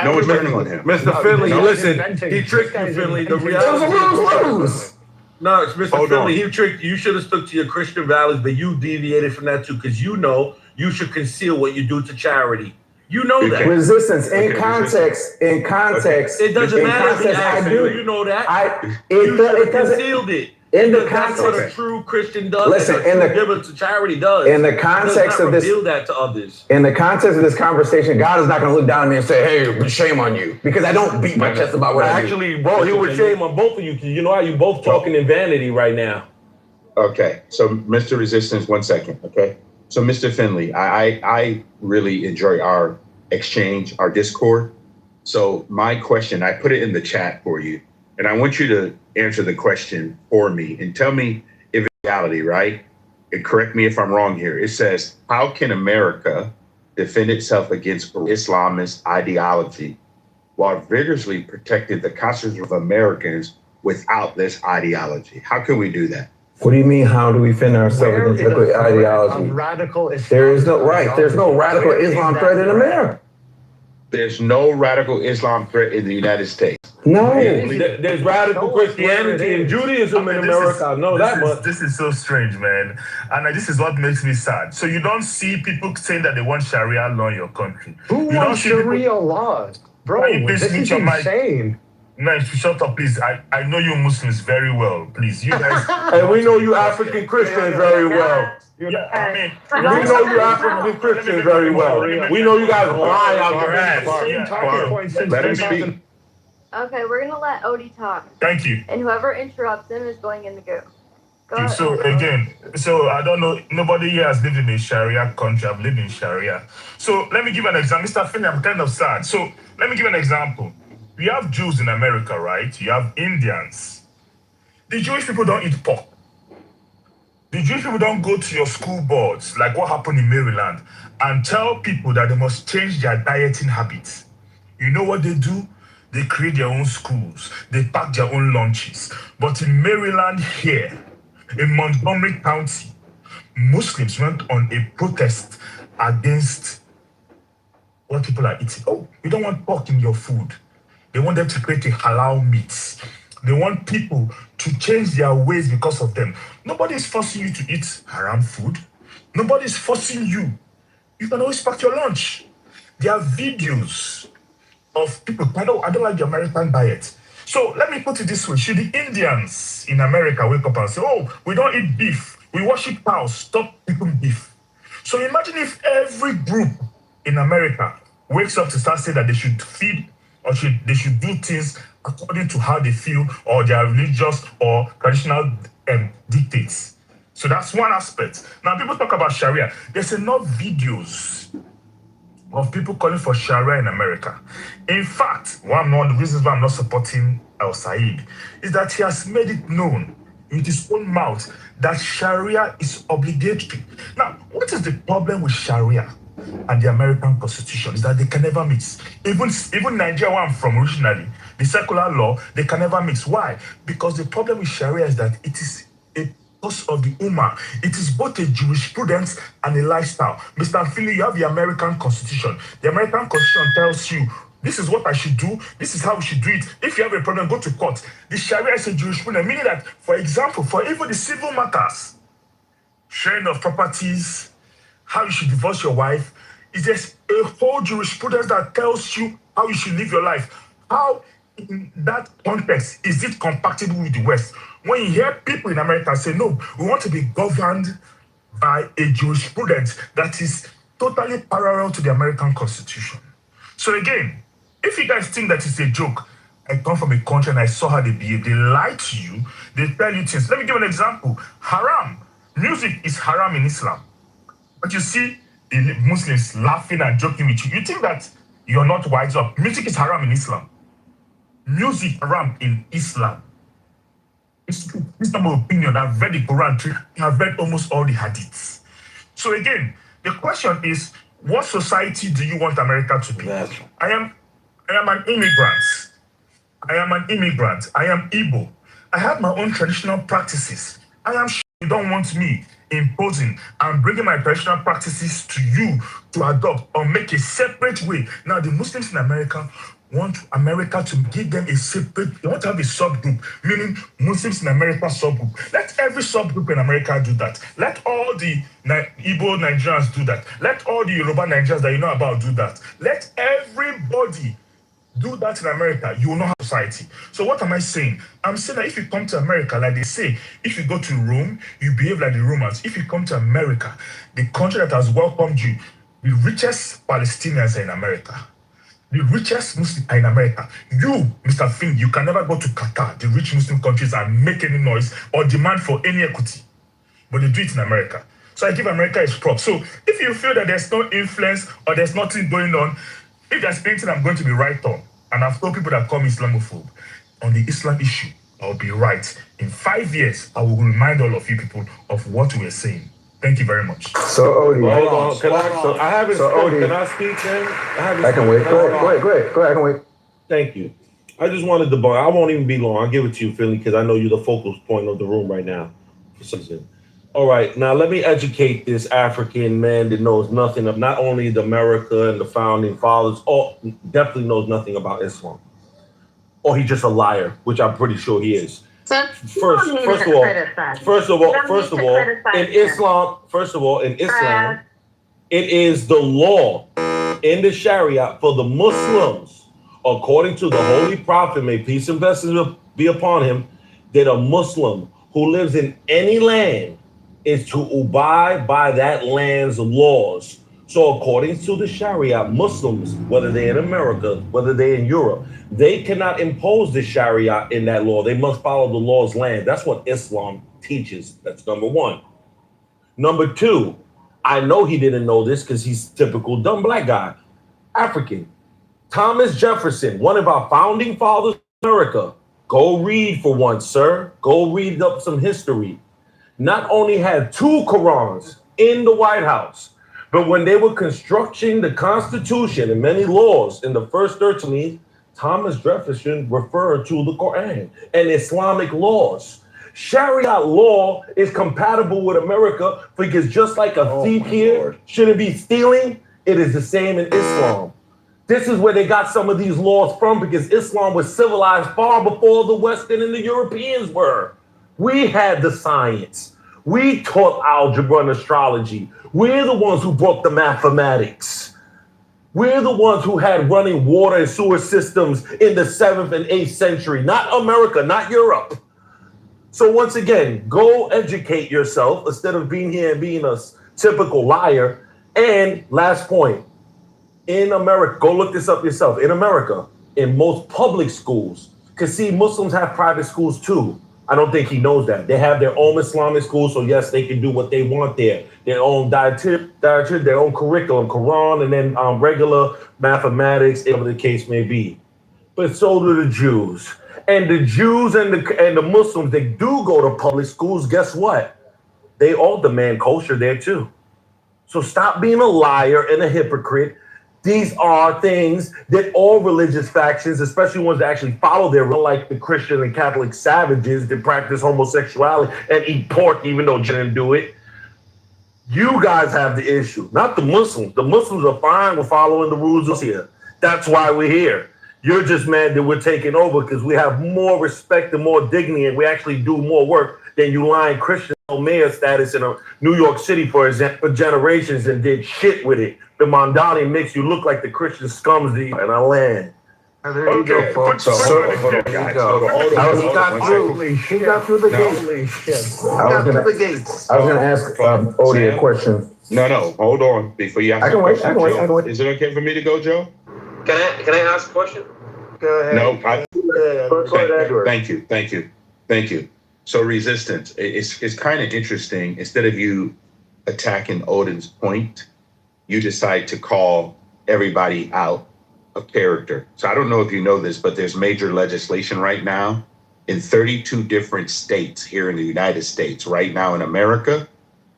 S12: No one's turning on him.
S8: Mr. Finley, listen, he tricked you, Finley. The reality
S18: is
S8: no, it's Mr. Finley. He tricked you. You should have stuck to your Christian values, but you deviated from that too because you know you should conceal what you do to charity. You know that.
S18: Resistance in context. In context.
S8: It doesn't matter.
S18: I do.
S8: You know that.
S18: It doesn't.
S8: Concealed it.
S18: In the
S8: that's what a
S18: context,
S8: true Christian does.
S18: listen. In the
S8: giver to charity does.
S18: In the context of this,
S8: reveal that to others.
S18: In the context of this conversation, God is not going to look down at me and say, "Hey, shame on you," because I don't beat my chest about what I do.
S8: Actually, bro, he would shame on both of you because you know how you both talking in vanity right now.
S12: Okay, so Mr. Resistance, 1 second. Okay, so Mr. Finley, I really enjoy our exchange, our discord. So my question, I put it in the chat for you, and I want you to answer the question for me and tell me if it's reality, right? And correct me if I'm wrong here. It says, how can America defend itself against Islamist ideology while vigorously protecting the constitution of Americans without this ideology. How can we do that?
S18: What do you mean? How do we defend ourselves against liquid ideology?
S11: Radical Islam.
S18: There is no right. There's no radical Islam threat in America.
S12: There's no radical Islam threat in the United States.
S18: No.
S8: There's radical Christianity and Judaism in America. I know that much.
S13: This is so strange, man. And this is what makes me sad. So you don't see people saying that they want Sharia law in your country.
S11: Who wants Sharia laws? Bro, this is insane.
S13: Man, shut up, please. I know you Muslims very well. Please, you guys.
S8: And we know you African Christians very well.
S13: Yeah, I mean,
S8: we know you African Christians very well. We know you guys lie out your ass.
S12: Let him speak.
S3: Okay, we're gonna let Odie talk.
S13: Thank you.
S3: And whoever interrupts him is going in the goo. Go ahead.
S13: So again, I don't know. Nobody here has lived in a Sharia country. I've lived in Sharia. So let me give an example. Mr. Finney, I'm kind of sad. So let me give an example. We have Jews in America, right? You have Indians. The Jewish people don't eat pork. The Jewish people don't go to your school boards, like what happened in Maryland, and tell people that they must change their dieting habits. You know what they do? They create their own schools. They pack their own lunches. But in Maryland here, in Montgomery County, Muslims went on a protest against what people are eating. Oh, we don't want pork in your food. They want them to create a halal meat. They want people to change their ways because of them. Nobody is forcing you to eat haram food. Nobody is forcing you. You can always pack your lunch. There are videos of people. I don't like the American diet. So let me put it this way. Should the Indians in America wake up and say, oh, we don't eat beef. We worship cows. Stop eating beef. So imagine if every group in America wakes up to start saying that they should feed or they should do things according to how they feel or their religious or traditional dictates. So that's one aspect. Now people talk about Sharia. There's enough videos of people calling for Sharia in America. In fact, one of the reasons why I'm not supporting El Said is that he has made it known with his own mouth that Sharia is obligatory. Now, what is the problem with Sharia and the American Constitution is that they can never mix. Even Nigeria, where I'm from originally, the secular law, they can never mix. Why? Because the problem with Sharia is that it is a cause of the Ummah. It is both a jurisprudence and a lifestyle. Mr. Philly, you have the American Constitution. The American Constitution tells you, this is what I should do. This is how we should do it. If you have a problem, go to court. The Sharia is a jurisprudence, meaning that, for example, for even the civil matters, sharing of properties, how you should divorce your wife, is there's a whole jurisprudence that tells you how you should live your life. How, in that context, is it compatible with the West? When you hear people in America say, no, we want to be governed by a jurisprudence that is totally parallel to the American Constitution. So again, if you guys think that it's a joke, I come from a country and I saw how they behave. They lie to you. They tell you things. Let me give an example. Haram. Music is haram in Islam. But you see the Muslims laughing and joking with you. You think that you're not wise up. Music is haram in Islam. Music haram in Islam. It's my opinion. I've read the Quran. I've read almost all the hadiths. So again, the question is, what society do you want America to be? I am an immigrant. I am Igbo. I have my own traditional practices. I am sure you don't want me imposing and bringing my traditional practices to you to adopt or make a separate way. Now, the Muslims in America want America to give them a separate, they want to have a subgroup, meaning Muslims in America subgroup. Let every subgroup in America do that. Let all the Igbo Nigerians do that. Let all the Yoruba Nigerians that you know about do that. Let everybody do that in America. You will not have society. So what am I saying? I'm saying that if you come to America, like they say, if you go to Rome, you behave like the Romans. If you come to America, the country that has welcomed you, the richest Palestinians are in America. The richest Muslims are in America. You, Mr. Finn, you can never go to Qatar, the rich Muslim countries, and make any noise or demand for any equity. But they do it in America. So I give America its props. So if you feel that there's no influence or there's nothing going on, if there's anything I'm going to be right on, and I've told people that call me Islamophobe, on the Islam issue, I'll be right. In 5 years, I will remind all of you people of what we're saying. Thank you very much.
S18: So, Odie,
S8: I haven't spoken. Can I speak then?
S18: I can wait. Go ahead. I can wait.
S8: Thank you. I just wanted to bar. I won't even be long. I'll give it to you, Philly, because I know you're the focal point of the room right now. For some reason. All right, now let me educate this African man that knows nothing of not only the America and the founding fathers, or definitely knows nothing about Islam. Or he's just a liar, which I'm pretty sure he is. First of all, in Islam, it is the law in the Sharia for the Muslims, according to the Holy Prophet, may peace and blessings be upon him, that a Muslim who lives in any land is to abide by that land's laws. So according to the Sharia, Muslims, whether they're in America, whether they're in Europe, they cannot impose the Sharia in that law. They must follow the law's land. That's what Islam teaches. That's number one. Number two, I know he didn't know this because he's typical dumb black guy. African. Thomas Jefferson, one of our founding fathers of America. Go read for once, sir. Go read up some history. Not only had 2 Qurans in the White House, but when they were constructing the Constitution and many laws in the first 13, Thomas Jefferson referred to the Quran and Islamic laws. Sharia law is compatible with America because just like a thief here shouldn't be stealing, it is the same in Islam. This is where they got some of these laws from because Islam was civilized far before the Western and the Europeans were. We had the science. We taught algebra and astrology. We're the ones who brought the mathematics. We're the ones who had running water and sewer systems in the 7th and 8th century, not America, not Europe. So once again, go educate yourself instead of being here and being a typical liar. And last point, in America, go look this up yourself. In America, in most public schools, because see, Muslims have private schools too. I don't think he knows that. They have their own Islamic schools, so yes, they can do what they want there. Their own dietary, their own curriculum, Quran, and then regular mathematics, whatever the case may be. But so do the Jews. And the Jews and the Muslims that do go to public schools, guess what? They all demand kosher there too. So stop being a liar and a hypocrite. These are things that all religious factions, especially ones that actually follow their rule, like the Christian and Catholic savages that practice homosexuality and eat pork even though they didn't do it. You guys have the issue, not the Muslims. The Muslims are fine with following the rules here. That's why we're here. You're just mad that we're taking over because we have more respect and more dignity and we actually do more work than you lying Christian mayor status in New York City for generations and did shit with it. The Mondani makes you look like the Christian scums in our land.
S9: There you go, folks. He got through the gates. I was going to ask Odie a question.
S12: No, hold on. Before you ask
S9: I can wait.
S12: Is it okay for me to go, Joe?
S2: Can I ask a question?
S9: Go ahead.
S12: No. Thank you. So resistance, it's kind of interesting. Instead of you attacking Odin's point, you decide to call everybody out of character. So I don't know if you know this, but there's major legislation right now in 32 different states here in the United States, right now in America,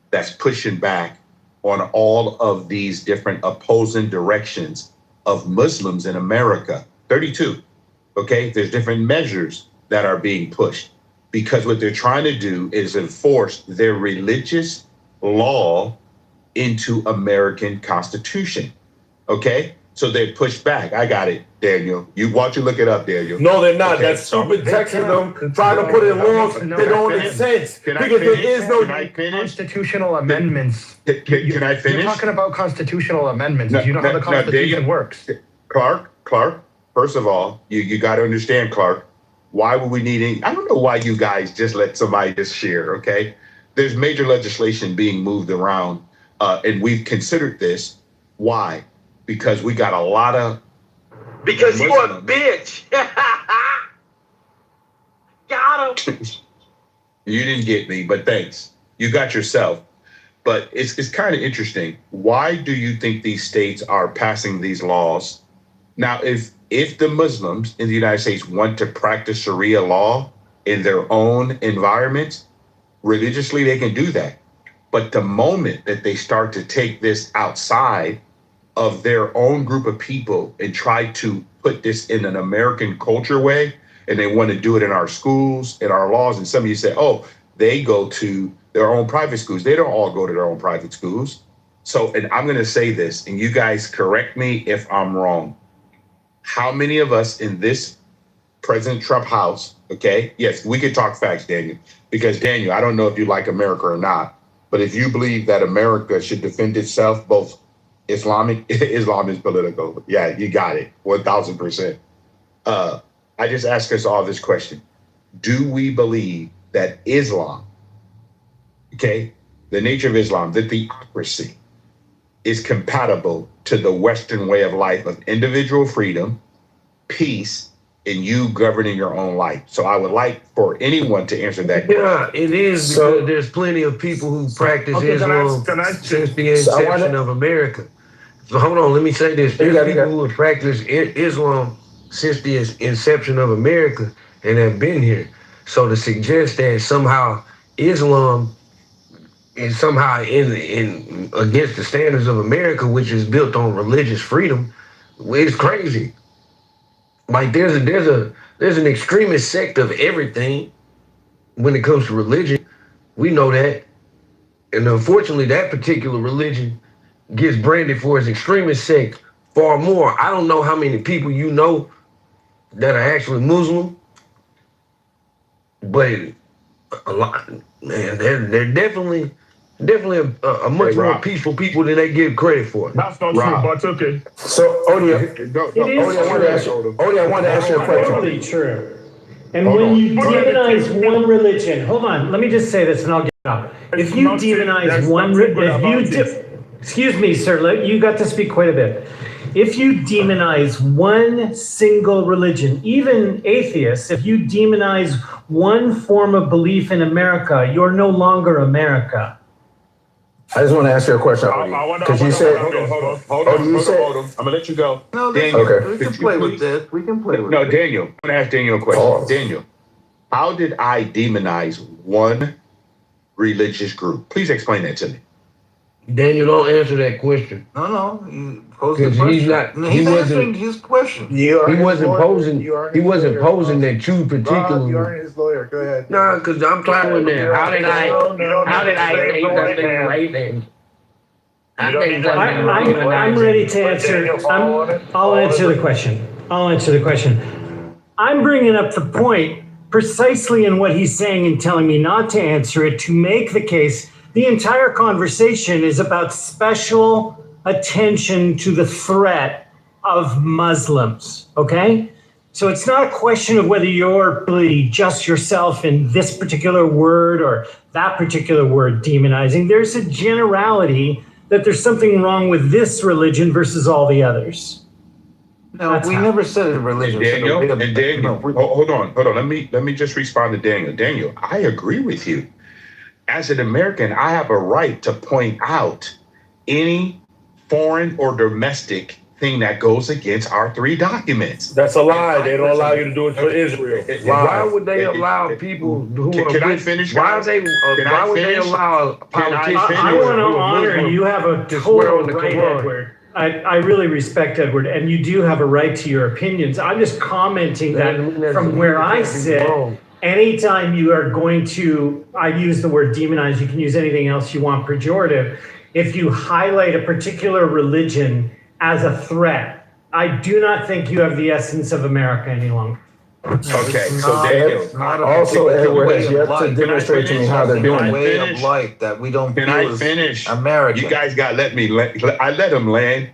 S12: that's pushing back on all of these different opposing directions of Muslims in America. 32, okay? There's different measures that are being pushed because what they're trying to do is enforce their religious law into American Constitution, okay? So they pushed back. I got it, Daniel. Why don't you look it up, Daniel?
S8: No, they're not. Okay. That's stupid Texasism trying to put in laws that don't make sense. Because there is no
S11: constitutional amendments.
S12: Can I finish?
S11: You're talking about constitutional amendments. Do you know how the Constitution works?
S12: Clark, first of all, you got to understand, Clark, why would we need any? I don't know why you guys just let somebody just share, okay? There's major legislation being moved around, and we've considered this. Why? Because we got a lot of
S2: Because you a bitch. Got him.
S12: You didn't get me, but thanks. You got yourself. But it's kind of interesting. Why do you think these states are passing these laws? Now, if the Muslims in the United States want to practice Sharia law in their own environments, religiously, they can do that. But the moment that they start to take this outside of their own group of people and try to put this in an American culture way, and they want to do it in our schools, in our laws. And some of you say, oh, they go to their own private schools. They don't all go to their own private schools. So, and I'm going to say this, and you guys correct me if I'm wrong. How many of us in this President Trump house, okay? Yes, we could talk facts, Daniel, because Daniel, I don't know if you like America or not, but if you believe that America should defend itself, both Islam is political. Yeah, you got it, 1,000%. I just ask us all this question. Do we believe that Islam, okay, the nature of Islam, the theocracy, is compatible to the Western way of life of individual freedom, peace, and you governing your own life? So I would like for anyone to answer that question.
S19: Yeah, it is, because there's plenty of people who practice Islam since the inception of America. So hold on, let me say this. There's people who have practiced Islam since the inception of America and have been here. So to suggest that somehow Islam is somehow in against the standards of America, which is built on religious freedom, it's crazy. Like there's an extremist sect of everything when it comes to religion. We know that. And unfortunately, that particular religion gets branded for its extremist sect far more. I don't know how many people you know that are actually Muslim, but a lot, man, they're definitely a much more peaceful people than they give credit for.
S13: That's not true, but okay.
S18: So, Odie, I want to ask you a question.
S21: Totally true. And when you demonize one religion, hold on, let me just say this and I'll get out. If you demonize one religion, excuse me, sir, you got to speak quite a bit. If you demonize one single religion, even atheists, if you demonize one form of belief in America, you're no longer America.
S18: I just want to ask you a question. Because you said,
S12: hold on. I'm going to let you go.
S14: No,
S12: Daniel,
S18: okay.
S14: We can play with this. We can play with
S12: No,
S14: this.
S12: Daniel, I'm going to ask Daniel a question. Daniel, how did I demonize one religious group? Please explain that to me.
S19: Daniel, don't answer that question.
S14: No, you pose the
S19: Because
S14: question. He's answering his question.
S19: He wasn't posing that you
S20: Rob, you
S19: particularly.
S20: aren't his lawyer. Go ahead.
S19: Nah, because I'm trying to. How did I say something right then?
S21: I'm ready to answer. I'll answer the question. I'm bringing up the point precisely in what he's saying and telling me not to answer it to make the case. The entire conversation is about special attention to the threat of Muslims, okay? So it's not a question of whether you're really just yourself in this particular word or that particular word demonizing. There's a generality that there's something wrong with this religion versus all the others.
S14: No, we never said a religion.
S12: Daniel, hold on. Let me just respond to Daniel. Daniel, I agree with you. As an American, I have a right to point out any foreign or domestic thing that goes against our three documents.
S8: That's a lie. They don't allow you to do it for Israel.
S19: Why would they allow people who are?
S12: Can I finish?
S19: Why would they allow politicians?
S21: I want to honor you. Have a total right, Edward. I really respect Edward, and you do have a right to your opinions. I'm just commenting that from where I sit. Anytime you are going to, I use the word demonize, you can use anything else you want pejorative. If you highlight a particular religion as a threat, I do not think you have the essence of America any longer.
S12: Okay, so Daniel.
S18: Also, Edward has yet to demonstrate to me how they're doing it.
S14: Way of life that we don't feel
S12: Can I finish?
S14: American.
S12: You guys got I let him land.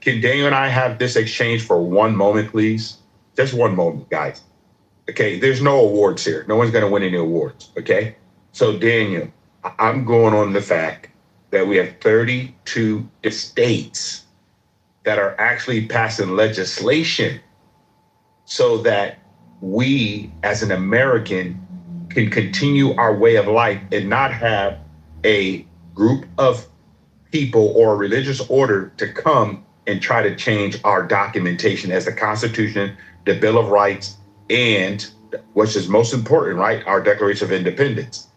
S12: Can Daniel and I have this exchange for one moment, please? Just one moment, guys. Okay, there's no awards here. No one's going to win any awards, okay? So, Daniel, I'm going on the fact that we have 32 states that are actually passing legislation so that we, as an American, can continue our way of life and not have a group of people or a religious order to come and try to change our documentation as the Constitution, the Bill of Rights, and which is most important, right? Our Declaration of Independence.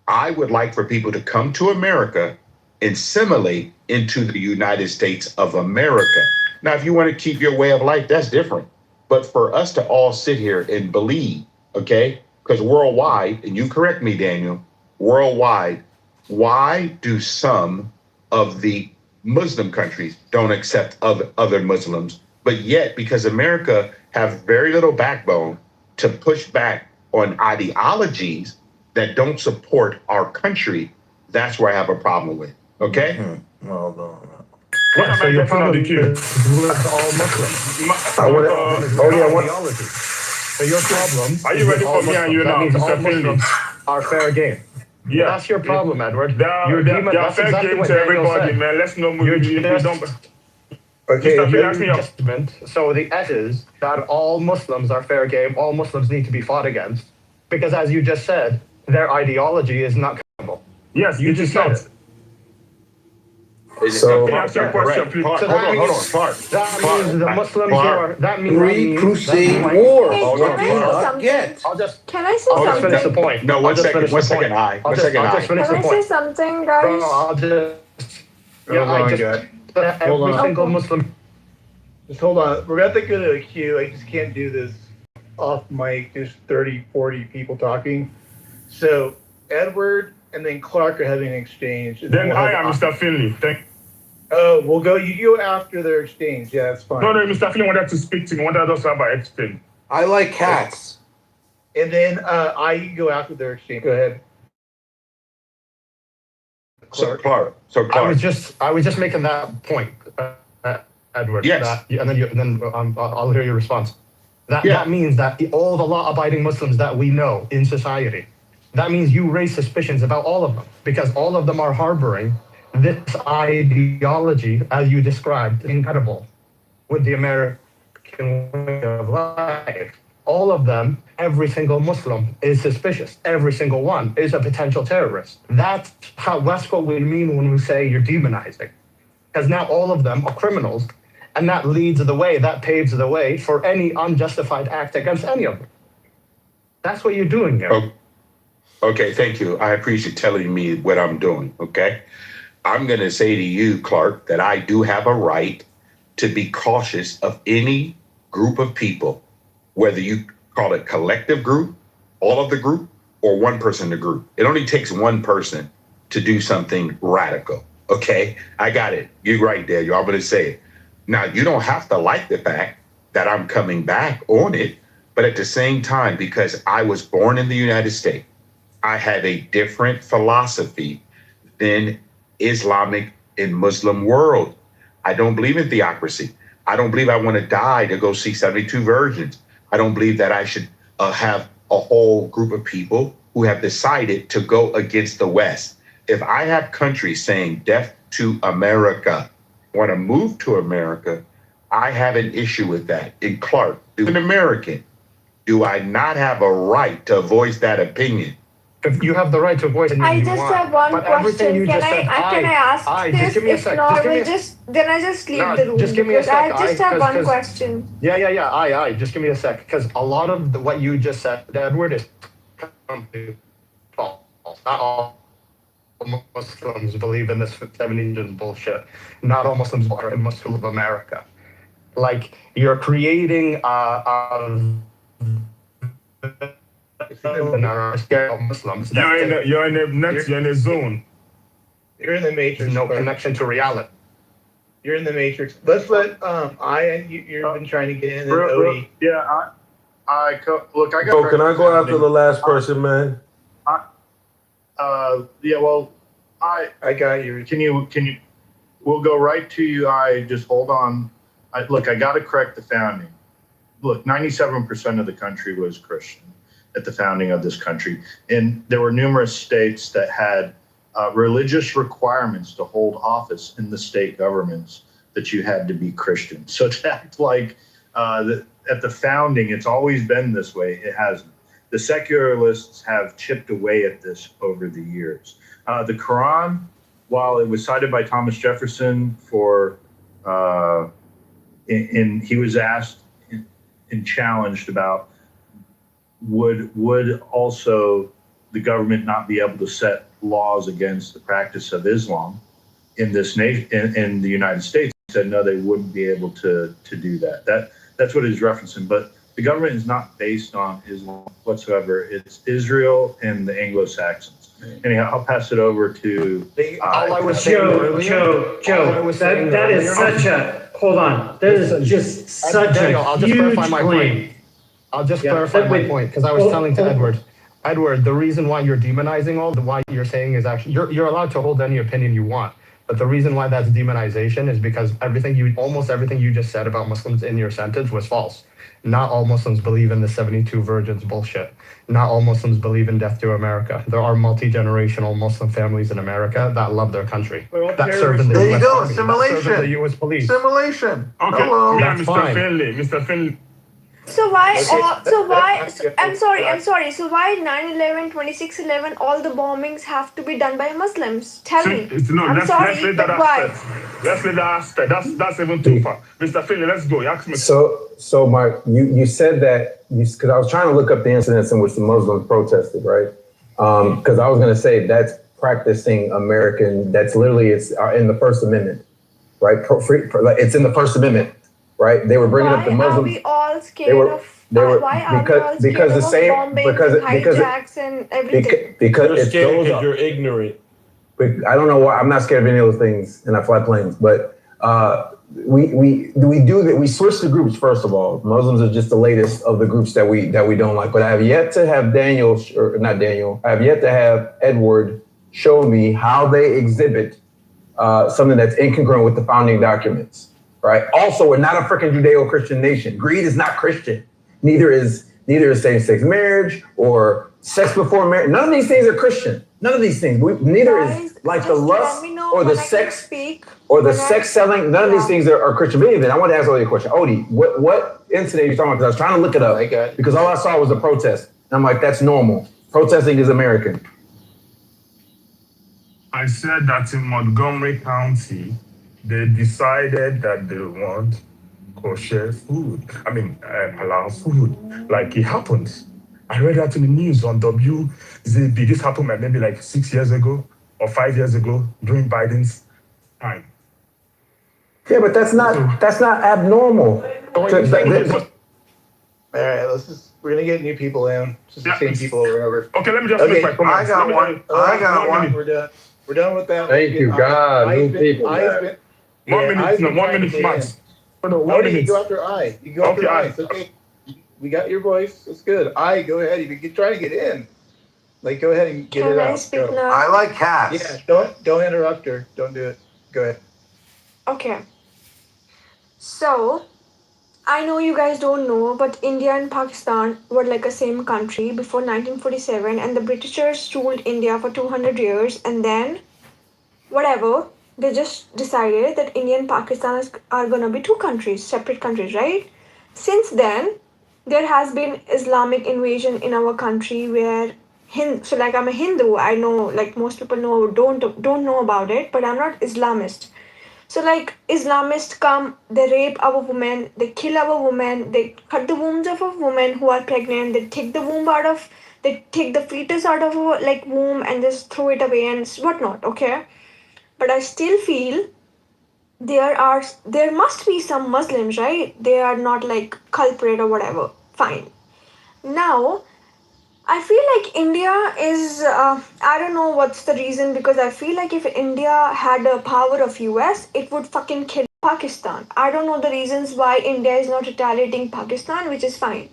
S12: I would like for people to come to America assimilate into the United States of America. Now, if you want to keep your way of life, that's different. But for us to all sit here and believe, okay, because worldwide, and you correct me, Daniel, worldwide, why do some of the Muslim countries don't accept other Muslims, but yet because America have very little backbone to push back on ideologies that don't support our country, that's where I have a problem with. Okay?
S5: Mm-hmm. Well done.
S13: What
S11: So
S13: am I
S11: your
S13: getting on
S11: problem
S13: the queue?
S11: is with all Muslims. Ideology. So your problem
S13: Are you
S11: is
S13: ready
S11: with all
S13: for me and
S11: Muslims.
S13: you
S11: That
S13: now,
S11: means all
S13: Mr. Finley?
S11: Muslims are fair game.
S13: Yeah.
S11: That's your problem, Edward.
S13: They're
S11: That's
S13: fair
S11: exactly
S13: game
S11: what
S13: to
S11: Daniel
S13: everybody,
S11: said.
S13: man. Let's know
S11: You're
S13: we
S11: just-
S13: don't.
S18: Okay,
S13: Mr. Finley, ask me up.
S11: Testament. So the S is that all Muslims are fair game. All Muslims need to be fought against, because as you just said, their ideology is not credible.
S13: Yes,
S11: You
S13: it
S11: just
S13: is
S11: said
S13: not.
S11: it.
S12: So,
S13: Can I ask you a question, please?
S12: Clark,
S11: So
S12: hold
S11: that
S12: on,
S11: means
S12: Clark.
S11: that means the Muslims who
S12: Clark.
S11: are that means
S14: Three crusade wars.
S3: Hey,
S12: Hold
S3: can
S12: on,
S3: I
S12: Clark.
S3: say something?
S14: Get.
S11: I'll just
S3: Can I say
S11: I'll just
S3: something?
S11: finish the point.
S12: No,
S11: I'll
S12: one
S11: just
S12: second,
S11: finish
S12: one
S11: the
S12: second,
S11: point.
S12: I.
S11: I'll
S12: One
S11: just
S12: second,
S11: I'll
S12: I.
S11: just finish
S3: Can
S11: the
S3: I say
S11: point.
S3: something,
S11: Bro,
S3: guys?
S11: I'll just
S9: Hold on,
S11: I just
S9: guys.
S11: every
S9: Hold on.
S11: single
S3: Okay.
S11: Muslim.
S9: Just hold on. We're going to go to a queue. I just can't do this off mic. There's 30, 40 people talking. So Edward and then Clark are having an exchange. And
S13: Then
S9: we'll
S13: I
S9: have-
S13: am Mr. Finley.
S9: Oh, we'll go. You go after their exchange. Yeah, that's fine.
S13: No, Mr. Finley wanted to speak to me. Wanted us to have an exchange.
S14: I like cats.
S9: And then I go after their exchange. Go ahead.
S12: So Clark.
S11: I was just making that point, Edward.
S12: Yes.
S11: And then I'll hear your response.
S12: Yeah.
S11: That means that all the law-abiding Muslims that we know in society, that means you raise suspicions about all of them, because all of them are harboring this ideology, as you described, incredible, with the American way of life. All of them, every single Muslim is suspicious. Every single one is a potential terrorist. That's what we mean when we say you're demonizing. Because now all of them are criminals, and that leads the way, that paves the way for any unjustified act against any of them. That's what you're doing here.
S12: Oh, okay, thank you. I appreciate telling me what I'm doing, okay? I'm going to say to you, Clark, that I do have a right to be cautious of any group of people, whether you call it collective group, all of the group, or one person in the group. It only takes one person to do something radical, okay? I got it. You're right, Daniel. I'm going to say it. Now, you don't have to like the fact that I'm coming back on it, but at the same time, because I was born in the United States, I have a different philosophy than Islamic and Muslim world. I don't believe in theocracy. I don't believe I want to die to go see 72 virgins. I don't believe that I should have a whole group of people who have decided to go against the West. If I have countries saying death to America, want to move to America, I have an issue with that. And Clark, as an American, do I not have a right to voice that opinion?
S11: If you have the right to voice it,
S3: I
S11: you
S3: just
S11: want.
S3: have one
S11: But everything
S3: question.
S11: you
S3: Can
S11: just said,
S3: I ask
S11: just
S3: this?
S11: give me a
S3: If
S11: sec.
S3: not,
S11: Just give me
S3: we'll
S11: a-
S3: then I just leave
S11: No,
S3: the room.
S11: just give me a
S3: because
S11: sec.
S3: I just have one
S11: 'cause-
S3: question.
S11: Yeah. I just give me a sec, because a lot of what you just said, Edward, is false. Not all Muslims believe in this 70s bullshit. Not all Muslims are in Muslim of America. Like, you're creating Muslims.
S13: You're in a zone.
S9: You're in the matrix.
S11: There's no
S9: Clark.
S11: connection to reality.
S9: You're in the matrix. Let's let you've been trying to get in. And Odie.
S16: Yeah, look. I got.
S8: So can I go after the last person, man?
S16: Yeah. Well,
S9: I got you.
S16: Can you? We'll go right to you. Just hold on. I got to correct the founding. Look, 97% of the country was Christian at the founding of this country, and there were numerous states that had religious requirements to hold office in the state governments that you had to be Christian. So to act like at the founding, it's always been this way. It hasn't. The secularists have chipped away at this over the years. The Quran, while it was cited by Thomas Jefferson for, he was asked and challenged about would also the government not be able to set laws against the practice of Islam.
S20: in this nation, in the United States, said no, they wouldn't be able to do that. That's what he's referencing. But the government is not based on Islam whatsoever. It's Israel and the Anglo-Saxons. Anyhow, I'll pass it over to
S21: Joe, that is such a, hold on, that is just such a huge claim.
S11: I'll just clarify my point, because I was telling to Edward, the reason why you're demonizing why you're saying is actually, you're allowed to hold any opinion you want. But the reason why that's demonization is because almost everything you just said about Muslims in your sentence was false. Not all Muslims believe in the 72 virgins bullshit. Not all Muslims believe in death to America. There are multi-generational Muslim families in America that love their country. That serve in the
S14: There you
S11: US
S14: go,
S11: Army, that serve in
S14: assimilation.
S11: the US police.
S14: Assimilation.
S13: Okay,
S14: Hello.
S13: Mr.
S11: fine.
S13: Finley, Mr. Finley.
S6: So why, I'm sorry, so why 9/11, 26/11, all the bombings have to be done by Muslims? Tell me.
S13: No,
S6: I'm
S13: let's
S6: sorry,
S13: leave that
S6: but why?
S13: aspect. Let's leave that aspect. That's even too far. Mr. Finley, let's go. You asked me.
S18: So Mark, you said that, because I was trying to look up the incidents in which the Muslims protested, right? Because I was going to say that's practicing American, that's literally, it's in the First Amendment, right? It's in the First Amendment, right? They were bringing up the Muslims.
S6: Why are we all scared of bombings and hijacks and everything?
S18: Because
S8: you're scared because you're ignorant.
S18: I don't know why. I'm not scared of any of those things, and I fly planes. But we switch the groups. First of all, Muslims are just the latest of the groups that we don't like. But I have yet to have I have yet to have Edward show me how they exhibit something that's incongruent with the founding documents. Right. Also, we're not a freaking Judeo-Christian nation. Greed is not Christian. Neither is same-sex marriage or sex before marriage. None of these things are Christian. None of these things. Neither is like the lust or the sex or the sex selling. None of these things are Christian. But anyway, I want to ask Odie a question. Odie, what incident are you talking about? Because I was trying to look it up because all I saw was a protest. And I'm like, that's normal. Protesting is American.
S13: I said that in Montgomery County, they decided that they want kosher food. Halal food. Like it happens. I read that in the news on WZB. This happened maybe like 6 years ago or 5 years ago during Biden's time.
S18: Yeah, but that's not abnormal.
S14: All right, we're gonna get new people in. Just the same people over and over.
S13: Okay, let me just make my comments.
S14: I got one. We're done with that.
S4: Thank you, God. New people.
S13: 1 minute max. No, 1 minute.
S14: You go after I. You go after I. It's okay. We got your voice. It's good. Go ahead. You can try to get in. Like, go ahead and get it out.
S6: Can I speak now?
S5: I like cats.
S14: Yeah, don't interrupt her. Don't do it. Go ahead.
S6: Okay. So, I know you guys don't know, but India and Pakistan were like a same country before 1947, and the Britishers ruled India for 200 years, and then, whatever, they just decided that India and Pakistan are gonna be two countries, separate countries, right? Since then, there has been Islamic invasion in our country where so like I'm a Hindu, I know, like most people don't know about it, but I'm not Islamist. So like Islamists come, they rape our women, they kill our women, they cut the wombs of a women who are pregnant, they take the fetus out of a womb and just throw it away and whatnot, okay? But I still feel there must be some Muslims, right? They are not like culprit or whatever. Fine. Now, I feel like India is, I don't know what's the reason, because I feel like if India had the power of US, it would fucking kill Pakistan. I don't know the reasons why India is not retaliating Pakistan, which is fine.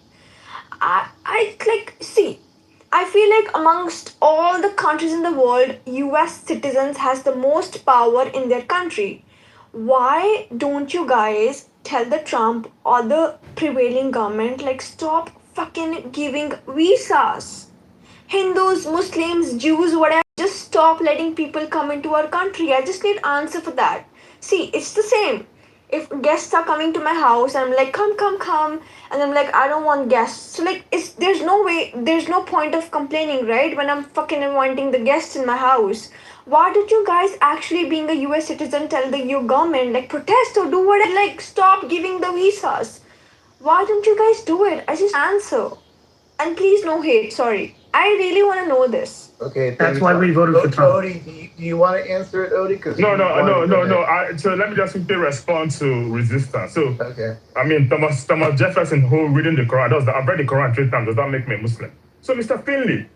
S6: I feel like amongst all the countries in the world, US citizens has the most power in their country. Why don't you guys tell the Trump or the prevailing government, stop fucking giving visas? Hindus, Muslims, Jews, whatever, just stop letting people come into our country. I just need answer for that. See, it's the same. If guests are coming to my house and I'm like, come, and I'm like, I don't want guests. So there's no point of complaining, right? When I'm fucking inviting the guests in my house. Why don't you guys actually, being a US citizen, tell your government, protest or do whatever, stop giving the visas? Why don't you guys do it? I just answer. And please no hate, sorry. I really want to know this.
S14: Okay,
S9: That's why we voted for Trump.
S14: Odie, do you want to answer it, Odie?
S13: No. So let me just quickly respond to resistance. So,
S14: okay.
S13: I mean, Thomas Jefferson, who reading the Quran, I've read the Quran 3 times. Does that make me a Muslim? So, Mr. Finley,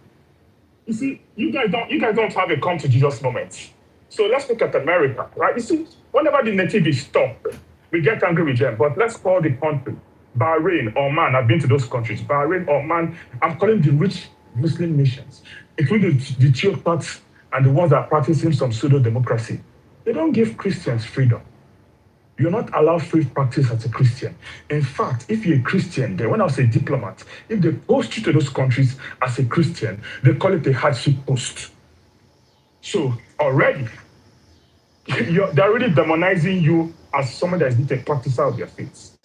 S13: you see, you guys don't have a come to Jesus moment. So let's look at America, right? You see, whenever the natives stop, we get angry with them. But let's call the country Bahrain, Oman. I've been to those countries. Bahrain, Oman. I'm calling the rich Muslim nations, including the theocrats and the ones that are practicing some pseudo-democracy. They don't give Christians freedom. You're not allowed free practice as a Christian. In fact, if you're a Christian there, when I was a diplomat, if they post you to those countries as a Christian, they call it a hardship post. So already, they're already demonizing you as someone that is not a practicer of your faith.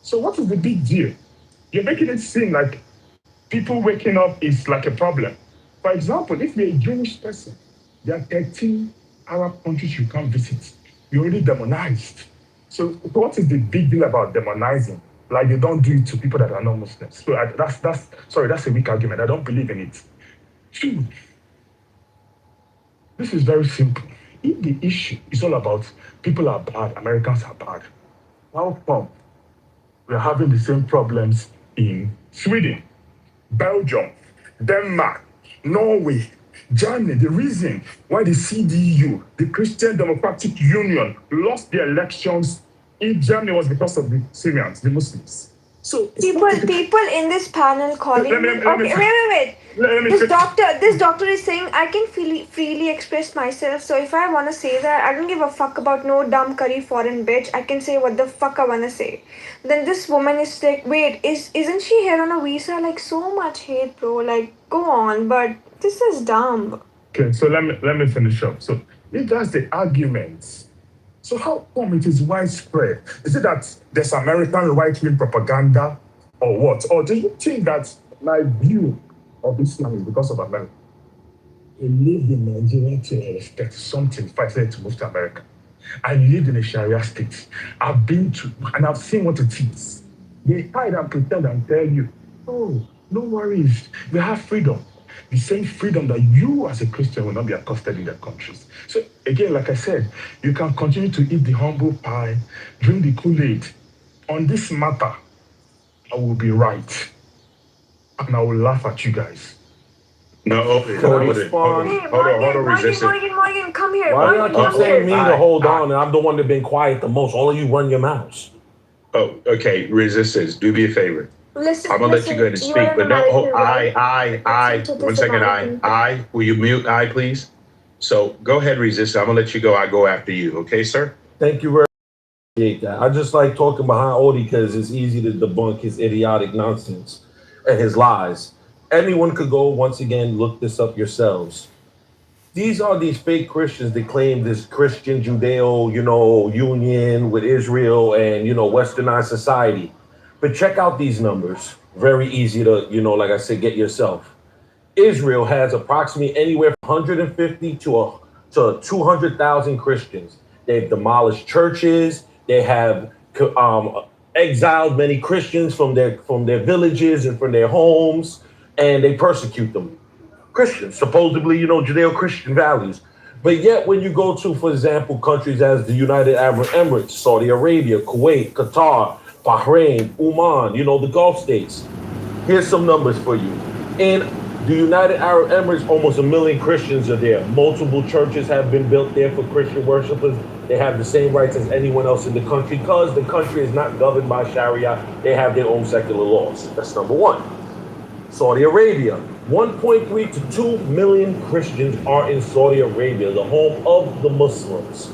S13: So what is the big deal? You're making it seem like people waking up is like a problem. For example, if you're a Jewish person, there are 13 Arab countries you can't visit. You're already demonized. So what is the big deal about demonizing? Like they don't do it to people that are not Muslims. So that's a weak argument. I don't believe in it. Two, this is very simple. If the issue is all about people are bad, Americans are bad, how come we're having the same problems in Sweden, Belgium, Denmark, Norway, Germany? The reason why the CDU, the Christian Democratic Union, lost the elections in Germany was because of the Syrians, the Muslims. So
S6: people in this panel calling wait. This doctor is saying I can freely express myself. So if I want to say that, I don't give a fuck about no dumb curry foreign bitch. I can say what the fuck I want to say. Then this woman is like, wait, isn't she here on a visa? Like, so much hate, bro. Like, go on, but this is dumb.
S13: Okay, so let me finish up. So if that's the argument, so how come it is widespread? Is it that there's American right-wing propaganda or what? Or do you think that my view of Islam is because of America? I lived in Nigeria till I was 30-something, if I said to move to America. I lived in a Sharia state. I've been to, and I've seen what it is. They hide and pretend and tell you, oh, no worries, you have freedom. The same freedom that you as a Christian will not be accosted in their countries. So again, like I said, you can continue to eat the humble pie, drink the Kool-Aid. On this matter, I will be right. And I will laugh at you guys.
S12: No, hold on, resist it.
S6: Morgan, come here.
S8: Why do y'all keep saying me to hold on and I'm the one that's been quiet the most? All of you run your mouths.
S12: Oh, okay, resistance, do me a favor.
S6: Listen,
S12: I'm gonna let you go ahead and speak, but no, one second, will you mute, please? So go ahead, resist. I'm gonna let you go. I go after you, okay, sir?
S8: Thank you very much. I just like talking behind Odie because it's easy to debunk his idiotic nonsense and his lies. Anyone could go, once again, look this up yourselves. These are these fake Christians that claim this Christian Judeo, union with Israel and, westernized society. But check out these numbers. Very easy to, like I said, get yourself. Israel has approximately anywhere from 150 to 200,000 Christians. They've demolished churches. They have exiled many Christians from their villages and from their homes, and they persecute them. Christians, supposedly, Judeo-Christian values. But yet, when you go to, for example, countries as the United Arab Emirates, Saudi Arabia, Kuwait, Qatar, Bahrain, Oman, the Gulf states. Here's some numbers for you. In the United Arab Emirates, almost 1 million Christians are there. Multiple churches have been built there for Christian worshipers. They have the same rights as anyone else in the country because the country is not governed by Sharia. They have their own secular laws. That's number one. Saudi Arabia, 1.3 to 2 million Christians are in Saudi Arabia, the home of the Muslims.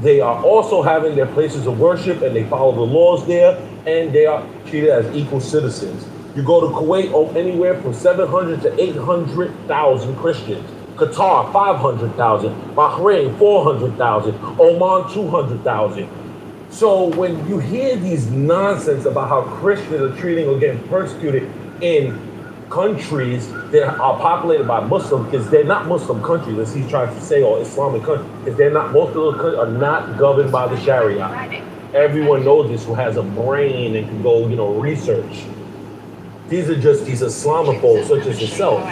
S8: They are also having their places of worship and they follow the laws there, and they are treated as equal citizens. You go to Kuwait, anywhere from 700 to 800,000 Christians. Qatar, 500,000. Bahrain, 400,000. Oman, 200,000. So when you hear these nonsense about how Christians are treating or getting persecuted in countries that are populated by Muslims, because they're not Muslim countries, as he's trying to say, or Islamic countries, because they're not, most of those countries are not governed by the Sharia. Everyone knows this who has a brain and can go, research. These are just these Islamophobes such as yourself.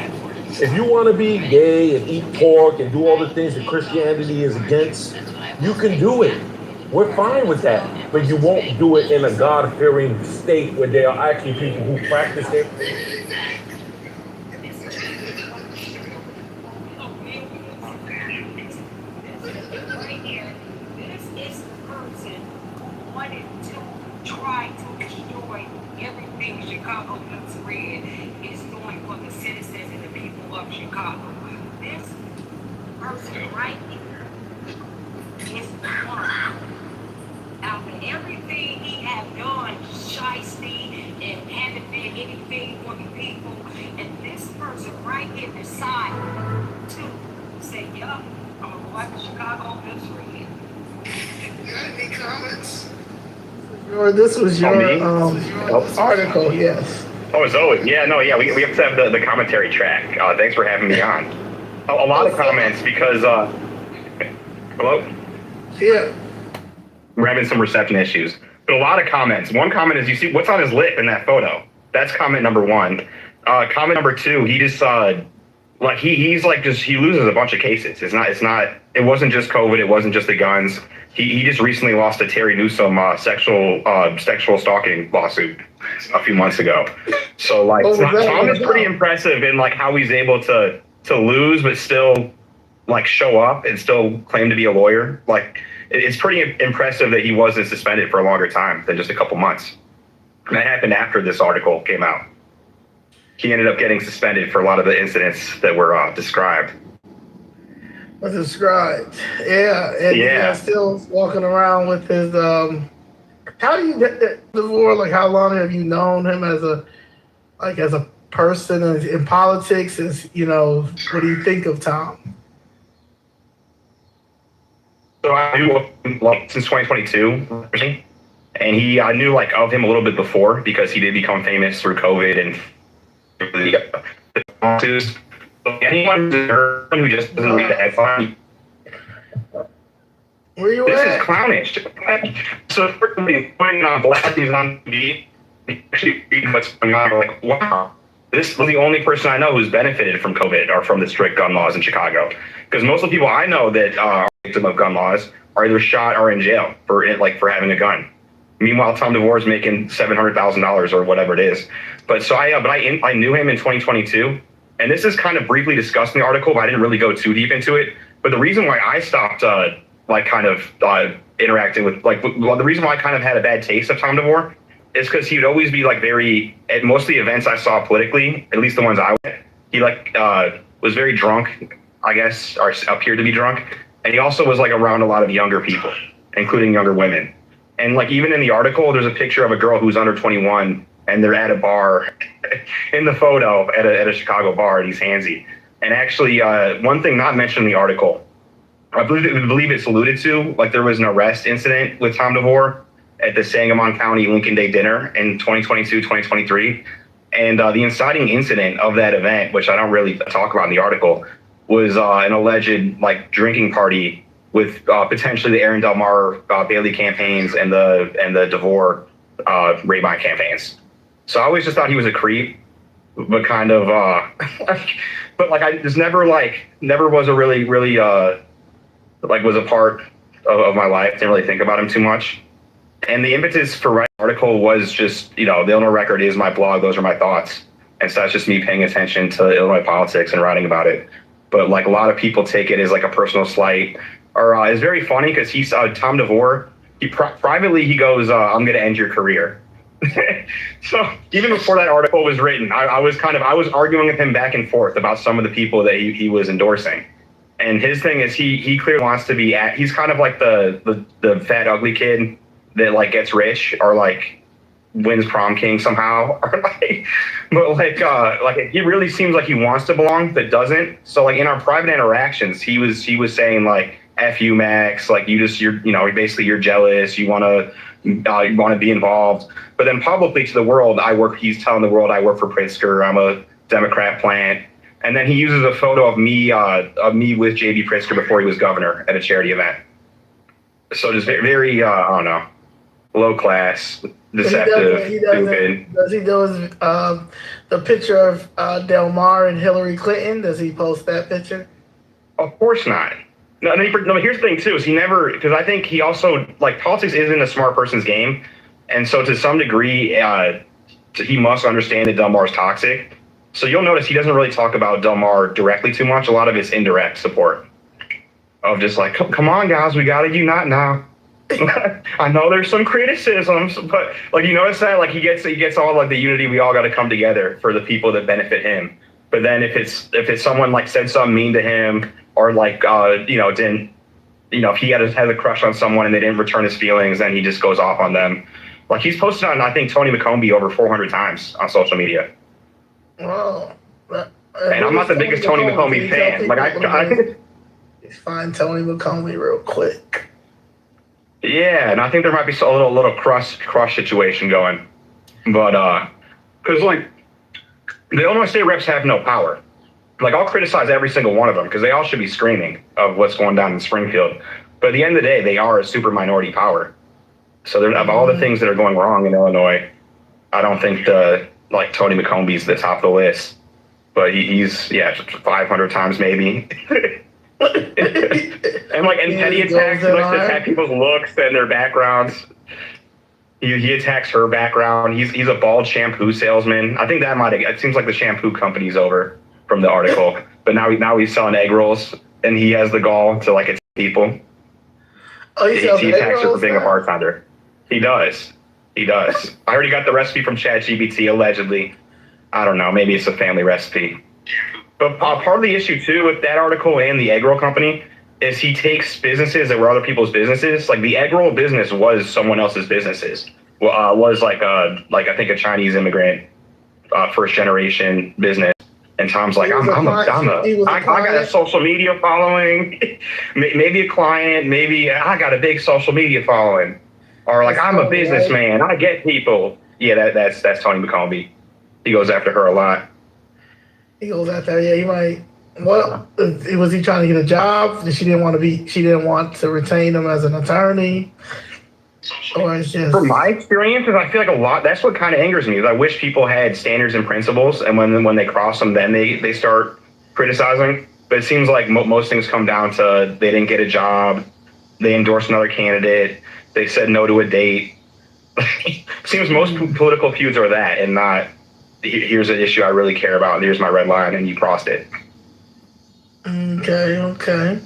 S8: If you want to be gay and eat pork and do all the things that Christianity is against, you can do it. We're fine with that. But you won't do it in a God-fearing state where there are actually people who practice it.
S17: Try to destroy everything Chicago looks red is doing for the citizens and the people of Chicago. This person right here is the one. After everything he has done, shiesty and haven't did anything for the people, and this person right here decided to say, yup, I'm gonna go after Chicago looks red. Got any comments?
S10: This was your article, yes.
S22: Oh, Zoe. Yeah, no, yeah, we have to have the commentary track. Thanks for having me on. A lot of comments because, hello?
S10: Yeah.
S22: We're having some reception issues. But a lot of comments. One comment is, you see what's on his lip in that photo. That's comment number one. Comment number two, he just, like, he's like, he loses a bunch of cases. It wasn't just COVID. It wasn't just the guns. He just recently lost a Terry Newsom sexual stalking lawsuit a few months ago. So like Tom is pretty impressive in like how he's able to lose but still like show up and still claim to be a lawyer. Like it's pretty impressive that he wasn't suspended for a longer time than just a couple months. And that happened after this article came out. He ended up getting suspended for a lot of the incidents that were described.
S10: Described, yeah, and he's still walking around with his. How do you get that before? Like, how long have you known him as a person in politics? What do you think of Tom?
S22: So I knew him since 2022, and I knew like of him a little bit before because he did become famous through COVID and the anyone who just doesn't read the headline.
S10: Where you
S22: this
S10: at?
S22: Is clownish. So putting on blast, he's on TV, actually reading what's going on. I'm like, wow, this was the only person I know who's benefited from COVID or from the strict gun laws in Chicago. Because most of the people I know that are victim of gun laws are either shot or in jail for having a gun. Meanwhile, Tom DeVore is making $700,000 or whatever it is. But I knew him in 2022. And this is kind of briefly discussed in the article, but I didn't really go too deep into it. But the reason why I stopped, interacting with, the reason why I kind of had a bad taste of Tom DeVore is because he would always be at most of the events I saw politically, at least the ones I went, he was very drunk, I guess, or appeared to be drunk. And he also was around a lot of younger people, including younger women. And even in the article, there's a picture of a girl who's under 21 and they're at a bar in the photo at a Chicago bar, and he's handsy. And actually, one thing not mentioned in the article, I believe it's alluded to, there was an arrest incident with Tom DeVore at the Sangamon County Lincoln Day dinner in 2022, 2023. And the inciting incident of that event, which I don't really talk about in the article, was an alleged drinking party with potentially the Aaron Del Mar Bailey campaigns and the DeVore Rabine campaigns. So I always just thought he was a creep, but kind of, I just never was a really was a part of my life. Didn't really think about him too much. And the impetus for writing the article was just, the Illinois Record is my blog. Those are my thoughts. And so that's just me paying attention to Illinois politics and writing about it. But a lot of people take it as a personal slight. Or it's very funny because he's Tom DeVore. Privately he goes, "I'm going to end your career." So even before that article was written, I was arguing with him back and forth about some of the people that he was endorsing. And his thing is he clearly wants to be he's kind of like the fat ugly kid that gets rich or wins prom king somehow, or but he really seems like he wants to belong but doesn't. So in our private interactions, he was saying F you, Max, you're jealous, you want to be involved. But then publicly to the world, he's telling the world I work for Pritzker, I'm a Democrat plant. And then he uses a photo of me with J.B. Pritzker before he was governor at a charity event. So just very, I don't know. low class, deceptive, stupid.
S1: Does he do the picture of Del Mar and Hillary Clinton? Does he post that picture?
S22: Of course not. No, here's the thing too, is he never, because I think he also, like, politics isn't a smart person's game. And so to some degree, he must understand that Del Mar is toxic. So you'll notice he doesn't really talk about Del Mar directly too much. A lot of it's indirect support of just like, come on guys, we got to unite now. I know there's some criticisms, but like, you notice that, like, he gets all like the unity, we all got to come together for the people that benefit him. But then if it's someone like said something mean to him, or like if he had a crush on someone and they didn't return his feelings, then he just goes off on them. Like, he's posted on, I think, Tony McCombie over 400 times on social media.
S1: Wow.
S22: And I'm not the biggest Tony McCombie fan. Like, I
S1: find Tony McCombie real quick.
S22: Yeah, and I think there might be a little crush situation going, but because like the Illinois state reps have no power. Like, I'll criticize every single one of them because they all should be screaming of what's going down in Springfield. But at the end of the day, they are a super minority power. So of all the things that are going wrong in Illinois, I don't think Tony McCombie's the top of the list. But he's 500 times maybe. and petty attacks, he likes to attack people's looks and their backgrounds. He attacks her background. He's a bald shampoo salesman. I think it seems like the shampoo company's over from the article. But now he's selling egg rolls, and he has the gall to like attack people.
S1: Oh,
S22: he attacks her for being a bartender. He does. I already got the recipe from ChatGPT, allegedly. I don't know. Maybe it's a family recipe. But part of the issue too with that article and the egg roll company is he takes businesses that were other people's businesses. Like, the egg roll business was someone else's businesses. Was like I think a Chinese immigrant, first generation business. And Tom's like, I got a social media following, maybe a client, maybe I got a big social media following, or like I'm a businessman, I get people. Yeah, that's Tony McCombie. He goes after her a lot.
S1: He goes out there. Yeah, he might. What was he trying to get a job? She didn't want to retain him as an attorney. Or it's just,
S22: from my experiences, I feel like that's what kind of angers me. Is I wish people had standards and principles, and when they cross them, then they start criticizing. But it seems like most things come down to they didn't get a job, they endorsed another candidate, they said no to a date. Seems most political feuds are that, and not here's an issue I really care about, and here's my red line, and you crossed it.
S1: Okay.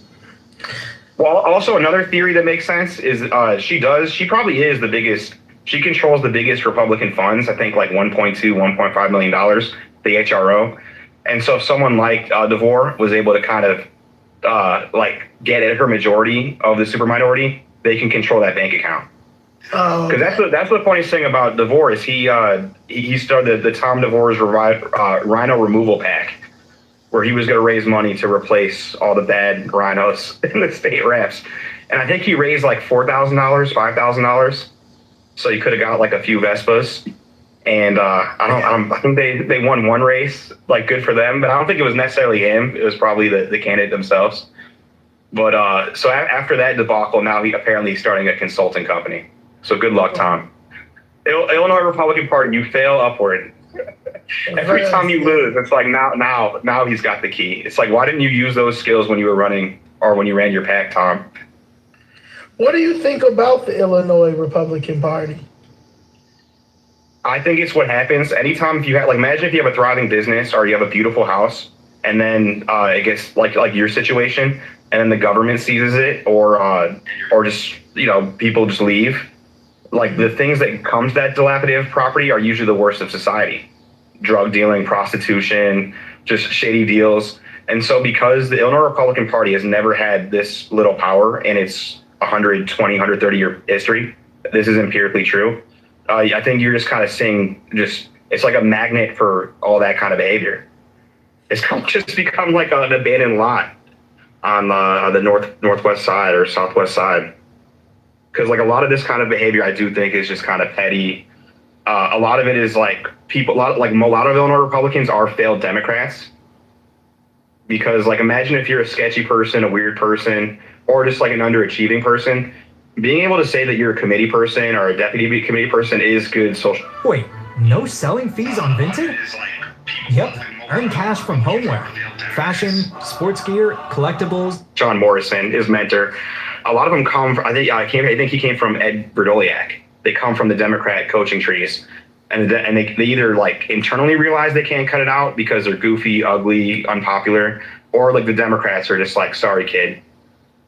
S22: Well, also another theory that makes sense is she probably is the biggest, she controls the biggest Republican funds, I think like $1.5 million, the HRO. And so if someone like DeVore was able to kind of get at her majority of the super minority, they can control that bank account. Because that's the funniest thing about DeVore is he started the Tom DeVore's Rhino Removal PAC, where he was going to raise money to replace all the bad rhinos in the state reps. And I think he raised like $4,000, $5,000. So he could have got like a few Vespas. And I think they won one race, like good for them, but I don't think it was necessarily him. It was probably the candidate themselves. But so after that debacle, now he apparently starting a consulting company. So good luck, Tom. Illinois Republican Party, you fail upward. Every time you lose, it's like now he's got the key. It's like, why didn't you use those skills when you were running or when you ran your PAC, Tom?
S1: What do you think about the Illinois Republican Party?
S22: I think it's what happens anytime if you have, like, imagine if you have a thriving business or you have a beautiful house, and then it gets like your situation, and then the government seizes it, or just people just leave. Like, the things that come to that dilapidated property are usually the worst of society. Drug dealing, prostitution, just shady deals. And so because the Illinois Republican Party has never had this little power in its 120, 130 year history, this is empirically true. I think you're just kind of seeing it's like a magnet for all that kind of behavior. It's just become like an abandoned lot on the northwest side or southwest side. Because like a lot of this kind of behavior, I do think is just kind of petty. A lot of it is like a lot of Illinois Republicans are failed Democrats. Because like imagine if you're a sketchy person, a weird person, or just like an underachieving person, being able to say that you're a committee person or a deputy committee person is good social.
S7: Wait, no selling fees on Vinted? Yep, earn cash from homeware, fashion, sports gear, collectibles.
S22: John Morrison, his mentor, a lot of them come from, I think he came from Ed Berdoliak. They come from the Democrat coaching trees. And they either like internally realize they can't cut it out because they're goofy, ugly, unpopular, or like the Democrats are just like, sorry, kid,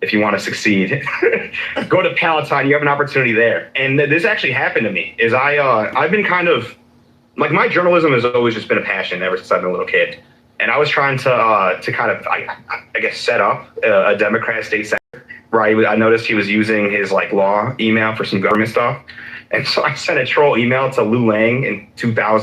S22: if you want to succeed, go to Palatine. You have an opportunity there. And this actually happened to me. Is I've been kind of like, my journalism has always just been a passion ever since I've been a little kid. And I was trying to kind of I guess set up a Democrat state senator. Right, I noticed he was using his like law email for some government stuff. And so I sent a troll email to Lou Lang in 2000.